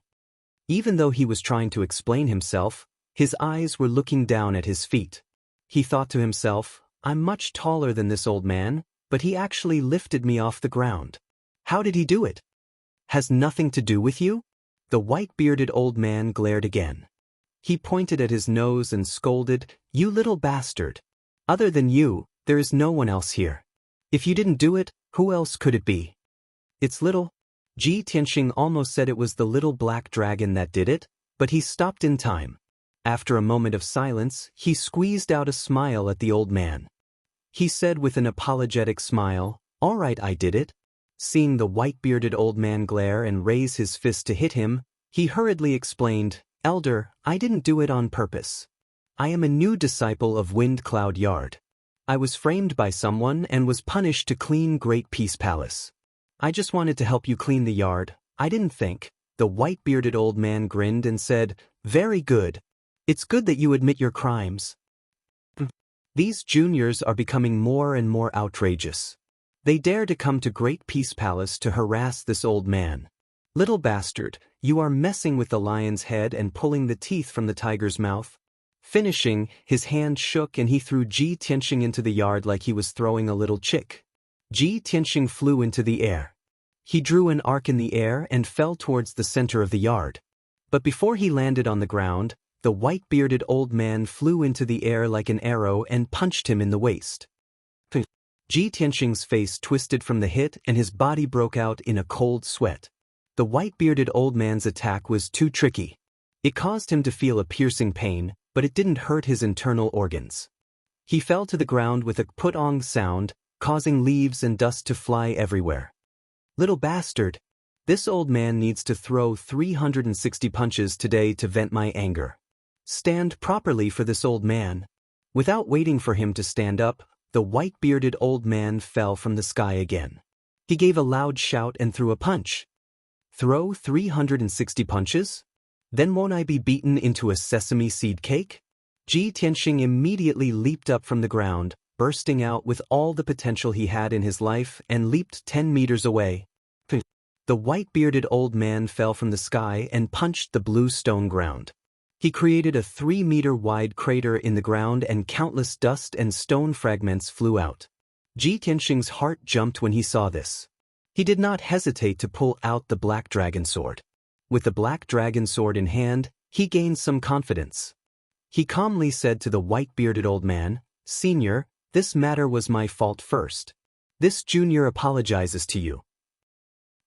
Speaker 1: Even though he was trying to explain himself, his eyes were looking down at his feet. He thought to himself, I'm much taller than this old man, but he actually lifted me off the ground. How did he do it? Has nothing to do with you? The white-bearded old man glared again. He pointed at his nose and scolded, You little bastard. Other than you, there is no one else here. If you didn't do it, who else could it be? It's little. Ji Tianxing almost said it was the little black dragon that did it, but he stopped in time. After a moment of silence, he squeezed out a smile at the old man. He said with an apologetic smile, All right, I did it. Seeing the white-bearded old man glare and raise his fist to hit him, he hurriedly explained, Elder, I didn't do it on purpose. I am a new disciple of Wind Cloud Yard. I was framed by someone and was punished to clean Great Peace Palace. I just wanted to help you clean the yard. I didn't think. The white-bearded old man grinned and said, Very good. It's good that you admit your crimes. These juniors are becoming more and more outrageous. They dare to come to Great Peace Palace to harass this old man. Little bastard, you are messing with the lion's head and pulling the teeth from the tiger's mouth. Finishing, his hand shook and he threw Ji Tianxing into the yard like he was throwing a little chick. Ji Tianxing flew into the air. He drew an arc in the air and fell towards the center of the yard. But before he landed on the ground, the white-bearded old man flew into the air like an arrow and punched him in the waist. Ji Tianxing's face twisted from the hit and his body broke out in a cold sweat. The white-bearded old man's attack was too tricky. It caused him to feel a piercing pain, but it didn't hurt his internal organs. He fell to the ground with a put-ong sound, causing leaves and dust to fly everywhere. Little bastard! This old man needs to throw 360 punches today to vent my anger. Stand properly for this old man. Without waiting for him to stand up, the white-bearded old man fell from the sky again. He gave a loud shout and threw a punch. Throw 360 punches? Then won't I be beaten into a sesame seed cake? Ji Tianxing immediately leaped up from the ground, bursting out with all the potential he had in his life and leaped 10 meters away. The white-bearded old man fell from the sky and punched the blue stone ground. He created a 3-meter-wide crater in the ground and countless dust and stone fragments flew out. Ji Tianxing's heart jumped when he saw this. He did not hesitate to pull out the black dragon sword. With the black dragon sword in hand, he gained some confidence. He calmly said to the white-bearded old man, "Senior, this matter was my fault first. This junior apologizes to you."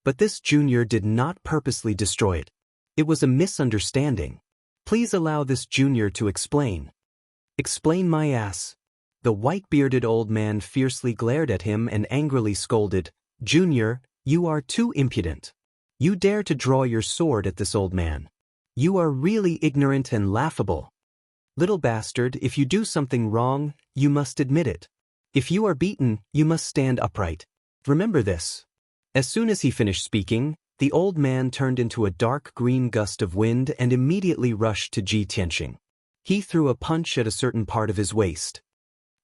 Speaker 1: But this junior did not purposely destroy it. It was a misunderstanding. Please allow this junior to explain. Explain my ass. The white-bearded old man fiercely glared at him and angrily scolded, "Junior, you are too impudent. You dare to draw your sword at this old man. You are really ignorant and laughable. Little bastard, if you do something wrong, you must admit it. If you are beaten, you must stand upright. Remember this." As soon as he finished speaking, the old man turned into a dark green gust of wind and immediately rushed to Ji Tianxing. He threw a punch at a certain part of his waist.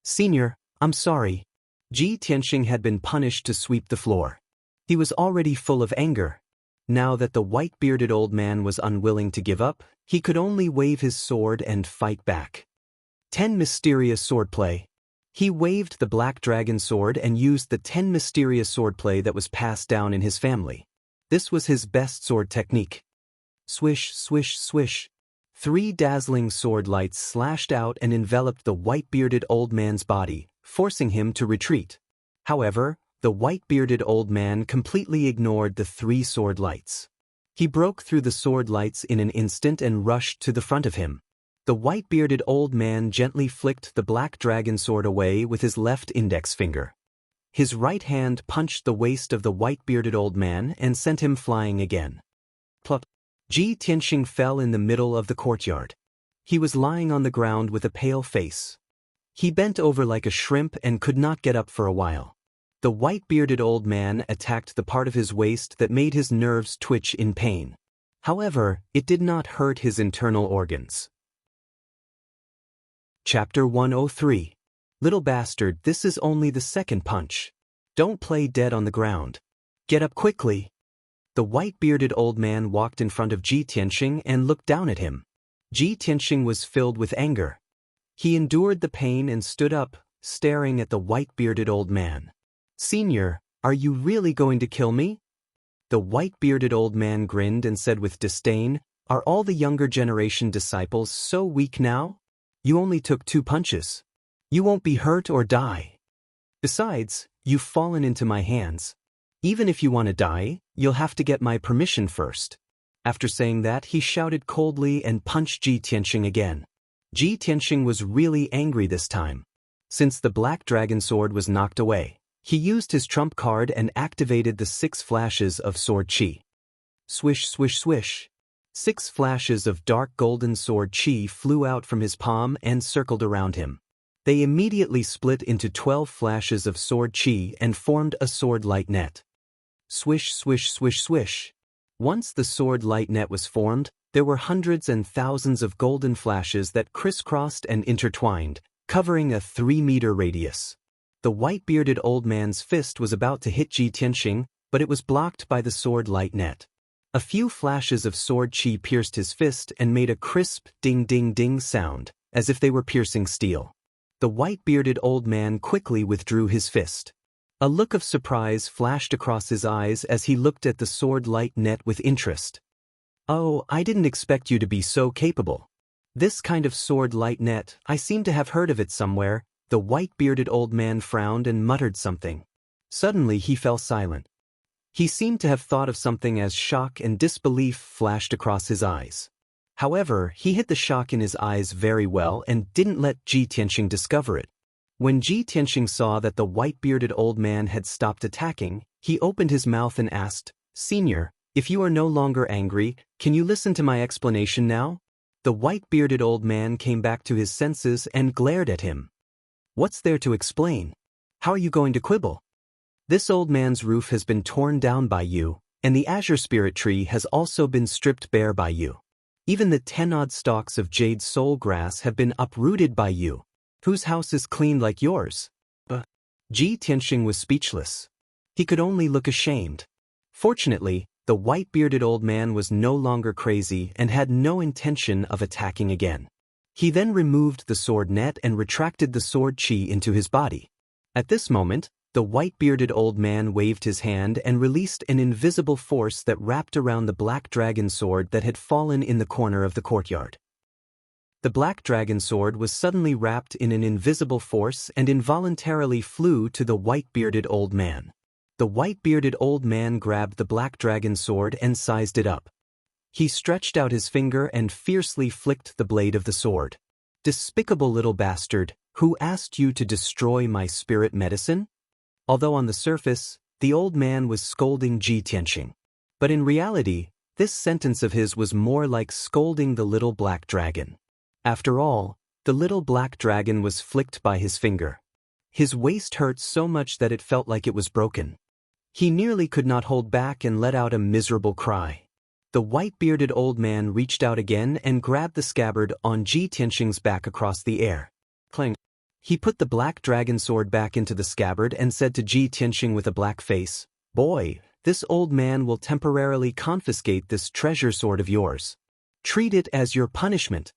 Speaker 1: "Senior, I'm sorry." Ji Tianxing had been punished to sweep the floor. He was already full of anger. Now that the white-bearded old man was unwilling to give up, he could only wave his sword and fight back. 10 mysterious swordplay. He waved the black dragon sword and used the 10 mysterious swordplay that was passed down in his family. This was his best sword technique. Swish, swish, swish. 3 dazzling sword lights slashed out and enveloped the white-bearded old man's body, forcing him to retreat. However, the white-bearded old man completely ignored the 3 sword lights. He broke through the sword lights in an instant and rushed to the front of him. The white-bearded old man gently flicked the black dragon sword away with his left index finger. His right hand punched the waist of the white-bearded old man and sent him flying again. Plop. Ji Tianxing fell in the middle of the courtyard. He was lying on the ground with a pale face. He bent over like a shrimp and could not get up for a while. The white-bearded old man attacked the part of his waist that made his nerves twitch in pain. However, it did not hurt his internal organs. Chapter 103. Little bastard, this is only the second punch. Don't play dead on the ground. Get up quickly. The white-bearded old man walked in front of Ji Tianxing and looked down at him. Ji Tianxing was filled with anger. He endured the pain and stood up, staring at the white-bearded old man. "Senior, are you really going to kill me?" The white-bearded old man grinned and said with disdain, "Are all the younger generation disciples so weak now? You only took 2 punches. You won't be hurt or die. Besides, you've fallen into my hands. Even if you want to die, you'll have to get my permission first." After saying that, he shouted coldly and punched Ji Tianxing again. Ji Tianxing was really angry this time. Since the black dragon sword was knocked away, he used his trump card and activated the 6 flashes of sword chi. Swish, swish, swish. 6 flashes of dark golden sword chi flew out from his palm and circled around him. They immediately split into 12 flashes of sword chi and formed a sword light net. Swish, swish, swish, swish. Once the sword light net was formed, there were hundreds and thousands of golden flashes that crisscrossed and intertwined, covering a 3-meter radius. The white-bearded old man's fist was about to hit Ji Tianxing, but it was blocked by the sword light net. A few flashes of sword chi pierced his fist and made a crisp ding-ding-ding sound, as if they were piercing steel. The white-bearded old man quickly withdrew his fist. A look of surprise flashed across his eyes as he looked at the sword-like net with interest. "Oh, I didn't expect you to be so capable. This kind of sword-light net, I seem to have heard of it somewhere." The white-bearded old man frowned and muttered something. Suddenly he fell silent. He seemed to have thought of something as shock and disbelief flashed across his eyes. However, he hid the shock in his eyes very well and didn't let Ji Tianxing discover it. When Ji Tianxing saw that the white-bearded old man had stopped attacking, he opened his mouth and asked, "Senior, if you are no longer angry, can you listen to my explanation now?" The white-bearded old man came back to his senses and glared at him. "What's there to explain? How are you going to quibble? This old man's roof has been torn down by you, and the azure spirit tree has also been stripped bare by you. Even the 10-odd stalks of jade soul grass have been uprooted by you. Whose house is clean like yours?" Ji Tianxing was speechless. He could only look ashamed. Fortunately, the white-bearded old man was no longer crazy and had no intention of attacking again. He then removed the sword net and retracted the sword chi into his body. At this moment, the white-bearded old man waved his hand and released an invisible force that wrapped around the black dragon sword that had fallen in the corner of the courtyard. The black dragon sword was suddenly wrapped in an invisible force and involuntarily flew to the white-bearded old man. The white-bearded old man grabbed the black dragon sword and sized it up. He stretched out his finger and fiercely flicked the blade of the sword. "Despicable little bastard, who asked you to destroy my spirit medicine?" Although on the surface, the old man was scolding Ji Tianxing. But in reality, this sentence of his was more like scolding the little black dragon. After all, the little black dragon was flicked by his finger. His waist hurt so much that it felt like it was broken. He nearly could not hold back and let out a miserable cry. The white-bearded old man reached out again and grabbed the scabbard on Ji Tianxing's back across the air. Clang. He put the black dragon sword back into the scabbard and said to Ji Tianxing with a black face, "Boy, this old man will temporarily confiscate this treasure sword of yours. Treat it as your punishment."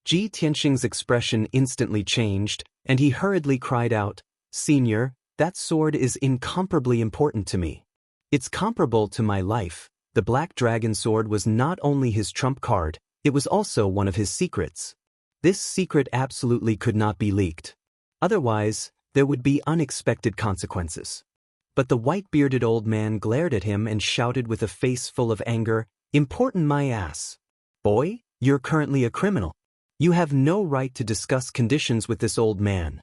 Speaker 1: Ji Tianxing's expression instantly changed, and he hurriedly cried out, "Senior, that sword is incomparably important to me. It's comparable to my life." The black dragon sword was not only his trump card, it was also one of his secrets. This secret absolutely could not be leaked. Otherwise, there would be unexpected consequences. But the white-bearded old man glared at him and shouted with a face full of anger, "Important my ass. Boy, you're currently a criminal. You have no right to discuss conditions with this old man."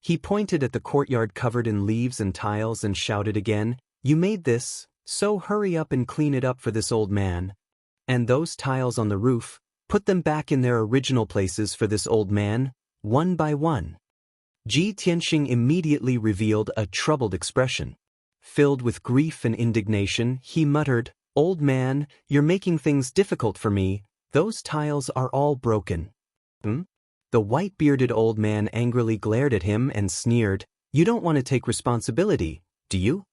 Speaker 1: He pointed at the courtyard covered in leaves and tiles and shouted again, "You made this, so hurry up and clean it up for this old man. And those tiles on the roof, put them back in their original places for this old man, one by one." Ji Tianxing immediately revealed a troubled expression. Filled with grief and indignation, he muttered, "Old man, you're making things difficult for me. Those tiles are all broken." The white-bearded old man angrily glared at him and sneered, "You don't want to take responsibility, do you?"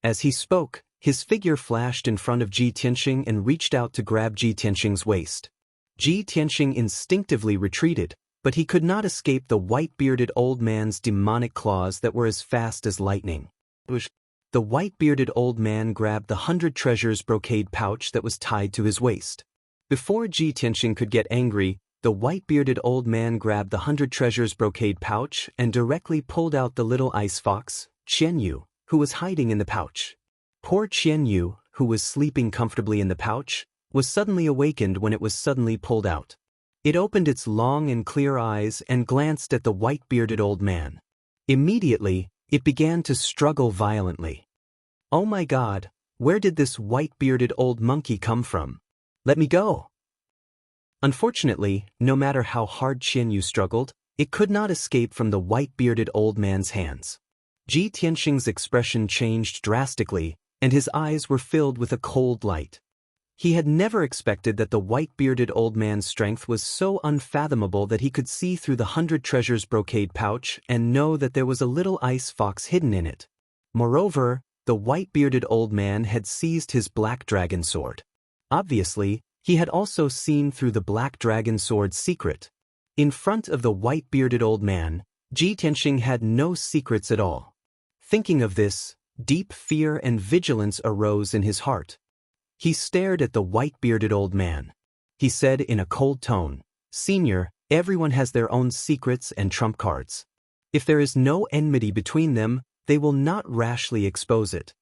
Speaker 1: As he spoke, his figure flashed in front of Ji Tianxing and reached out to grab Ji Tianxing's waist. Ji Tianxing instinctively retreated, but he could not escape the white-bearded old man's demonic claws that were as fast as lightning. The white-bearded old man grabbed the 100 treasures brocade pouch that was tied to his waist. Before Ji Tianxing could get angry, the white-bearded old man grabbed the 100 treasures brocade pouch and directly pulled out the little ice fox, Qianyu, who was hiding in the pouch. Poor Qianyu, who was sleeping comfortably in the pouch, was suddenly awakened when it was suddenly pulled out. It opened its long and clear eyes and glanced at the white-bearded old man. Immediately, it began to struggle violently. "Oh my God, where did this white-bearded old monkey come from? Let me go!" Unfortunately, no matter how hard Qianyu struggled, it could not escape from the white-bearded old man's hands. Ji Tianxing's expression changed drastically, and his eyes were filled with a cold light. He had never expected that the white-bearded old man's strength was so unfathomable that he could see through the 100 treasures brocade pouch and know that there was a little ice fox hidden in it. Moreover, the white-bearded old man had seized his black dragon sword. Obviously, he had also seen through the black dragon sword's secret. In front of the white-bearded old man, Ji Tianxing had no secrets at all. Thinking of this, deep fear and vigilance arose in his heart. He stared at the white-bearded old man. He said in a cold tone, "Senior, everyone has their own secrets and trump cards. If there is no enmity between them, they will not rashly expose it.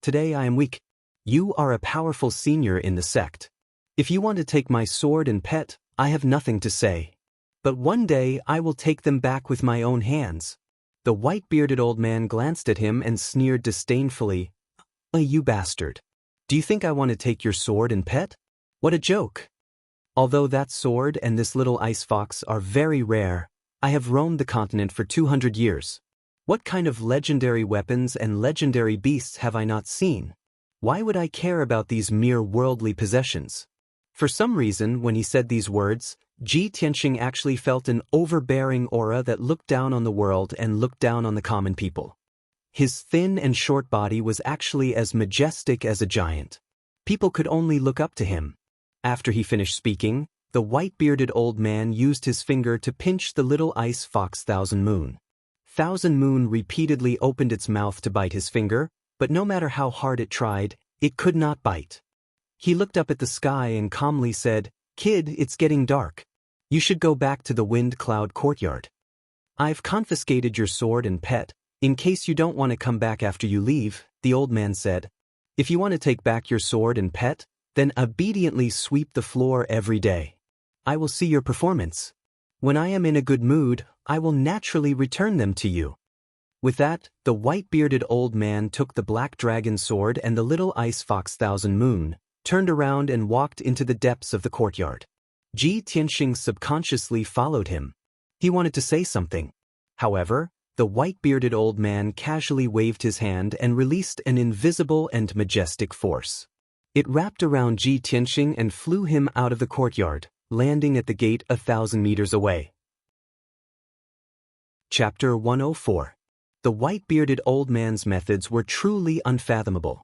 Speaker 1: Today I am weak. You are a powerful senior in the sect. If you want to take my sword and pet, I have nothing to say. But one day I will take them back with my own hands." The white-bearded old man glanced at him and sneered disdainfully, "You bastard. Do you think I want to take your sword and pet? What a joke. Although that sword and this little ice fox are very rare, I have roamed the continent for 200 years. What kind of legendary weapons and legendary beasts have I not seen? Why would I care about these mere worldly possessions?" For some reason, when he said these words, Ji Tianxing actually felt an overbearing aura that looked down on the world and looked down on the common people. His thin and short body was actually as majestic as a giant. People could only look up to him. After he finished speaking, the white-bearded old man used his finger to pinch the little ice fox Thousand Moon. Thousand Moon repeatedly opened its mouth to bite his finger, but no matter how hard it tried, it could not bite. He looked up at the sky and calmly said, "Kid, it's getting dark. You should go back to the Wind Cloud Courtyard. I've confiscated your sword and pet, in case you don't want to come back after you leave," the old man said. "If you want to take back your sword and pet, then obediently sweep the floor every day. I will see your performance. When I am in a good mood, I will naturally return them to you." With that, the white-bearded old man took the black dragon sword and the little ice fox Thousand Moon, turned around and walked into the depths of the courtyard. Ji Tianxing subconsciously followed him. He wanted to say something. However, the white-bearded old man casually waved his hand and released an invisible and majestic force. It wrapped around Ji Tianxing and flew him out of the courtyard, landing at the gate 1,000 meters away. Chapter 104. The white-bearded old man's methods were truly unfathomable.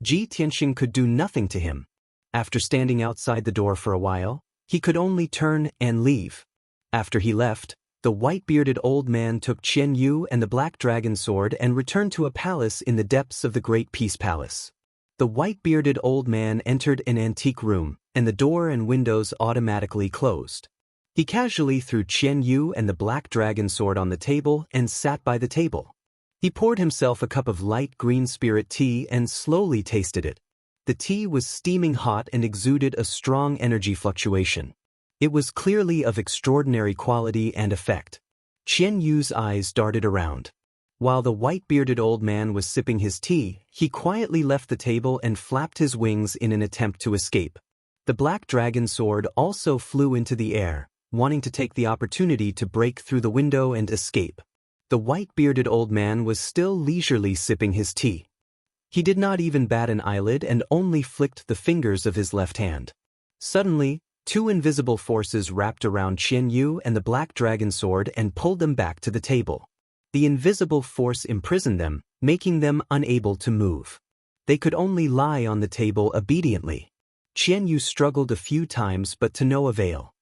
Speaker 1: Ji Tianxing could do nothing to him. After standing outside the door for a while, he could only turn and leave. After he left, the white-bearded old man took Qian Yu and the black dragon sword and returned to a palace in the depths of the Great Peace Palace. The white-bearded old man entered an antique room, and the door and windows automatically closed. He casually threw Qian Yu and the black dragon sword on the table and sat by the table. He poured himself a cup of light green spirit tea and slowly tasted it. The tea was steaming hot and exuded a strong energy fluctuation. It was clearly of extraordinary quality and effect. Qian Yu's eyes darted around. While the white-bearded old man was sipping his tea, he quietly left the table and flapped his wings in an attempt to escape. The black dragon sword also flew into the air, wanting to take the opportunity to break through the window and escape. The white-bearded old man was still leisurely sipping his tea. He did not even bat an eyelid and only flicked the fingers of his left hand. Suddenly, two invisible forces wrapped around Qian Yu and the black dragon sword and pulled them back to the table. The invisible force imprisoned them, making them unable to move. They could only lie on the table obediently. Qian Yu struggled a few times but to no avail.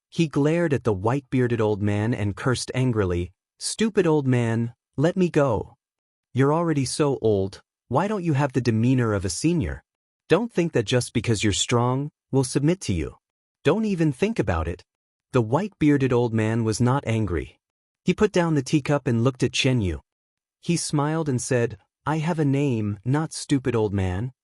Speaker 1: He glared at the white-bearded old man and cursed angrily, "Stupid old man, let me go. You're already so old, why don't you have the demeanor of a senior? Don't think that just because you're strong, we'll submit to you. Don't even think about it." The white-bearded old man was not angry. He put down the teacup and looked at Qian Yu. He smiled and said, "I have a name, not stupid old man.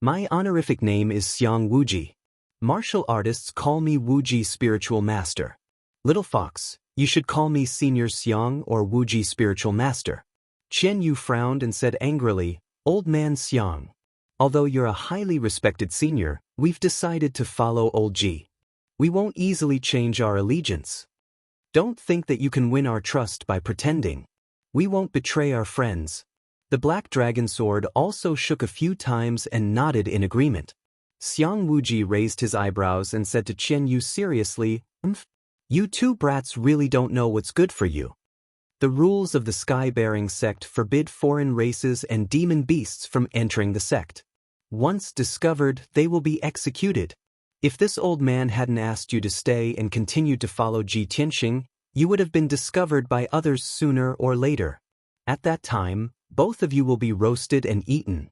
Speaker 1: My honorific name is Xiang Wuji. Martial artists call me Wuji Spiritual Master. Little fox, you should call me Senior Xiang or Wuji Spiritual Master." Qian Yu frowned and said angrily, "Old man Xiang. Although you're a highly respected senior, we've decided to follow old Ji. We won't easily change our allegiance. Don't think that you can win our trust by pretending. We won't betray our friends." The black dragon sword also shook a few times and nodded in agreement. Xiang Wuji raised his eyebrows and said to Qian Yu seriously, "You two brats really don't know what's good for you. The rules of the sky-bearing sect forbid foreign races and demon beasts from entering the sect. Once discovered, they will be executed. If this old man hadn't asked you to stay and continued to follow Ji Tianxing, you would have been discovered by others sooner or later. At that time, both of you will be roasted and eaten.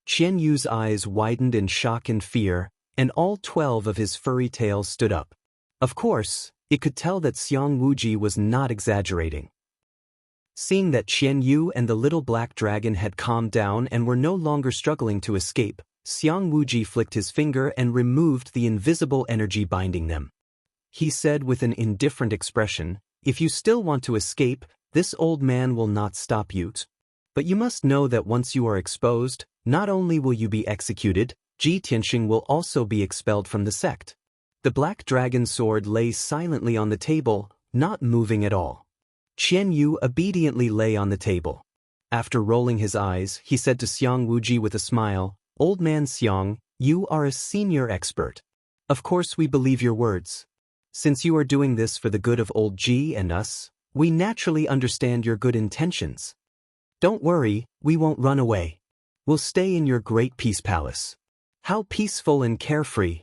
Speaker 1: Qian Yu's eyes widened in shock and fear, and all 12 of his furry tails stood up. Of course, it could tell that Xiang Wuji was not exaggerating. Seeing that Qian Yu and the little black dragon had calmed down and were no longer struggling to escape, Xiang Wuji flicked his finger and removed the invisible energy binding them. He said with an indifferent expression, "If you still want to escape, this old man will not stop you. But you must know that once you are exposed, not only will you be executed, Ji Tianxing will also be expelled from the sect." The black dragon sword lay silently on the table, not moving at all. Qian Yu obediently lay on the table. After rolling his eyes, he said to Xiang Wuji with a smile, "Old man Xiang, you are a senior expert. Of course we believe your words. Since you are doing this for the good of old Ji and us, we naturally understand your good intentions. Don't worry, we won't run away. We'll stay in your great peace palace." How peaceful and carefree.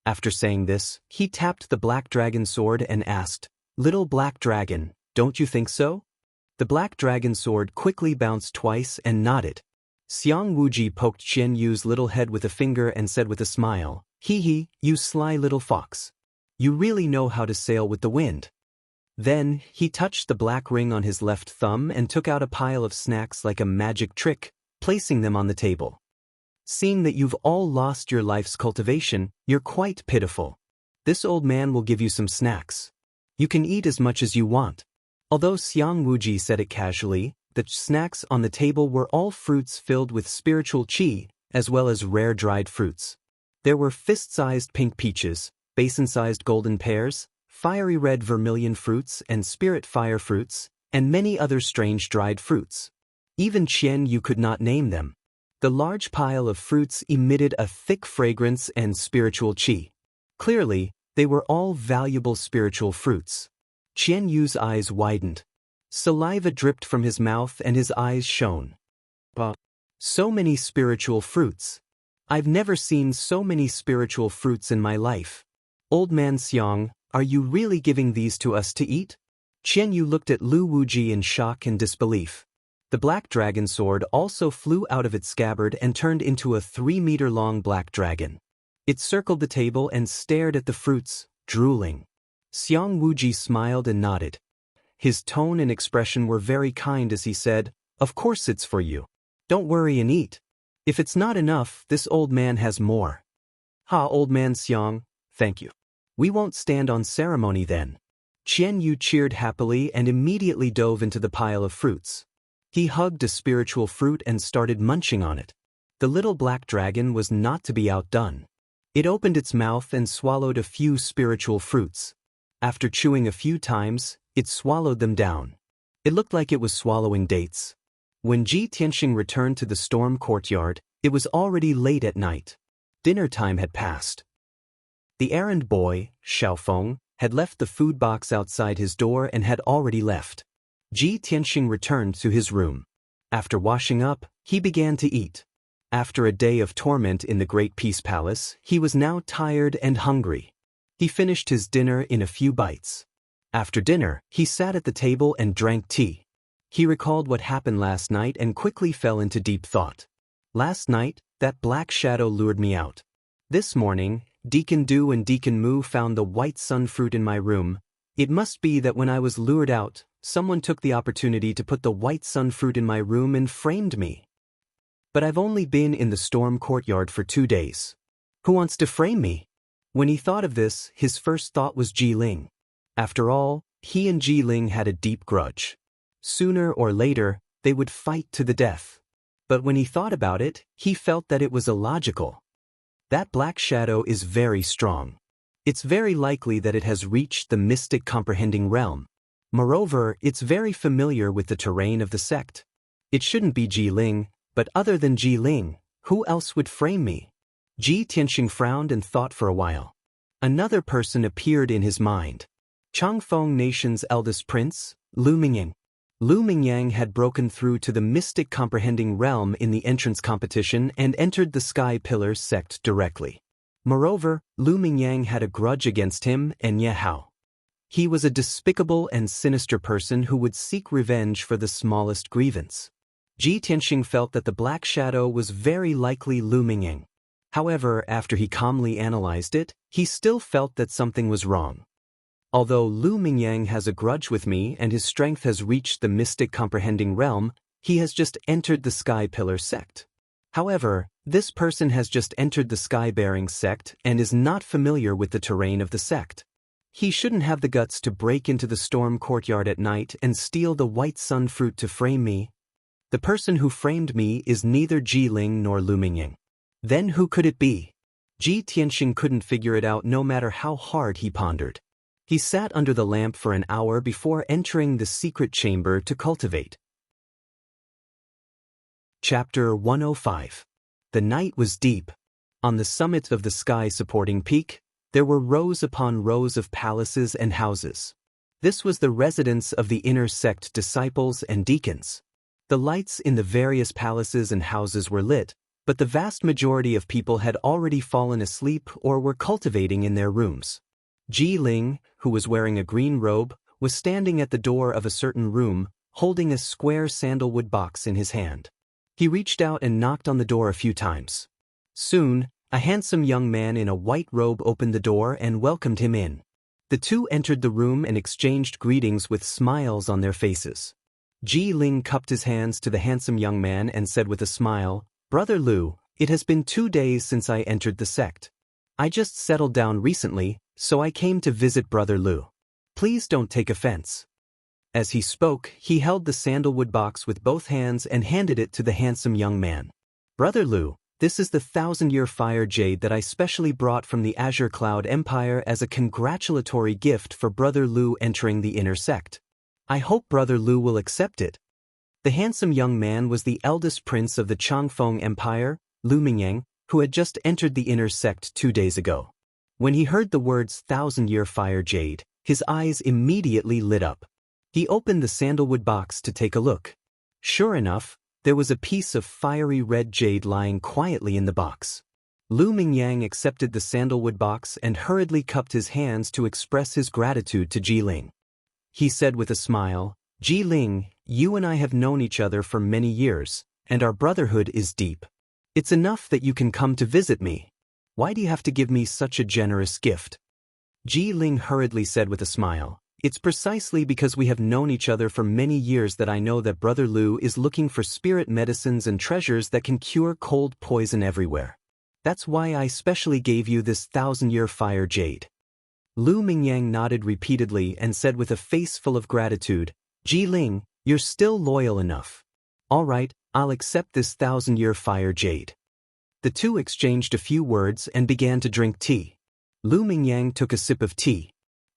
Speaker 1: After saying this, he tapped the black dragon sword and asked, "Little black dragon, don't you think so?" The black dragon sword quickly bounced twice and nodded. Xiang Wuji poked Qian Yu's little head with a finger and said with a smile, "Hee hee, you sly little fox. You really know how to sail with the wind." Then, he touched the black ring on his left thumb and took out a pile of snacks like a magic trick, placing them on the table. "Seeing that you've all lost your life's cultivation, you're quite pitiful. This old man will give you some snacks. You can eat as much as you want." Although Xiang Wuji said it casually, the snacks on the table were all fruits filled with spiritual qi, as well as rare dried fruits. There were fist-sized pink peaches, basin-sized golden pears, fiery red vermilion fruits and spirit fire fruits, and many other strange dried fruits. Even Qian Yu could not name them. The large pile of fruits emitted a thick fragrance and spiritual qi. Clearly, they were all valuable spiritual fruits. Qian Yu's eyes widened. Saliva dripped from his mouth and his eyes shone. So many spiritual fruits. I've never seen so many spiritual fruits in my life. Old man Xiang, are you really giving these to us to eat? Qian Yu looked at Lu Wuji in shock and disbelief. The black dragon sword also flew out of its scabbard and turned into a 3-meter-long black dragon. It circled the table and stared at the fruits, drooling. Xiang Wuji smiled and nodded. His tone and expression were very kind as he said, "Of course it's for you. Don't worry and eat. If it's not enough, this old man has more." "Ha, old man Xiang, thank you. We won't stand on ceremony then." Qian Yu cheered happily and immediately dove into the pile of fruits. He hugged a spiritual fruit and started munching on it. The little black dragon was not to be outdone. It opened its mouth and swallowed a few spiritual fruits. After chewing a few times, it swallowed them down. It looked like it was swallowing dates. When Ji Tianxing returned to the storm courtyard, it was already late at night. Dinner time had passed. The errand boy, Xiaofeng, had left the food box outside his door and had already left. Ji Tianxing returned to his room. After washing up, he began to eat. After a day of torment in the Great Peace Palace, he was now tired and hungry. He finished his dinner in a few bites. After dinner, he sat at the table and drank tea. He recalled what happened last night and quickly fell into deep thought. Last night, that black shadow lured me out. This morning, Deacon Du and Deacon Mu found the white sun fruit in my room. It must be that when I was lured out, someone took the opportunity to put the white sun fruit in my room and framed me. But I've only been in the storm courtyard for 2 days. Who wants to frame me? When he thought of this, his first thought was Ji Ling. After all, he and Ji Ling had a deep grudge. Sooner or later, they would fight to the death. But when he thought about it, he felt that it was illogical. That black shadow is very strong. It's very likely that it has reached the mystic comprehending realm. Moreover, it's very familiar with the terrain of the sect. It shouldn't be Ji Ling, but other than Ji Ling, who else would frame me? Ji Tianxing frowned and thought for a while. Another person appeared in his mind. Changfeng Nation's eldest prince, Lu Mingyang. Lu Mingyang had broken through to the mystic comprehending realm in the entrance competition and entered the Sky Pillar sect directly. Moreover, Lu Mingyang had a grudge against him and Ye Hao. He was a despicable and sinister person who would seek revenge for the smallest grievance. Ji Tianxing felt that the black shadow was very likely Lu Mingyang. However, after he calmly analyzed it, he still felt that something was wrong. Although Lu Mingyang has a grudge with me and his strength has reached the mystic comprehending realm, he has just entered the Sky Pillar sect. However, this person has just entered the Sky-bearing sect and is not familiar with the terrain of the sect. He shouldn't have the guts to break into the storm courtyard at night and steal the white sun fruit to frame me. The person who framed me is neither Ji Ling nor Lu Mingyang. Then who could it be? Ji Tianxing couldn't figure it out no matter how hard he pondered. He sat under the lamp for an hour before entering the secret chamber to cultivate. Chapter 105. The night was deep. On the summit of the sky-supporting peak, there were rows upon rows of palaces and houses. This was the residence of the inner sect disciples and deacons. The lights in the various palaces and houses were lit, but the vast majority of people had already fallen asleep or were cultivating in their rooms. Ji Ling, who was wearing a green robe, was standing at the door of a certain room, holding a square sandalwood box in his hand. He reached out and knocked on the door a few times. Soon, a handsome young man in a white robe opened the door and welcomed him in. The two entered the room and exchanged greetings with smiles on their faces. Ji Ling cupped his hands to the handsome young man and said with a smile, "Brother Lu, it has been 2 days since I entered the sect. I just settled down recently, so I came to visit Brother Lu. Please don't take offense." As he spoke, he held the sandalwood box with both hands and handed it to the handsome young man. "Brother Lu, this is the 1,000-year fire jade that I specially brought from the Azure Cloud Empire as a congratulatory gift for Brother Lu entering the inner sect. I hope Brother Lu will accept it." The handsome young man was the eldest prince of the Changfeng Empire, Lu Mingyang, who had just entered the inner sect 2 days ago. When he heard the words 1,000-year fire jade, his eyes immediately lit up. He opened the sandalwood box to take a look. Sure enough, there was a piece of fiery red jade lying quietly in the box. Lu Mingyang accepted the sandalwood box and hurriedly cupped his hands to express his gratitude to Ji Ling. He said with a smile, "Ji Ling, you and I have known each other for many years, and our brotherhood is deep. It's enough that you can come to visit me. Why do you have to give me such a generous gift?" Ji Ling hurriedly said with a smile, "It's precisely because we have known each other for many years that I know that Brother Lu is looking for spirit medicines and treasures that can cure cold poison everywhere. That's why I specially gave you this 1,000-year fire jade." Lu Mingyang nodded repeatedly and said with a face full of gratitude, "Ji Ling, you're still loyal enough. All right, I'll accept this 1,000-year fire jade." The two exchanged a few words and began to drink tea. Lu Mingyang took a sip of tea.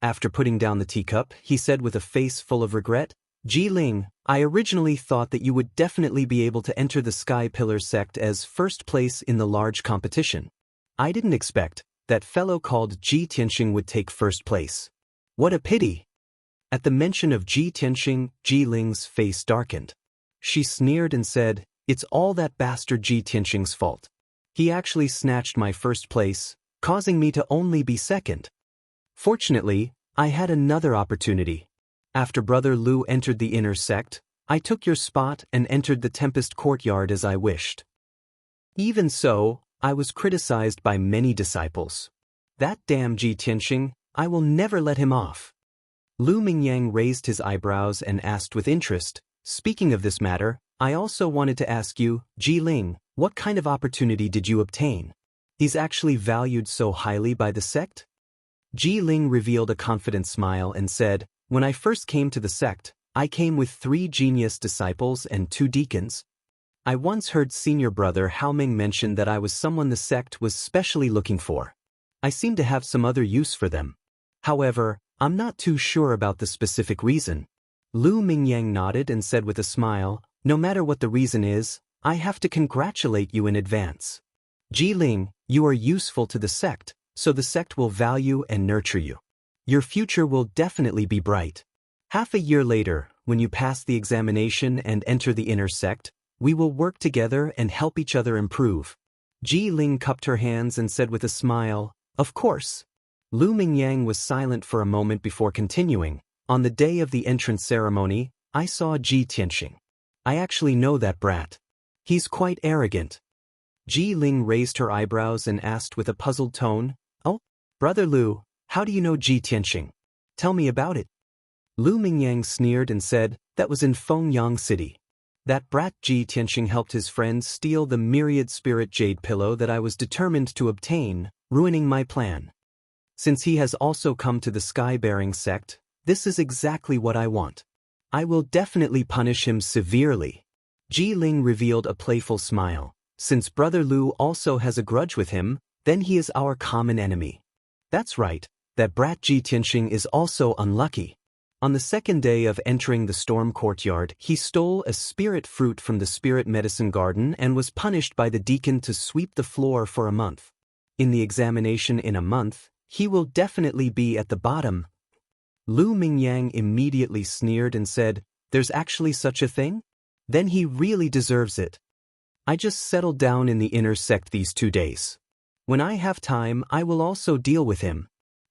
Speaker 1: After putting down the teacup, he said with a face full of regret, "Ji Ling, I originally thought that you would definitely be able to enter the Sky Pillar sect as first place in the large competition. I didn't expect that fellow called Ji Tianxing would take first place. What a pity." At the mention of Ji Tianxing, Ji Ling's face darkened. She sneered and said, "It's all that bastard Ji Tianxing's fault. He actually snatched my first place, causing me to only be second. Fortunately, I had another opportunity. After Brother Lu entered the inner sect, I took your spot and entered the Tempest Courtyard as I wished. Even so, I was criticized by many disciples. That damn Ji Tianxing, I will never let him off." Lu Mingyang raised his eyebrows and asked with interest, "Speaking of this matter, I also wanted to ask you, Ji Ling, what kind of opportunity did you obtain? He's actually valued so highly by the sect?" Ji Ling revealed a confident smile and said, "When I first came to the sect, I came with 3 genius disciples and 2 deacons. I once heard senior brother Hao Ming mention that I was someone the sect was specially looking for. I seem to have some other use for them. However, I'm not too sure about the specific reason." Lu Mingyang nodded and said with a smile, "No matter what the reason is, I have to congratulate you in advance. Ji Ling, you are useful to the sect, so the sect will value and nurture you. Your future will definitely be bright. Half a year later, when you pass the examination and enter the inner sect, we will work together and help each other improve. Ji Ling cupped her hands and said with a smile, "Of course." Lu Mingyang was silent for a moment before continuing. "On the day of the entrance ceremony, I saw Ji Tianxing. I actually know that brat. He's quite arrogant." Ji Ling raised her eyebrows and asked with a puzzled tone, "Oh, Brother Lu, how do you know Ji Tianxing? Tell me about it." Lu Mingyang sneered and said, "That was in Fengyang City. That brat Ji Tianxing helped his friends steal the myriad spirit jade pillow that I was determined to obtain, ruining my plan. Since he has also come to the sky-bearing sect, this is exactly what I want. I will definitely punish him severely." Ji Ling revealed a playful smile. "Since Brother Lu also has a grudge with him, then he is our common enemy." "That's right, that brat Ji Tianxing is also unlucky. On the second day of entering the storm courtyard, he stole a spirit fruit from the spirit medicine garden and was punished by the deacon to sweep the floor for a month. In the examination in a month, he will definitely be at the bottom." Lu Mingyang immediately sneered and said, "There's actually such a thing? Then he really deserves it. I just settled down in the inner sect these 2 days. When I have time, I will also deal with him."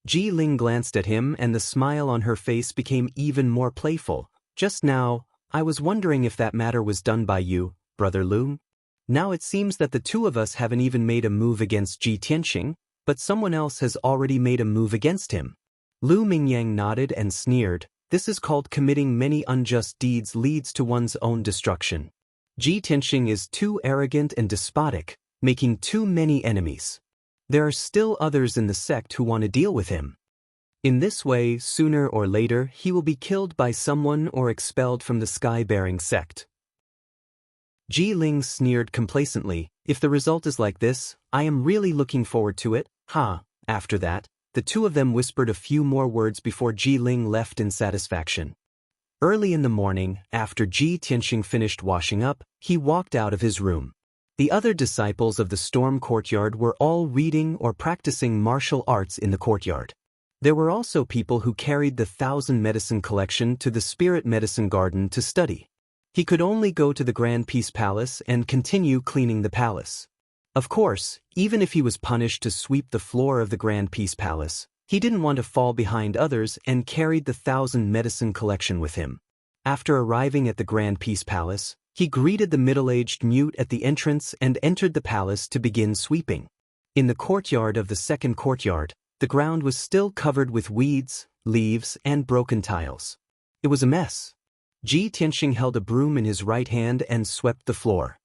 Speaker 1: Ji Ling glanced at him and the smile on her face became even more playful. "Just now, I was wondering if that matter was done by you, Brother Lu. Now it seems that the two of us haven't even made a move against Ji Tianxing, but someone else has already made a move against him." Lu Mingyang nodded and sneered. "This is called committing many unjust deeds leads to one's own destruction. Ji Tianxing is too arrogant and despotic, making too many enemies. There are still others in the sect who want to deal with him. In this way, sooner or later, he will be killed by someone or expelled from the sky-bearing sect." Ji Ling sneered complacently. "If the result is like this, I am really looking forward to it, ha." After that, the two of them whispered a few more words before Ji Ling left in satisfaction. Early in the morning, after Ji Tianxing finished washing up, he walked out of his room. The other disciples of the storm courtyard were all reading or practicing martial arts in the courtyard. There were also people who carried the 1,000 medicine collection to the spirit medicine garden to study. He could only go to the Grand Peace Palace and continue cleaning the palace. Of course, even if he was punished to sweep the floor of the Grand Peace Palace, he didn't want to fall behind others and carried the 1,000 medicine collection with him. After arriving at the Grand Peace Palace, he greeted the middle-aged mute at the entrance and entered the palace to begin sweeping. In the courtyard of the second courtyard, the ground was still covered with weeds, leaves, and broken tiles. It was a mess. Ji Tianxing held a broom in his right hand and swept the floor.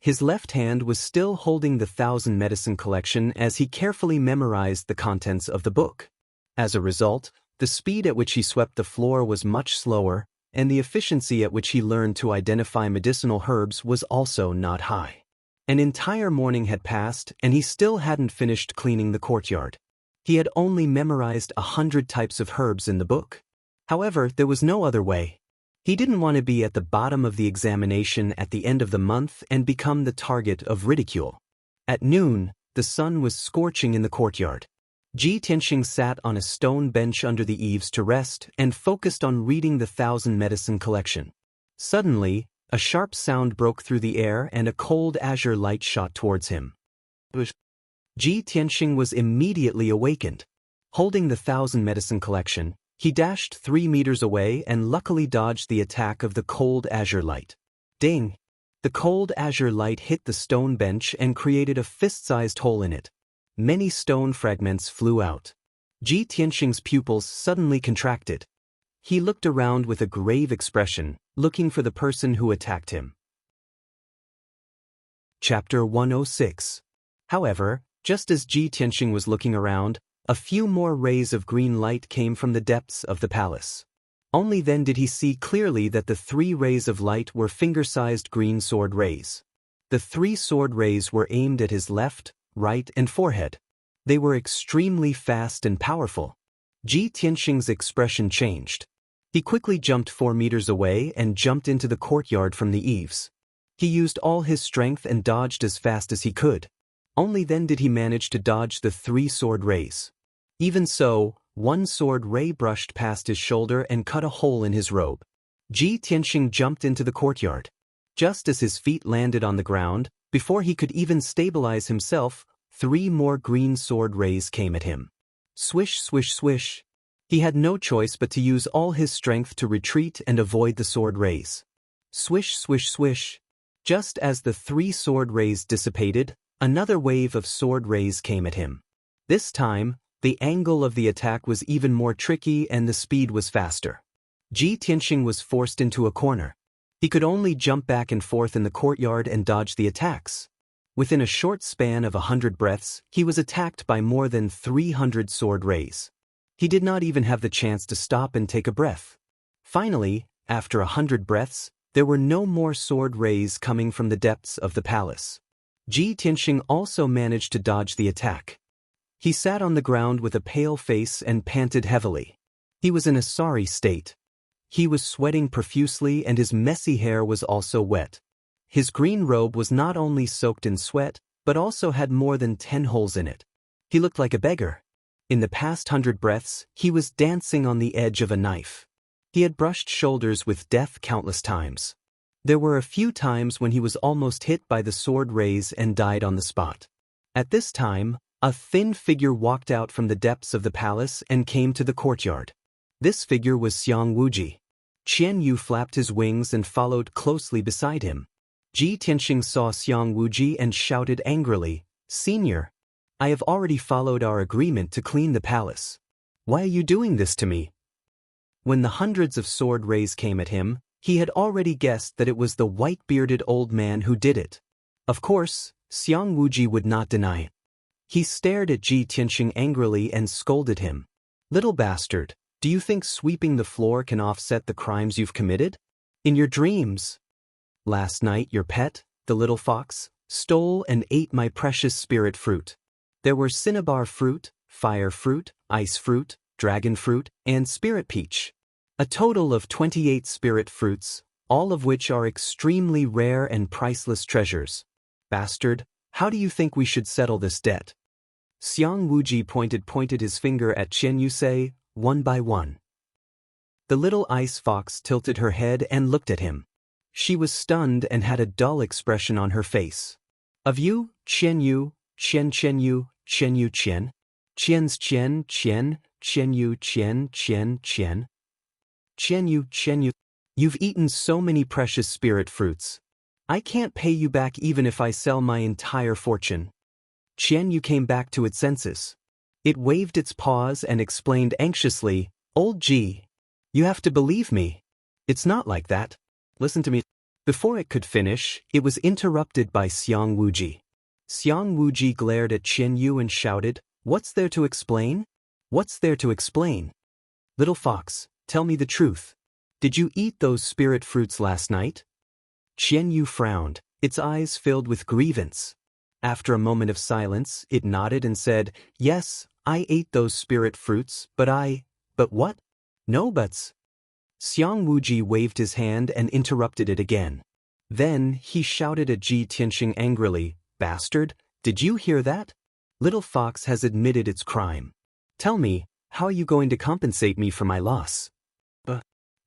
Speaker 1: His left hand was still holding the 1,000 medicine collection as he carefully memorized the contents of the book. As a result, the speed at which he swept the floor was much slower, and the efficiency at which he learned to identify medicinal herbs was also not high. An entire morning had passed, and he still hadn't finished cleaning the courtyard. He had only memorized 100 types of herbs in the book. However, there was no other way. He didn't want to be at the bottom of the examination at the end of the month and become the target of ridicule. At noon, the sun was scorching in the courtyard. Ji Tianxing sat on a stone bench under the eaves to rest and focused on reading the 1,000 medicine collection. Suddenly, a sharp sound broke through the air and a cold azure light shot towards him. Ji Tianxing was immediately awakened. Holding the 1,000 medicine collection, he dashed 3 meters away and luckily dodged the attack of the cold azure light. Ding! The cold azure light hit the stone bench and created a fist-sized hole in it. Many stone fragments flew out. Ji Tianxing's pupils suddenly contracted. He looked around with a grave expression, looking for the person who attacked him. Chapter 106. However, just as Ji Tianxing was looking around, a few more rays of green light came from the depths of the palace. Only then did he see clearly that the 3 rays of light were finger-sized green sword rays. The 3 sword rays were aimed at his left, right, and forehead. They were extremely fast and powerful. Ji Tianxing's expression changed. He quickly jumped 4 meters away and jumped into the courtyard from the eaves. He used all his strength and dodged as fast as he could. Only then did he manage to dodge the 3 sword rays. Even so, 1 sword ray brushed past his shoulder and cut a hole in his robe. Ji Tianxing jumped into the courtyard. Just as his feet landed on the ground, Before he could even stabilize himself, 3 more green sword rays came at him. Swish, swish, swish. He had no choice but to use all his strength to retreat and avoid the sword rays. Swish, swish, swish. Just as the 3 sword rays dissipated, another wave of sword rays came at him. This time, the angle of the attack was even more tricky and the speed was faster. Ji Tianxing was forced into a corner. He could only jump back and forth in the courtyard and dodge the attacks. Within a short span of 100 breaths, he was attacked by more than 300 sword rays. He did not even have the chance to stop and take a breath. Finally, after 100 breaths, there were no more sword rays coming from the depths of the palace. Ji Tianxing also managed to dodge the attack. He sat on the ground with a pale face and panted heavily. He was in a sorry state. He was sweating profusely and his messy hair was also wet. His green robe was not only soaked in sweat, but also had more than 10 holes in it. He looked like a beggar. In the past 100 breaths, he was dancing on the edge of a knife. He had brushed shoulders with death countless times. There were a few times when he was almost hit by the sword rays and died on the spot. At this time, a thin figure walked out from the depths of the palace and came to the courtyard. This figure was Xiang Wuji. Qian Yu flapped his wings and followed closely beside him. Ji Tianxing saw Xiang Wuji and shouted angrily, "Senior, I have already followed our agreement to clean the palace. Why are you doing this to me?" When the hundreds of sword rays came at him, he had already guessed that it was the white-bearded old man who did it. Of course, Xiang Wuji would not deny it. He stared at Ji Tianxing angrily and scolded him. "Little bastard, do you think sweeping the floor can offset the crimes you've committed? In your dreams. Last night your pet, the little fox, stole and ate my precious spirit fruit. There were cinnabar fruit, fire fruit, ice fruit, dragon fruit, and spirit peach. A total of 28 spirit fruits, all of which are extremely rare and priceless treasures. Bastard, how do you think we should settle this debt?" Xiang Wuji pointed his finger at Qian Yu, one by one. The little ice fox tilted her head and looked at him. She was stunned and had a dull expression on her face. "Of you, Qian Yu, Qian Yu, Qian Yu Qian, Qian's Qian Qian, Qian Yu Qian Qian Qian, Qian Yu, you've eaten so many precious spirit fruits. I can't pay you back even if I sell my entire fortune." Qian Yu came back to its senses. It waved its paws and explained anxiously, "Old Ji, you have to believe me. It's not like that. Listen to me." Before it could finish, it was interrupted by Xiang Wuji. Xiang Wuji glared at Qian Yu and shouted, "What's there to explain? What's there to explain? Little fox, tell me the truth. Did you eat those spirit fruits last night?" Qian Yu frowned, its eyes filled with grievance. After a moment of silence, it nodded and said, "Yes, I ate those spirit fruits, but what? No buts." Xiang Wuji waved his hand and interrupted it again. Then he shouted at Ji Tianxing angrily, "Bastard, did you hear that? Little Fox has admitted its crime. Tell me, how are you going to compensate me for my loss?"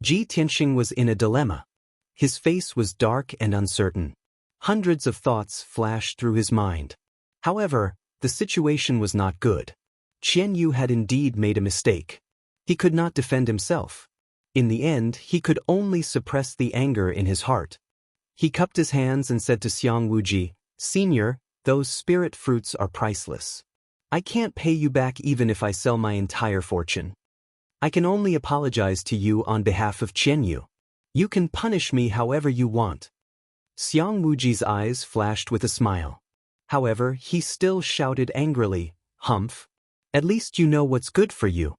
Speaker 1: Ji Tianxing was in a dilemma. His face was dark and uncertain. Hundreds of thoughts flashed through his mind. However, the situation was not good. Qian Yu had indeed made a mistake. He could not defend himself. In the end, he could only suppress the anger in his heart. He cupped his hands and said to Xiang Wuji, "Senior, those spirit fruits are priceless. I can't pay you back even if I sell my entire fortune. I can only apologize to you on behalf of Qian Yu. You can punish me however you want." Xiang Wuji's eyes flashed with a smile. However, he still shouted angrily, "Humph! At least you know what's good for you.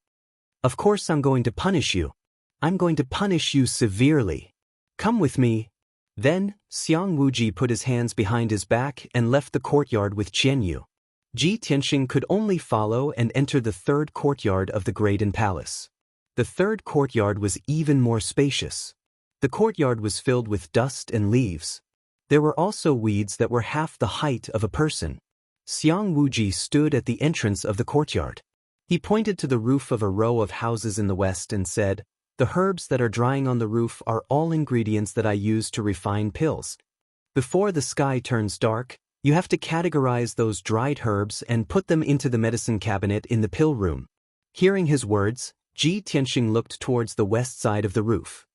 Speaker 1: Of course I'm going to punish you. I'm going to punish you severely. Come with me." Then, Xiang Wuji put his hands behind his back and left the courtyard with Qian Yu. Ji Tianxing could only follow and enter the third courtyard of the Graydon Palace. The third courtyard was even more spacious. The courtyard was filled with dust and leaves. There were also weeds that were half the height of a person. Xiang Wuji stood at the entrance of the courtyard. He pointed to the roof of a row of houses in the west and said, "The herbs that are drying on the roof are all ingredients that I use to refine pills. Before the sky turns dark, you have to categorize those dried herbs and put them into the medicine cabinet in the pill room. Hearing his words, Ji Tianxing looked towards the west side of the roof.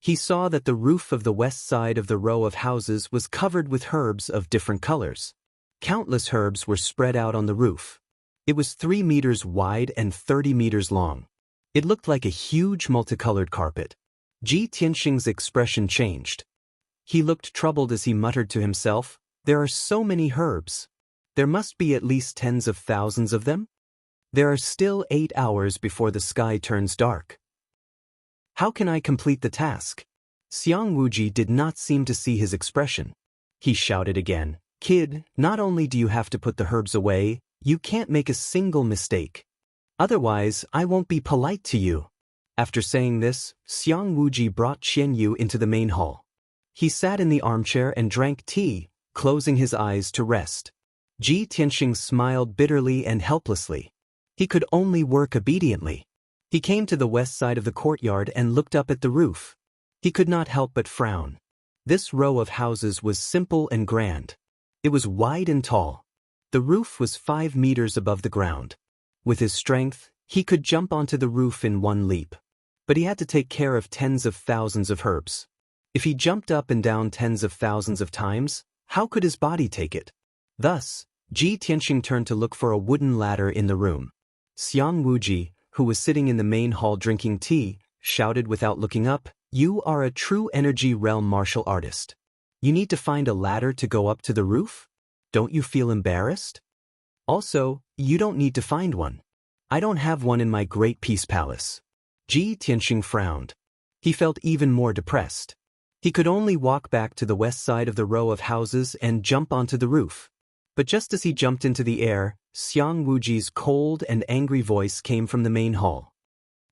Speaker 1: He saw that the roof of the west side of the row of houses was covered with herbs of different colors. Countless herbs were spread out on the roof. It was 3 meters wide and 30 meters long. It looked like a huge multicolored carpet. Ji Tianxing's expression changed. He looked troubled as he muttered to himself, "There are so many herbs. There must be at least tens of thousands of them? There are still 8 hours before the sky turns dark. How can I complete the task?" Xiang Wuji did not seem to see his expression. He shouted again, "Kid, not only do you have to put the herbs away, you can't make a single mistake. Otherwise, I won't be polite to you." After saying this, Xiang Wuji brought Qian Yu into the main hall. He sat in the armchair and drank tea, closing his eyes to rest. Ji Tianxing smiled bitterly and helplessly. He could only work obediently. He came to the west side of the courtyard and looked up at the roof. He could not help but frown. This row of houses was simple and grand. It was wide and tall. The roof was 5 meters above the ground. With his strength, he could jump onto the roof in one leap. But he had to take care of tens of thousands of herbs. If he jumped up and down tens of thousands of times, how could his body take it? Thus, Ji Tianxing turned to look for a wooden ladder in the room. Xiang Wuji, who was sitting in the main hall drinking tea, shouted without looking up, "You are a true energy realm martial artist. You need to find a ladder to go up to the roof? Don't you feel embarrassed? Also, you don't need to find one. I don't have one in my Great Peace Palace." Ji Tianxing frowned. He felt even more depressed. He could only walk back to the west side of the row of houses and jump onto the roof. But just as he jumped into the air, Xiang Wuji's cold and angry voice came from the main hall.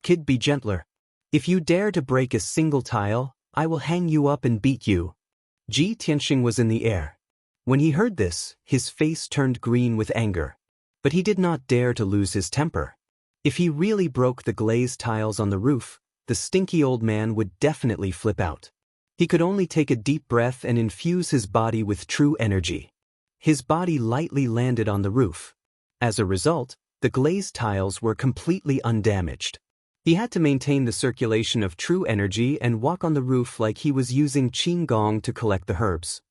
Speaker 1: "Kid, be gentler. If you dare to break a single tile, I will hang you up and beat you." Ji Tianxing was in the air. When he heard this, his face turned green with anger. But he did not dare to lose his temper. If he really broke the glazed tiles on the roof, the stinky old man would definitely flip out. He could only take a deep breath and infuse his body with true energy. His body lightly landed on the roof. As a result, the glazed tiles were completely undamaged. He had to maintain the circulation of true energy and walk on the roof like he was using qigong to collect the herbs.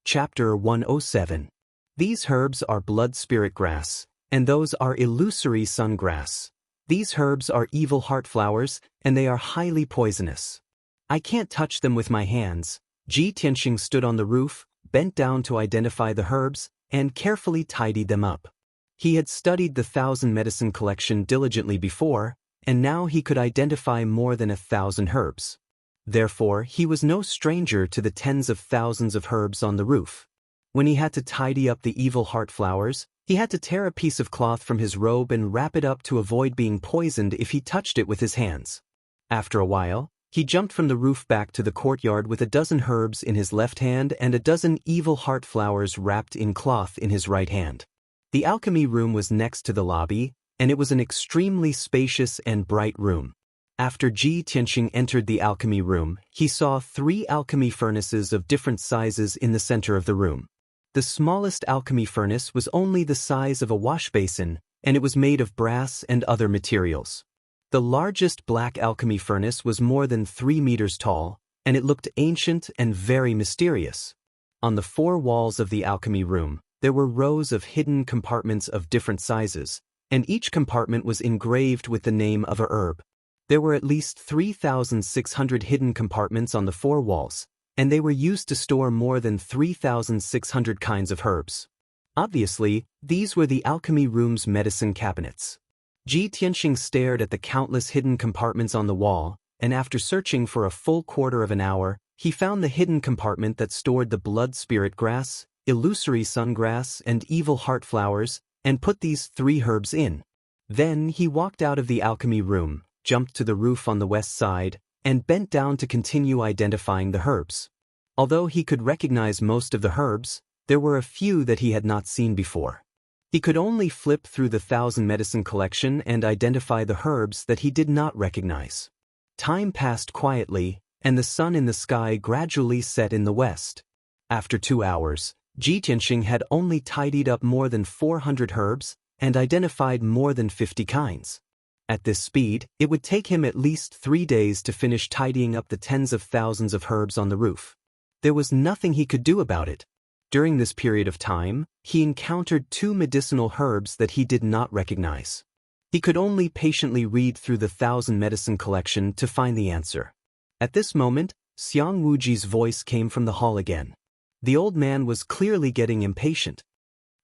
Speaker 1: Chapter 107. These herbs are blood spirit grass, and those are illusory sun grass. These herbs are evil heart flowers, and they are highly poisonous. I can't touch them with my hands. Ji Tianxing stood on the roof, bent down to identify the herbs, and carefully tidied them up. He had studied the 1,000 medicine collection diligently before, and now he could identify more than 1,000 herbs. Therefore, he was no stranger to the tens of thousands of herbs on the roof. When he had to tidy up the evil heart flowers, he had to tear a piece of cloth from his robe and wrap it up to avoid being poisoned if he touched it with his hands. After a while, he jumped from the roof back to the courtyard with 12 herbs in his left hand and 12 evil heart flowers wrapped in cloth in his right hand. The alchemy room was next to the lobby, and it was an extremely spacious and bright room. After Ji Tianxing entered the alchemy room, he saw 3 alchemy furnaces of different sizes in the center of the room. The smallest alchemy furnace was only the size of a wash basin, and it was made of brass and other materials. The largest black alchemy furnace was more than 3 meters tall, and it looked ancient and very mysterious. On the 4 walls of the alchemy room, there were rows of hidden compartments of different sizes, and each compartment was engraved with the name of a herb. There were at least 3,600 hidden compartments on the 4 walls, and they were used to store more than 3,600 kinds of herbs. Obviously, these were the alchemy room's medicine cabinets. Ji Tianxing stared at the countless hidden compartments on the wall, and after searching for a full quarter of an hour, he found the hidden compartment that stored the blood spirit grass, illusory sun grass, and evil heart flowers, and put these 3 herbs in. Then he walked out of the alchemy room, jumped to the roof on the west side, and bent down to continue identifying the herbs. Although he could recognize most of the herbs, there were a few that he had not seen before. He could only flip through the 1,000 medicine collection and identify the herbs that he did not recognize. Time passed quietly, and the sun in the sky gradually set in the west. After 2 hours, Ji Tianxing had only tidied up more than 400 herbs and identified more than 50 kinds. At this speed, it would take him at least 3 days to finish tidying up the tens of thousands of herbs on the roof. There was nothing he could do about it. During this period of time, he encountered 2 medicinal herbs that he did not recognize. He could only patiently read through the 1,000 medicine collection to find the answer. At this moment, Xiang Wuji's voice came from the hall again. The old man was clearly getting impatient.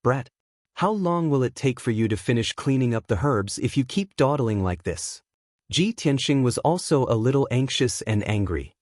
Speaker 1: "Brat, how long will it take for you to finish cleaning up the herbs if you keep dawdling like this?" Ji Tianxing was also a little anxious and angry.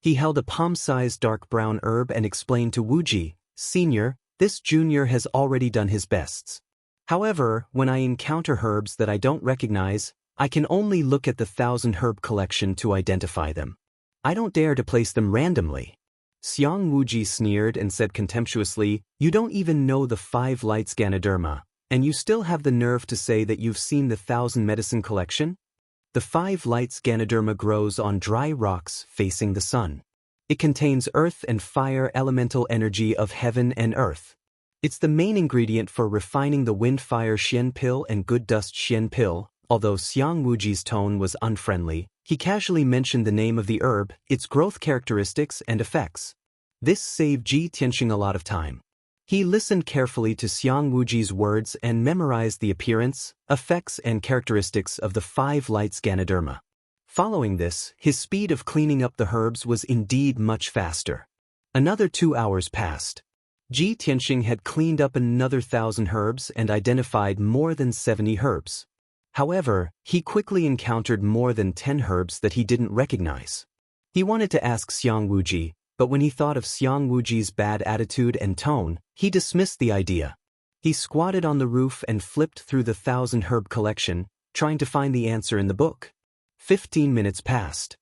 Speaker 1: He held a palm-sized dark brown herb and explained to Wuji, "Senior, this junior has already done his best. However, when I encounter herbs that I don't recognize, I can only look at the 1,000 herb collection to identify them. I don't dare to place them randomly." Xiang Wuji sneered and said contemptuously, "You don't even know the 5 lights Ganoderma, and you still have the nerve to say that you've seen the 1,000 medicine collection? The 5 lights Ganoderma grows on dry rocks facing the sun. It contains earth and fire elemental energy of heaven and earth. It's the main ingredient for refining the wind-fire Xian pill and good dust Xian pill." Although Xiang Wuji's tone was unfriendly, he casually mentioned the name of the herb, its growth characteristics and effects. This saved Ji Tianxing a lot of time. He listened carefully to Xiang Wuji's words and memorized the appearance, effects and characteristics of the 5 lights Ganoderma. Following this, his speed of cleaning up the herbs was indeed much faster. Another 2 hours passed. Ji Tianxing had cleaned up another 1,000 herbs and identified more than 70 herbs. However, he quickly encountered more than 10 herbs that he didn't recognize. He wanted to ask Xiang Wuji, but when he thought of Xiang Wuji's bad attitude and tone, he dismissed the idea. He squatted on the roof and flipped through the 1,000 herb collection, trying to find the answer in the book. 15 minutes passed.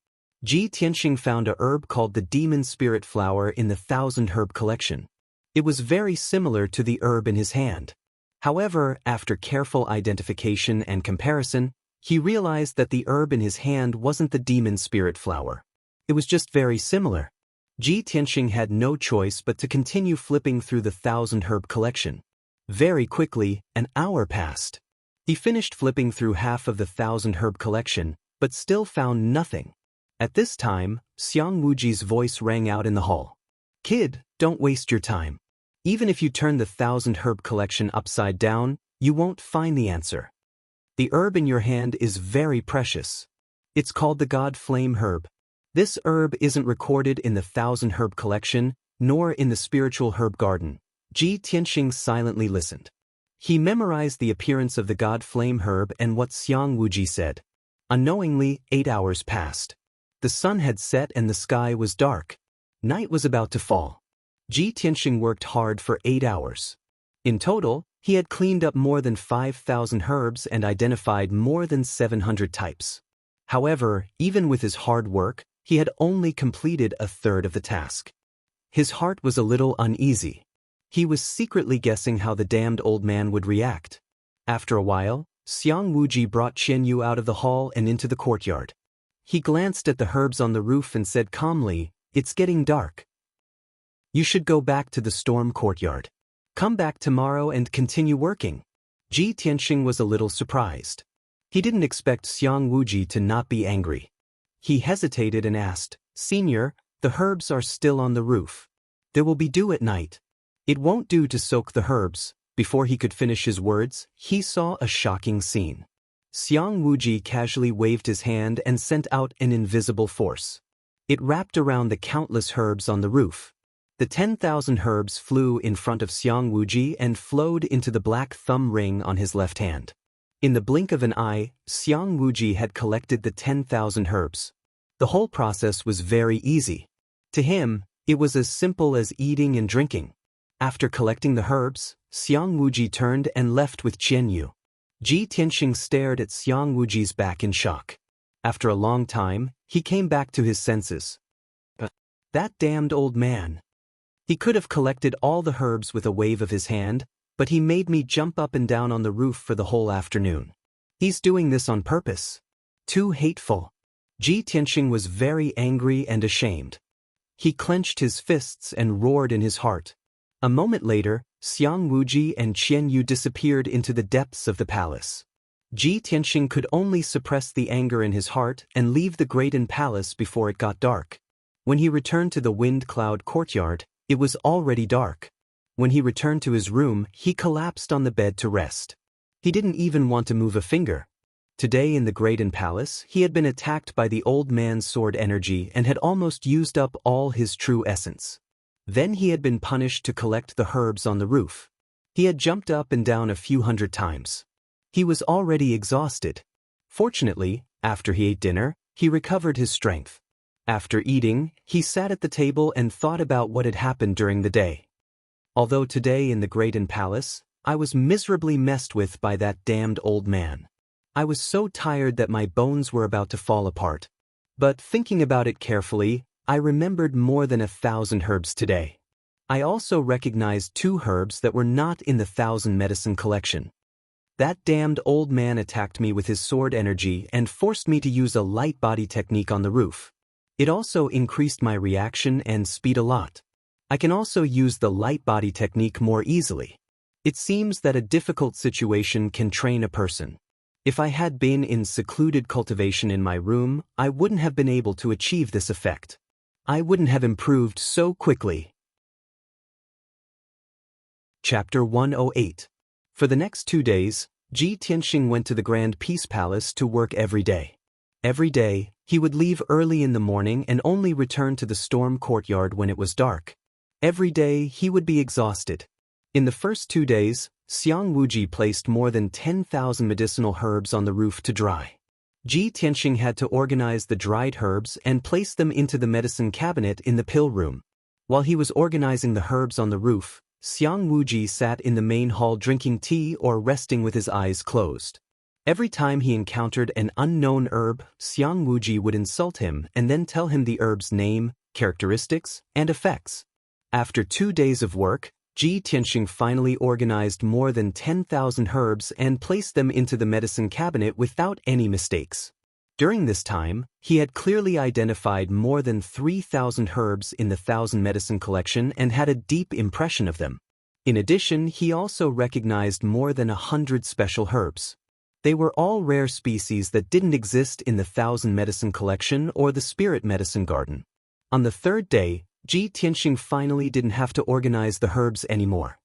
Speaker 1: Ji Tianxing found a herb called the demon spirit flower in the 1,000 herb collection. It was very similar to the herb in his hand. However, after careful identification and comparison, he realized that the herb in his hand wasn't the demon spirit flower. It was just very similar. Ji Tianxing had no choice but to continue flipping through the 1,000 herb collection. Very quickly, an hour passed. He finished flipping through half of the 1,000 herb collection, but still found nothing. At this time, Xiang Wuji's voice rang out in the hall. "Kid, don't waste your time. Even if you turn the 1,000 herb collection upside down, you won't find the answer. The herb in your hand is very precious. It's called the God Flame herb. This herb isn't recorded in the 1,000 herb collection, nor in the spiritual herb garden." Ji Tianxing silently listened. He memorized the appearance of the God Flame herb and what Xiang Wuji said. Unknowingly, 8 hours passed. The sun had set and the sky was dark. Night was about to fall. Ji Tianxing worked hard for 8 hours. In total, he had cleaned up more than 5,000 herbs and identified more than 700 types. However, even with his hard work, he had only completed a third of the task. His heart was a little uneasy. He was secretly guessing how the damned old man would react. After a while, Xiang Wuji brought Qian Yu out of the hall and into the courtyard. He glanced at the herbs on the roof and said calmly, "It's getting dark. You should go back to the storm courtyard. Come back tomorrow and continue working." Ji Tianxing was a little surprised. He didn't expect Xiang Wuji to not be angry. He hesitated and asked, "Senior, the herbs are still on the roof. There will be dew at night. It won't do to soak the herbs." Before he could finish his words, he saw a shocking scene. Xiang Wuji casually waved his hand and sent out an invisible force. It wrapped around the countless herbs on the roof. The 10,000 herbs flew in front of Xiang Wuji and flowed into the black thumb ring on his left hand. In the blink of an eye, Xiang Wuji had collected the 10,000 herbs. The whole process was very easy. To him, it was as simple as eating and drinking. After collecting the herbs, Xiang Wuji turned and left with Qian Yu. Ji Tianxing stared at Xiang Wuji's back in shock. After a long time, he came back to his senses. That damned old man. He could have collected all the herbs with a wave of his hand, but he made me jump up and down on the roof for the whole afternoon. He's doing this on purpose. Too hateful. Ji Tianxing was very angry and ashamed. He clenched his fists and roared in his heart. A moment later, Xiang Wuji and Qian Yu disappeared into the depths of the palace. Ji Tianxing could only suppress the anger in his heart and leave the Great Palace before it got dark. When he returned to the Wind Cloud courtyard, it was already dark. When he returned to his room, he collapsed on the bed to rest. He didn't even want to move a finger. Today in the Great Palace, he had been attacked by the old man's sword energy and had almost used up all his true essence. Then he had been punished to collect the herbs on the roof. He had jumped up and down a few hundred times. He was already exhausted. Fortunately, after he ate dinner, he recovered his strength. After eating, he sat at the table and thought about what had happened during the day. Although today in the Great Palace, I was miserably messed with by that damned old man. I was so tired that my bones were about to fall apart. But thinking about it carefully, I remembered more than 1,000 herbs today. I also recognized 2 herbs that were not in the 1,000 medicine collection. That damned old man attacked me with his sword energy and forced me to use a light body technique on the roof. It also increased my reaction and speed a lot. I can also use the light body technique more easily. It seems that a difficult situation can train a person. If I had been in secluded cultivation in my room, I wouldn't have been able to achieve this effect. I wouldn't have improved so quickly. Chapter 108. For the next 2 days, Ji Tianxing went to the Grand Peace Palace to work every day. Every day, he would leave early in the morning and only return to the storm courtyard when it was dark. Every day, he would be exhausted. In the first 2 days, Xiang Wuji placed more than 10,000 medicinal herbs on the roof to dry. Ji Tianxing had to organize the dried herbs and place them into the medicine cabinet in the pill room. While he was organizing the herbs on the roof, Xiang Wuji sat in the main hall drinking tea or resting with his eyes closed. Every time he encountered an unknown herb, Xiang Wuji would insult him and then tell him the herb's name, characteristics, and effects. After 2 days of work, Ji Tianxing finally organized more than 10,000 herbs and placed them into the medicine cabinet without any mistakes. During this time, he had clearly identified more than 3,000 herbs in the 1,000 medicine collection and had a deep impression of them. In addition, he also recognized more than 100 special herbs. They were all rare species that didn't exist in the 1,000 medicine collection or the spirit medicine garden. On the 3rd day, Ji Tianxing finally didn't have to organize the herbs anymore.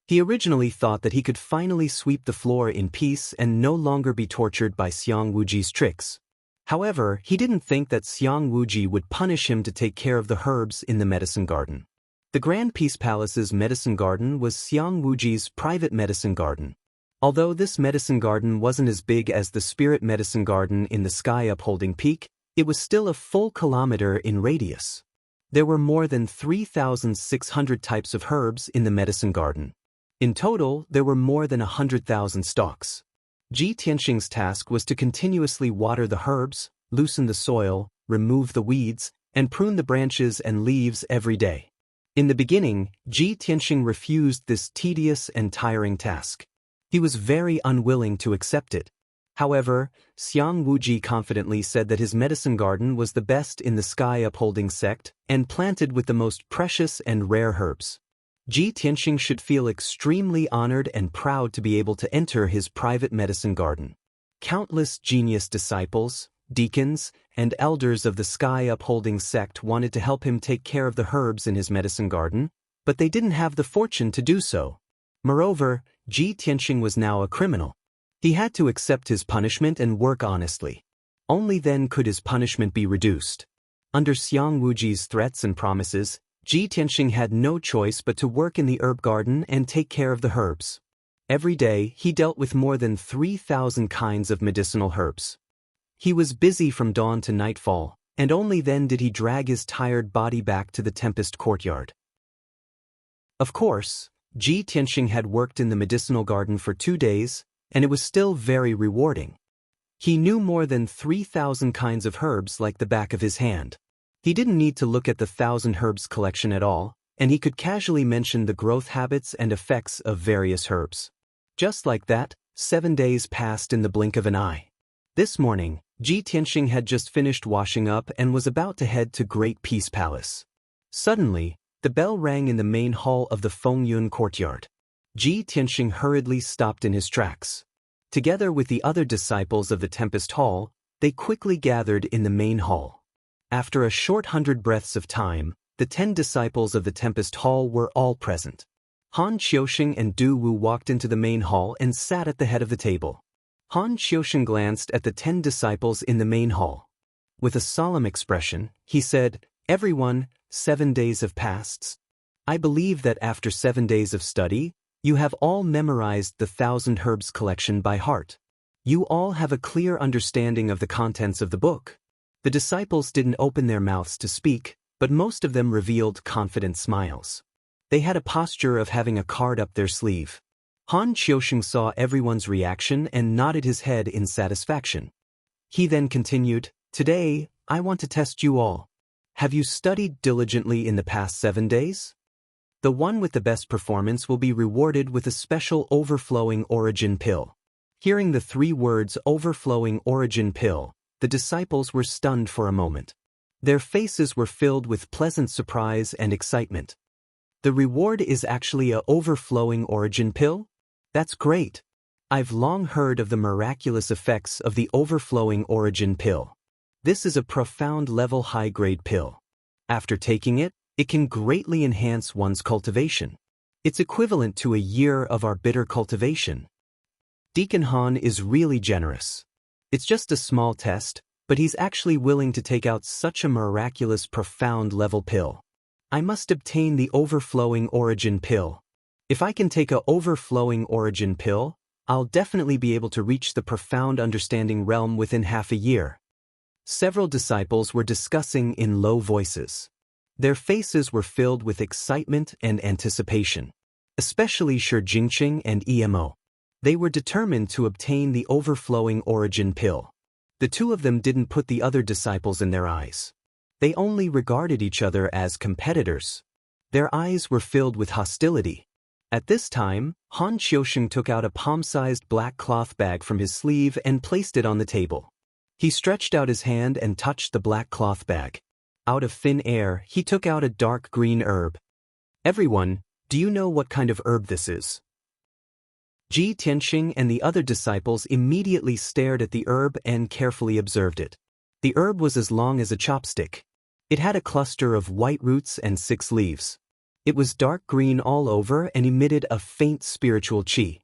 Speaker 1: He originally thought that he could finally sweep the floor in peace and no longer be tortured by Xiang Wuji's tricks. However, he didn't think that Xiang Wuji would punish him to take care of the herbs in the medicine garden. The Grand Peace Palace's medicine garden was Xiang Wuji's private medicine garden. Although this medicine garden wasn't as big as the spirit medicine garden in the sky upholding peak, it was still a full kilometer in radius. There were more than 3,600 types of herbs in the medicine garden. In total, there were more than 100,000 stalks. Ji Tianxing's task was to continuously water the herbs, loosen the soil, remove the weeds, and prune the branches and leaves every day. In the beginning, Ji Tianxing refused this tedious and tiring task. He was very unwilling to accept it. However, Xiang Wuji confidently said that his medicine garden was the best in the sky upholding sect and planted with the most precious and rare herbs. Ji Tianxing should feel extremely honored and proud to be able to enter his private medicine garden. Countless genius disciples, deacons, and elders of the sky upholding sect wanted to help him take care of the herbs in his medicine garden, but they didn't have the fortune to do so. Moreover, Ji Tianxing was now a criminal. He had to accept his punishment and work honestly. Only then could his punishment be reduced. Under Xiang Wuji's threats and promises, Ji Tianxing had no choice but to work in the herb garden and take care of the herbs. Every day, he dealt with more than 3,000 kinds of medicinal herbs. He was busy from dawn to nightfall, and only then did he drag his tired body back to the Tempest courtyard. Of course, Ji Tianxing had worked in the medicinal garden for 2 days, and it was still very rewarding. He knew more than 3,000 kinds of herbs like the back of his hand. He didn't need to look at the 1,000 herbs collection at all, and he could casually mention the growth habits and effects of various herbs. Just like that, 7 days passed in the blink of an eye. This morning, Ji Tianxing had just finished washing up and was about to head to Great Peace Palace. Suddenly, the bell rang in the main hall of the Fengyun courtyard. Ji Tianxing hurriedly stopped in his tracks. Together with the other disciples of the Tempest Hall, they quickly gathered in the main hall. After a short 100 breaths of time, the 10 disciples of the Tempest Hall were all present. Han Qiusheng and Du Wu walked into the main hall and sat at the head of the table. Han Qiusheng glanced at the 10 disciples in the main hall. With a solemn expression, he said, "Everyone, 7 days have passed. I believe that after 7 days of study, you have all memorized the 1,000 Herbs collection by heart. You all have a clear understanding of the contents of the book." The disciples didn't open their mouths to speak, but most of them revealed confident smiles. They had a posture of having a card up their sleeve. Han Qiusheng saw everyone's reaction and nodded his head in satisfaction. He then continued, "Today, I want to test you all. Have you studied diligently in the past 7 days? The one with the best performance will be rewarded with a special overflowing origin pill." Hearing the 3 words overflowing origin pill, the disciples were stunned for a moment. Their faces were filled with pleasant surprise and excitement. The reward is actually a overflowing origin pill? That's great. I've long heard of the miraculous effects of the overflowing origin pill. This is a profound level high-grade pill. After taking it, it can greatly enhance one's cultivation. It's equivalent to a year of our bitter cultivation. Deacon Han is really generous. It's just a small test, but he's actually willing to take out such a miraculous profound level pill. I must obtain the overflowing origin pill. If I can take a overflowing origin pill, I'll definitely be able to reach the profound understanding realm within half a year. Several disciples were discussing in low voices. Their faces were filled with excitement and anticipation. Especially Shi Jingqing and Emo. They were determined to obtain the overflowing origin pill. The 2 of them didn't put the other disciples in their eyes. They only regarded each other as competitors. Their eyes were filled with hostility. At this time, Han Qiusheng took out a palm-sized black cloth bag from his sleeve and placed it on the table. He stretched out his hand and touched the black cloth bag. Out of thin air, he took out a dark green herb. "Everyone, do you know what kind of herb this is?" Ji Tianxing and the other disciples immediately stared at the herb and carefully observed it. The herb was as long as a chopstick. It had a cluster of white roots and 6 leaves. It was dark green all over and emitted a faint spiritual qi.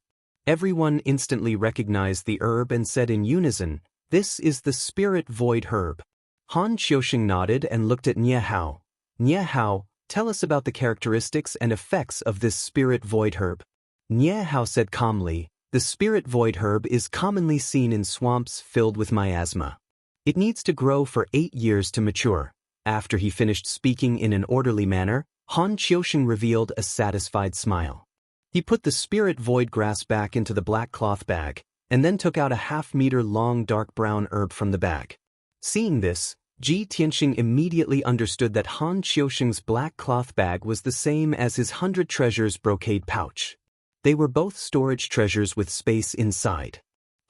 Speaker 1: Everyone instantly recognized the herb and said in unison, "This is the spirit void herb." Han Qiusheng nodded and looked at Nie Hao. "Nie Hao, tell us about the characteristics and effects of this spirit void herb." Nie Hao said calmly, "The spirit void herb is commonly seen in swamps filled with miasma. It needs to grow for 8 years to mature." After he finished speaking in an orderly manner, Han Qiusheng revealed a satisfied smile. He put the spirit void grass back into the black cloth bag, and then took out a half-meter long dark brown herb from the bag. Seeing this, Ji Tianxing immediately understood that Han Qiusheng's black cloth bag was the same as his 100 treasures brocade pouch. They were both storage treasures with space inside.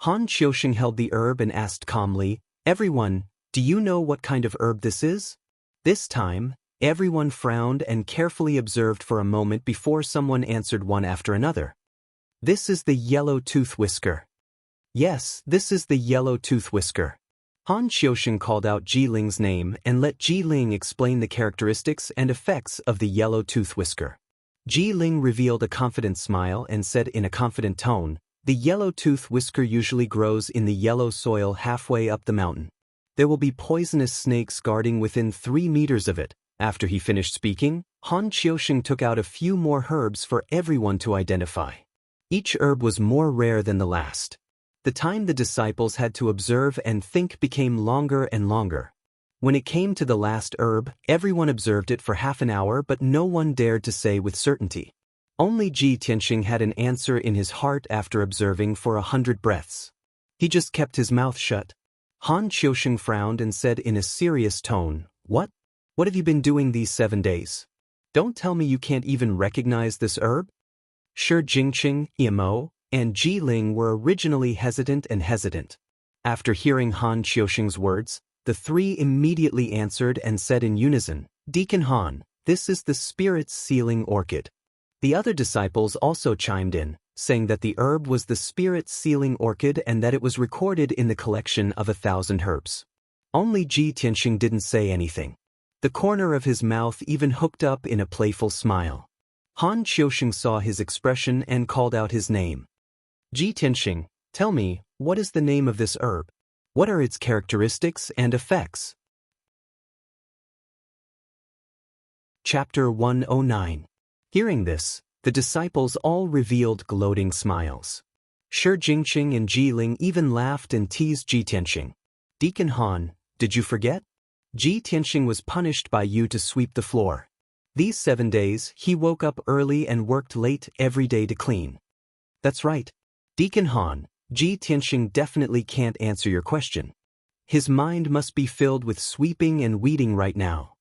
Speaker 1: Han Qiusheng held the herb and asked calmly, "Everyone, do you know what kind of herb this is?" This time, everyone frowned and carefully observed for a moment before someone answered one after another. "This is the yellow tooth whisker." "Yes, this is the yellow tooth whisker." Han Qiusheng called out Ji Ling's name and let Ji Ling explain the characteristics and effects of the yellow tooth whisker. Ji Ling revealed a confident smile and said in a confident tone, "The yellow tooth whisker usually grows in the yellow soil halfway up the mountain. There will be poisonous snakes guarding within 3 meters of it." After he finished speaking, Han Qiusheng took out a few more herbs for everyone to identify. Each herb was more rare than the last. The time the disciples had to observe and think became longer and longer. When it came to the last herb, everyone observed it for half an hour, but no one dared to say with certainty. Only Ji Tianxing had an answer in his heart after observing for 100 breaths. He just kept his mouth shut. Han Qiusheng frowned and said in a serious tone, "What? What have you been doing these 7 days? Don't tell me you can't even recognize this herb?" Shi Jingqing, Emo, and Ji Ling were originally hesitant. After hearing Han Qiusheng's words, the three immediately answered and said in unison, "Deacon Han, this is the spirit sealing orchid." The other disciples also chimed in, saying that the herb was the spirit sealing orchid and that it was recorded in the collection of 1,000 herbs. Only Ji Tianxing didn't say anything. The corner of his mouth even hooked up in a playful smile. Han Qiusheng saw his expression and called out his name. "Ji Tianxing, tell me, what is the name of this herb? What are its characteristics and effects?" Chapter 109. Hearing this, the disciples all revealed gloating smiles. Shi Jingqing and Ji Ling even laughed and teased Ji Tianxing. "Deacon Han, did you forget? Ji Tianxing was punished by you to sweep the floor. These 7 days, he woke up early and worked late every day to clean." "That's right. Deacon Han, Ji Tianxing definitely can't answer your question. His mind must be filled with sweeping and weeding right now."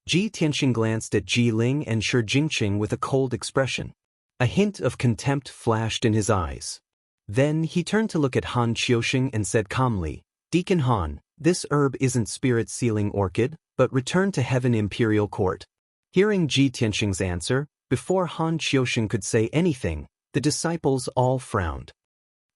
Speaker 1: Ji Tianxing glanced at Ji Ling and Shi Jingqing with a cold expression. A hint of contempt flashed in his eyes. Then he turned to look at Han Qiusheng and said calmly, "Deacon Han, this herb isn't spirit-sealing orchid, but return to heaven imperial court." Hearing Ji Tianxing's answer, before Han Qiusheng could say anything, the disciples all frowned.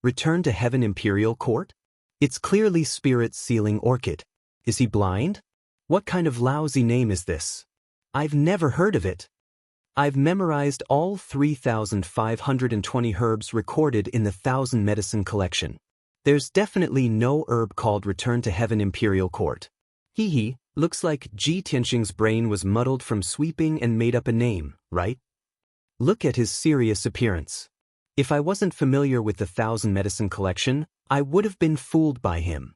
Speaker 1: Return to heaven imperial court? It's clearly spirit-sealing orchid. Is he blind? What kind of lousy name is this? I've never heard of it. I've memorized all 3,520 herbs recorded in the 1,000 medicine collection. There's definitely no herb called Return to Heaven Imperial Court. Hee, looks like Ji Tianxing's brain was muddled from sweeping and made up a name, right? Look at his serious appearance. If I wasn't familiar with the 1,000 medicine collection, I would have been fooled by him.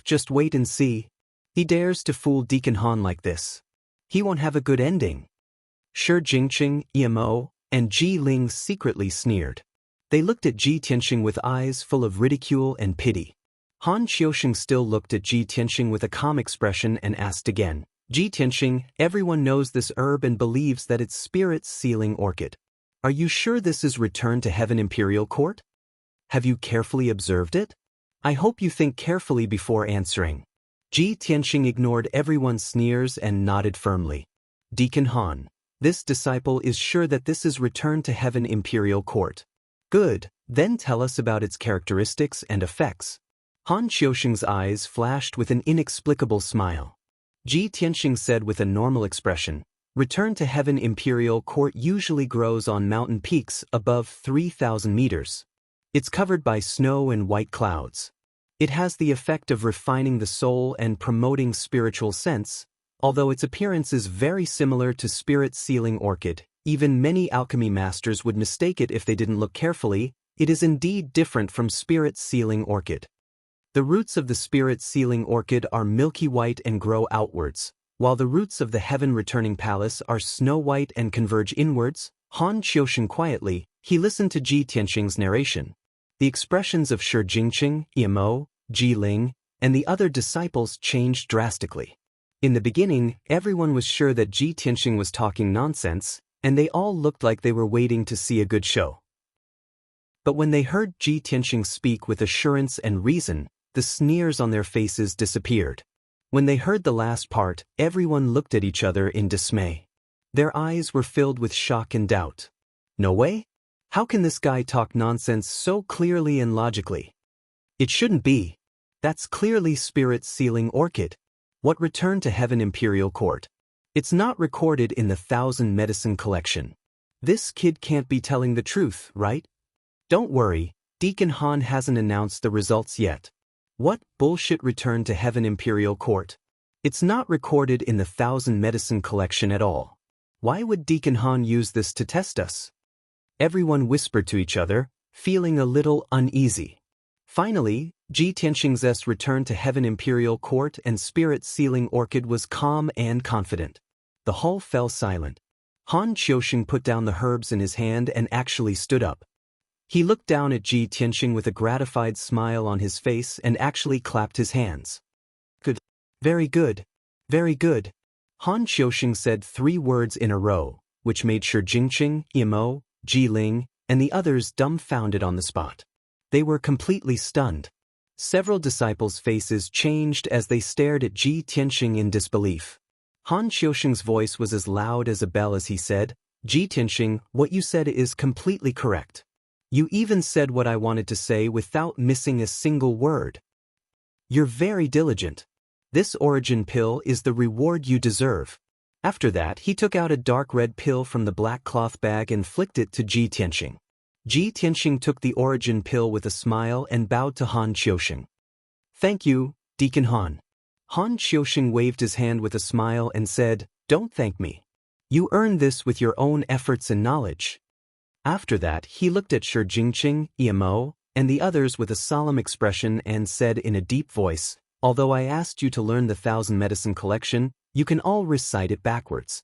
Speaker 1: Just wait and see. He dares to fool Deacon Han like this. He won't have a good ending. Shi Jingqing, Emo, and Ji Ling secretly sneered. They looked at Ji Tianxing with eyes full of ridicule and pity. Han Qiusheng still looked at Ji Tianxing with a calm expression and asked again, "Ji Tianxing, everyone knows this herb and believes that it's spirit-sealing orchid. Are you sure this is Return to Heaven Imperial Court? Have you carefully observed it? I hope you think carefully before answering." Ji Tianxing ignored everyone's sneers and nodded firmly. "Deacon Han, this disciple is sure that this is Return to Heaven Imperial Court. Good, then tell us about its characteristics and effects." Han Qiusheng's eyes flashed with an inexplicable smile. Ji Tianxing said with a normal expression, "Return to Heaven Imperial Court usually grows on mountain peaks above 3,000 meters. It's covered by snow and white clouds. It has the effect of refining the soul and promoting spiritual sense. Although its appearance is very similar to spirit-sealing orchid, even many alchemy masters would mistake it if they didn't look carefully, it is indeed different from spirit-sealing orchid. The roots of the spirit-sealing orchid are milky white and grow outwards, while the roots of the heaven-returning palace are snow-white and converge inwards." Han Qiusheng quietly, he listened to Ji Tianxing's narration. The expressions of Shi Jingqing, Emo, Ji Ling, and the other disciples changed drastically. In the beginning, everyone was sure that Ji Tianxing was talking nonsense, and they all looked like they were waiting to see a good show. But when they heard Ji Tianxing speak with assurance and reason, the sneers on their faces disappeared. When they heard the last part, everyone looked at each other in dismay. Their eyes were filled with shock and doubt. No way? How can this guy talk nonsense so clearly and logically? It shouldn't be. That's clearly spirit-sealing orchid. What Return to Heaven Imperial Court? It's not recorded in the 1,000 medicine collection. This kid can't be telling the truth, right? Don't worry, Deacon Han hasn't announced the results yet. What bullshit Return to Heaven Imperial Court? It's not recorded in the 1,000 medicine collection at all. Why would Deacon Han use this to test us? Everyone whispered to each other, feeling a little uneasy. Finally, Ji Tianxing's Return to Heaven Imperial Court and spirit-sealing orchid was calm and confident. The hall fell silent. Han Qiusheng put down the herbs in his hand and actually stood up. He looked down at Ji Tianxing with a gratified smile on his face and actually clapped his hands. "Good. Very good. Very good." Han Qiusheng said 3 words in a row, which made Shi Jingqing, Emo, Ji Ling, and the others dumbfounded on the spot. They were completely stunned. Several disciples' faces changed as they stared at Ji Tianxing in disbelief. Han Qiusheng's voice was as loud as a bell as he said, "Ji Tianxing, what you said is completely correct. You even said what I wanted to say without missing a single word. You're very diligent. This origin pill is the reward you deserve." After that, he took out a dark red pill from the black cloth bag and flicked it to Ji Tianxing. Ji Tianxing took the origin pill with a smile and bowed to Han Qiusheng. "Thank you, Deacon Han." Han Qiusheng waved his hand with a smile and said, "Don't thank me. You earned this with your own efforts and knowledge." After that, he looked at Shi Jingqing, Emo, and the others with a solemn expression and said in a deep voice, "Although I asked you to learn the 1,000 medicine collection, you can all recite it backwards.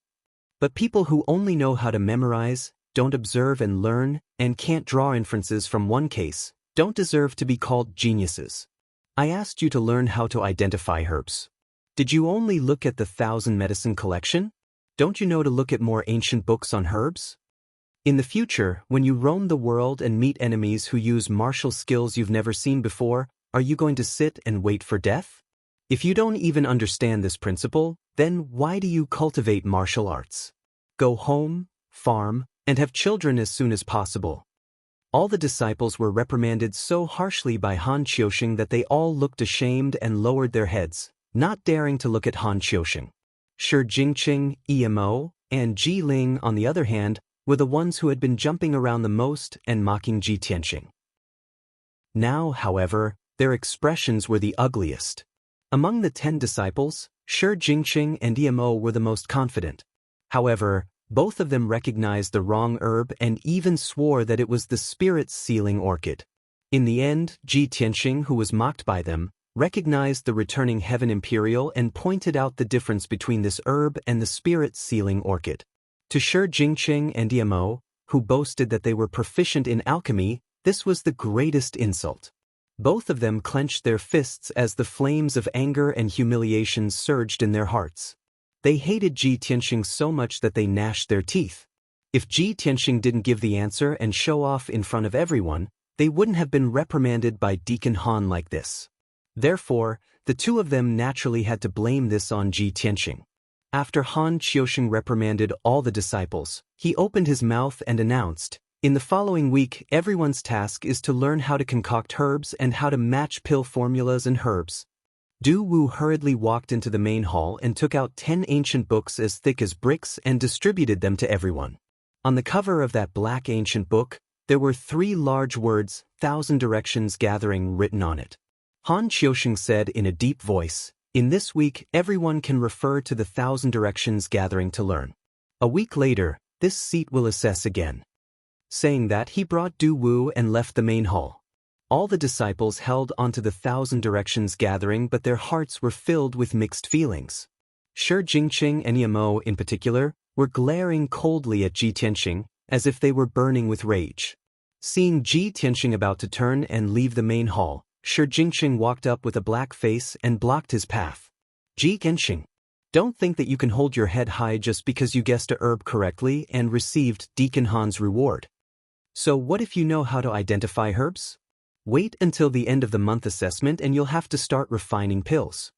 Speaker 1: But people who only know how to memorize, don't observe and learn, and can't draw inferences from one case, don't deserve to be called geniuses. I asked you to learn how to identify herbs. Did you only look at the 1,000 medicine collection? Don't you know to look at more ancient books on herbs? In the future, when you roam the world and meet enemies who use martial skills you've never seen before, are you going to sit and wait for death? If you don't even understand this principle, then why do you cultivate martial arts? Go home, farm, and have children as soon as possible." All the disciples were reprimanded so harshly by Han Qiusheng that they all looked ashamed and lowered their heads, not daring to look at Han Qiusheng. Shi Jingqing, Emo, and Ji Ling, on the other hand, were the ones who had been jumping around the most and mocking Ji Tianxing. Now, however, their expressions were the ugliest. Among the 10 disciples, Shi Jingqing and Emo were the most confident. However, both of them recognized the wrong herb and even swore that it was the spirit-sealing orchid. In the end, Ji Tianxing, who was mocked by them, recognized the returning Heaven Imperial and pointed out the difference between this herb and the spirit-sealing orchid. To Shi Jingqing and Emo, who boasted that they were proficient in alchemy, this was the greatest insult. Both of them clenched their fists as the flames of anger and humiliation surged in their hearts. They hated Ji Tianxing so much that they gnashed their teeth. If Ji Tianxing didn't give the answer and show off in front of everyone, they wouldn't have been reprimanded by Deacon Han like this. Therefore, the two of them naturally had to blame this on Ji Tianxing. After Han Qiusheng reprimanded all the disciples, he opened his mouth and announced, "In the following week, everyone's task is to learn how to concoct herbs and how to match pill formulas and herbs." Du Wu hurriedly walked into the main hall and took out 10 ancient books as thick as bricks and distributed them to everyone. On the cover of that black ancient book, there were 3 large words, 1,000 Directions Gathering, written on it. Han Qiusheng said in a deep voice, "In this week, everyone can refer to the 1,000 Directions Gathering to learn. A week later, this seat will assess again." Saying that, he brought Du Wu and left the main hall. All the disciples held onto the 1,000 Directions Gathering, but their hearts were filled with mixed feelings. Shi Jingqing and Emo, in particular, were glaring coldly at Ji Tianxing, as if they were burning with rage. Seeing Ji Tianxing about to turn and leave the main hall, Shi Jingqing walked up with a black face and blocked his path. "Ji Tianxing, don't think that you can hold your head high just because you guessed a herb correctly and received Deacon Han's reward. So what if you know how to identify herbs? Wait until the end of the month assessment and you'll have to start refining pills.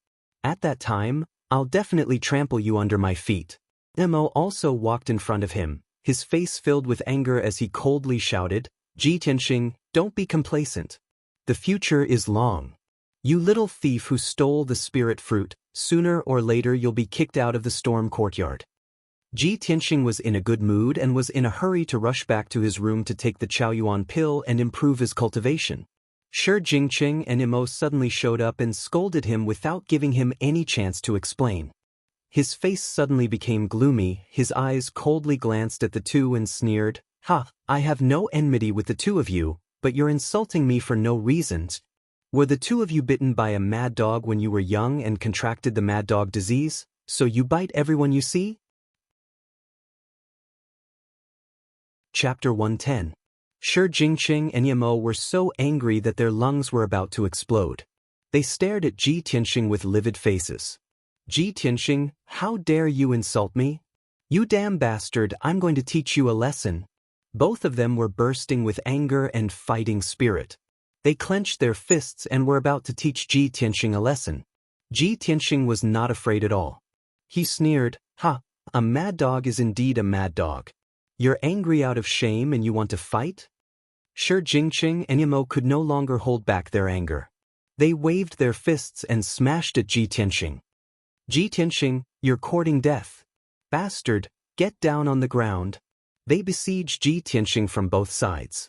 Speaker 1: At that time, I'll definitely trample you under my feet." Emo also walked in front of him, his face filled with anger as he coldly shouted, "Ji Tianxing, don't be complacent. The future is long. You little thief who stole the spirit fruit, sooner or later you'll be kicked out of the storm courtyard." Ji Tianxing was in a good mood and was in a hurry to rush back to his room to take the Chaoyuan pill and improve his cultivation. Shi Jingqing and Emo suddenly showed up and scolded him without giving him any chance to explain. His face suddenly became gloomy, his eyes coldly glanced at the two and sneered, "Ha, I have no enmity with the two of you, but you're insulting me for no reasons. Were the two of you bitten by a mad dog when you were young and contracted the mad dog disease, so you bite everyone you see?" Chapter 110. Shi Jingqing and Emo were so angry that their lungs were about to explode. They stared at Ji Tianxing with livid faces. "Ji Tianxing, how dare you insult me? You damn bastard, I'm going to teach you a lesson." Both of them were bursting with anger and fighting spirit. They clenched their fists and were about to teach Ji Tianxing a lesson. Ji Tianxing was not afraid at all. He sneered, "Ha, a mad dog is indeed a mad dog. You're angry out of shame and you want to fight?" Shi Jingqing and Yamo could no longer hold back their anger. They waved their fists and smashed at Ji Tianxing. "Ji Tianxing, you're courting death. Bastard, get down on the ground." They besieged Ji Tianxing from both sides.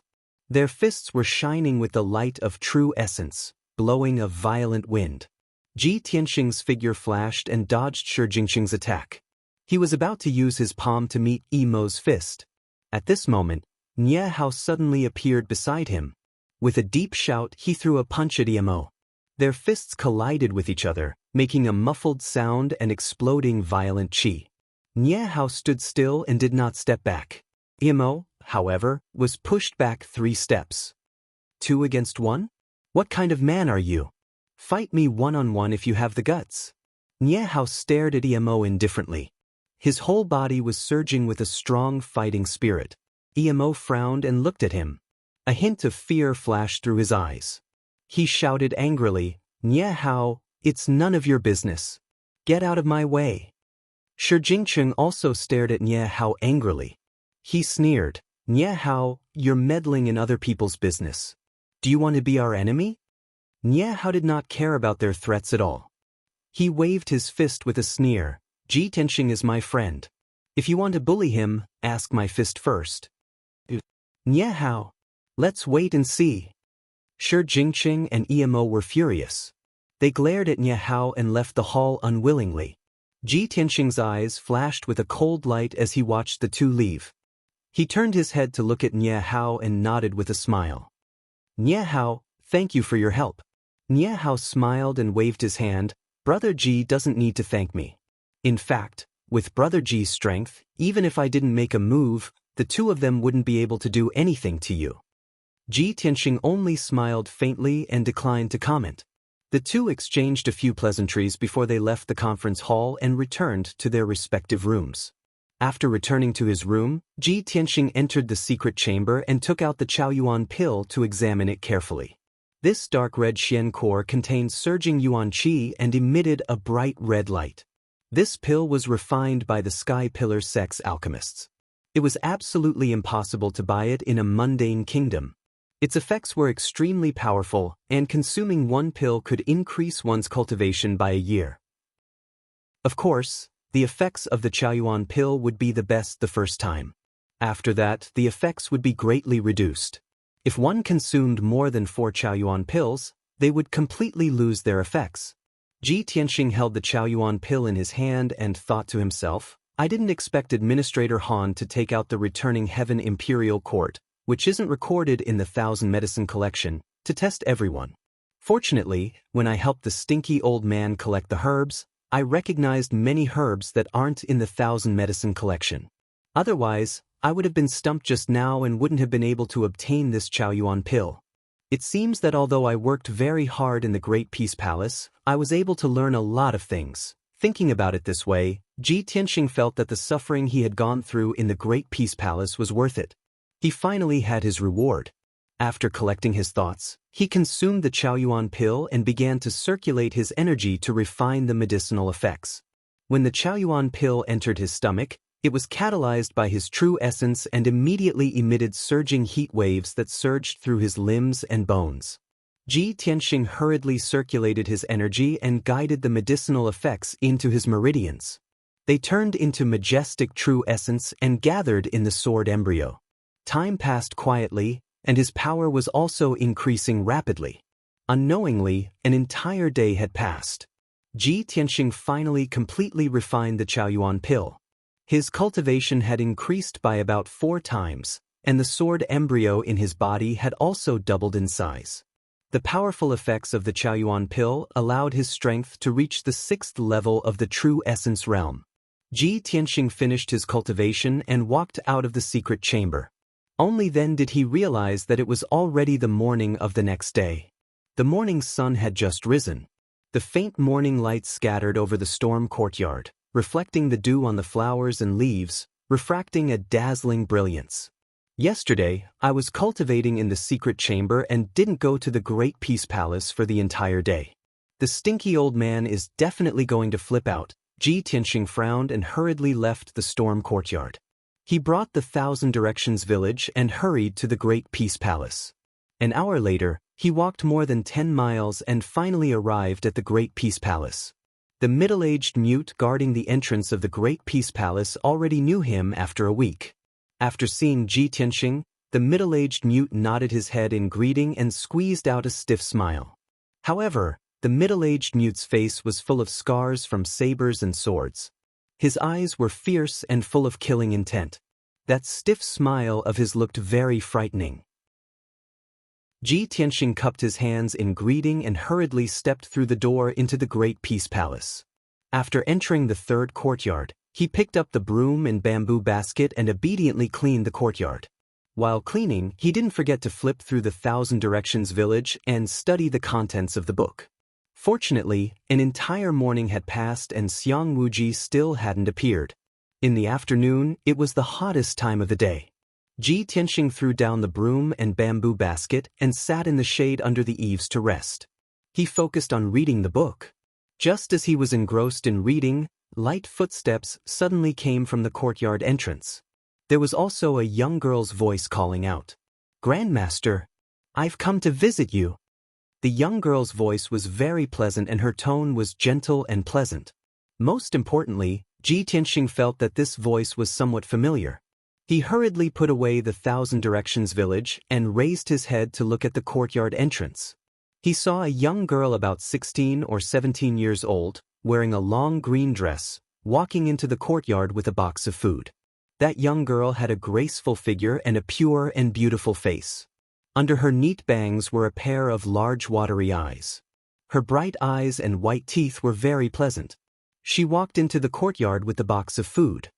Speaker 1: Their fists were shining with the light of true essence, blowing a violent wind. Ji Tianxing's figure flashed and dodged Shi Jingqing's attack. He was about to use his palm to meet Emo's fist. At this moment, Nie Hao suddenly appeared beside him. With a deep shout, he threw a punch at Emo. Their fists collided with each other, making a muffled sound and exploding violent qi. Nie Hao stood still and did not step back. Emo, however, was pushed back 3 steps. 2 against 1? What kind of man are you? Fight me one-on-one if you have the guts. Nie Hao stared at Emo indifferently. His whole body was surging with a strong fighting spirit. Emo frowned and looked at him. A hint of fear flashed through his eyes. He shouted angrily, "Nie Hao, it's none of your business. Get out of my way." Shi Jingqing also stared at Nie Hao angrily. He sneered, "Nie Hao, you're meddling in other people's business. Do you want to be our enemy?" Nie Hao did not care about their threats at all. He waved his fist with a sneer, "Ji Tianxing is my friend. If you want to bully him, ask my fist first." "Nie Hao, let's wait and see." Shi Jingqing and Emo were furious. They glared at Nie Hao and left the hall unwillingly. Ji Tianxing's eyes flashed with a cold light as he watched the two leave. He turned his head to look at Nie Hao and nodded with a smile. "Nie Hao, thank you for your help." Nie Hao smiled and waved his hand. "Brother Ji doesn't need to thank me. In fact, with Brother Ji's strength, even if I didn't make a move, the two of them wouldn't be able to do anything to you." Ji Tianxing only smiled faintly and declined to comment. The two exchanged a few pleasantries before they left the conference hall and returned to their respective rooms. After returning to his room, Ji Tianxing entered the secret chamber and took out the Chaoyuan pill to examine it carefully. This dark red Xian core contained surging yuan qi and emitted a bright red light. This pill was refined by the Sky Pillar Sect's alchemists. It was absolutely impossible to buy it in a mundane kingdom. Its effects were extremely powerful, and consuming one pill could increase one's cultivation by a year. Of course, the effects of the Chaoyuan pill would be the best the first time. After that, the effects would be greatly reduced. If one consumed more than 4 Chaoyuan pills, they would completely lose their effects. Ji Tianxing held the Chaoyuan pill in his hand and thought to himself, "I didn't expect Administrator Han to take out the returning Heaven Imperial Court, which isn't recorded in the 1,000 Medicine Collection, to test everyone. Fortunately, when I helped the stinky old man collect the herbs, I recognized many herbs that aren't in the 1,000 Medicine Collection. Otherwise, I would have been stumped just now and wouldn't have been able to obtain this Chaoyuan pill. It seems that although I worked very hard in the Great Peace Palace, I was able to learn a lot of things." Thinking about it this way, Ji Tianxing felt that the suffering he had gone through in the Great Peace Palace was worth it. He finally had his reward. After collecting his thoughts, he consumed the Chaoyuan pill and began to circulate his energy to refine the medicinal effects. When the Chaoyuan pill entered his stomach, it was catalyzed by his true essence and immediately emitted surging heat waves that surged through his limbs and bones. Ji Tianxing hurriedly circulated his energy and guided the medicinal effects into his meridians. They turned into majestic true essence and gathered in the sword embryo. Time passed quietly, and his power was also increasing rapidly. Unknowingly, an entire day had passed. Ji Tianxing finally completely refined the Chaoyuan pill. His cultivation had increased by about 4 times, and the sword embryo in his body had also doubled in size. The powerful effects of the Chaoyuan pill allowed his strength to reach the 6th level of the true essence realm. Ji Tianxing finished his cultivation and walked out of the secret chamber. Only then did he realize that it was already the morning of the next day. The morning sun had just risen. The faint morning light scattered over the storm courtyard, reflecting the dew on the flowers and leaves, refracting a dazzling brilliance. Yesterday, I was cultivating in the secret chamber and didn't go to the Great Peace Palace for the entire day. The stinky old man is definitely going to flip out. Ji Tianxing frowned and hurriedly left the storm courtyard. He brought the Thousand Directions village and hurried to the Great Peace Palace. An hour later, he walked more than 10 miles and finally arrived at the Great Peace Palace. The middle-aged mute guarding the entrance of the Great Peace Palace already knew him after a week. After seeing Ji Tianxing, the middle-aged mute nodded his head in greeting and squeezed out a stiff smile. However, the middle-aged mute's face was full of scars from sabers and swords. His eyes were fierce and full of killing intent. That stiff smile of his looked very frightening. Ji Tianxing cupped his hands in greeting and hurriedly stepped through the door into the Great Peace Palace. After entering the third courtyard, he picked up the broom and bamboo basket and obediently cleaned the courtyard. While cleaning, he didn't forget to flip through the Thousand Directions village and study the contents of the book. Fortunately, an entire morning had passed and Xiang Wuji still hadn't appeared. In the afternoon, it was the hottest time of the day. Ji Tianxing threw down the broom and bamboo basket and sat in the shade under the eaves to rest. He focused on reading the book. Just as he was engrossed in reading, light footsteps suddenly came from the courtyard entrance. There was also a young girl's voice calling out, "Grandmaster, I've come to visit you." The young girl's voice was very pleasant and her tone was gentle and pleasant. Most importantly, Ji Tianxing felt that this voice was somewhat familiar. He hurriedly put away the Thousand Directions village and raised his head to look at the courtyard entrance. He saw a young girl about 16 or 17 years old, wearing a long green dress, walking into the courtyard with a box of food. That young girl had a graceful figure and a pure and beautiful face. Under her neat bangs were a pair of large watery eyes. Her bright eyes and white teeth were very pleasant. She walked into the courtyard with the box of food.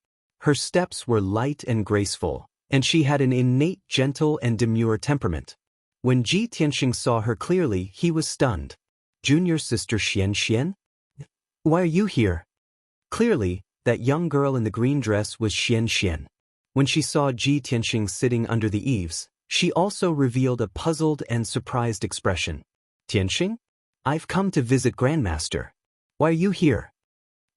Speaker 1: Her steps were light and graceful, and she had an innate gentle and demure temperament. When Ji Tianxing saw her clearly, he was stunned. "Junior sister Xian? Why are you here?" Clearly, that young girl in the green dress was Xian. When she saw Ji Tianxing sitting under the eaves, she also revealed a puzzled and surprised expression. "Tianxing? I've come to visit Grandmaster. Why are you here?"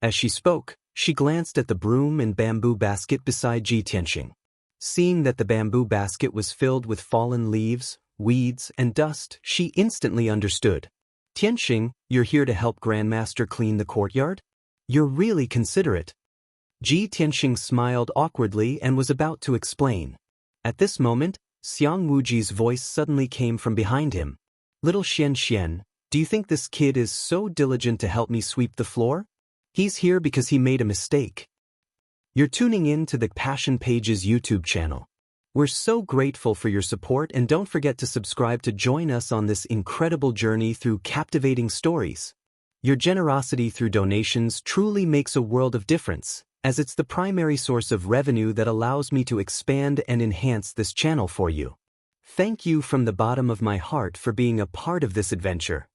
Speaker 1: As she spoke, she glanced at the broom and bamboo basket beside Ji Tianxing. Seeing that the bamboo basket was filled with fallen leaves, weeds, and dust, she instantly understood. "Tianxing, you're here to help Grandmaster clean the courtyard? You're really considerate." Ji Tianxing smiled awkwardly and was about to explain. At this moment, Xiang Wuji's voice suddenly came from behind him. "Little Xian, do you think this kid is so diligent to help me sweep the floor? He's here because he made a mistake." You're tuning in to the Passion Pages YouTube channel. We're so grateful for your support and don't forget to subscribe to join us on this incredible journey through captivating stories. Your generosity through donations truly makes a world of difference, as it's the primary source of revenue that allows me to expand and enhance this channel for you. Thank you from the bottom of my heart for being a part of this adventure.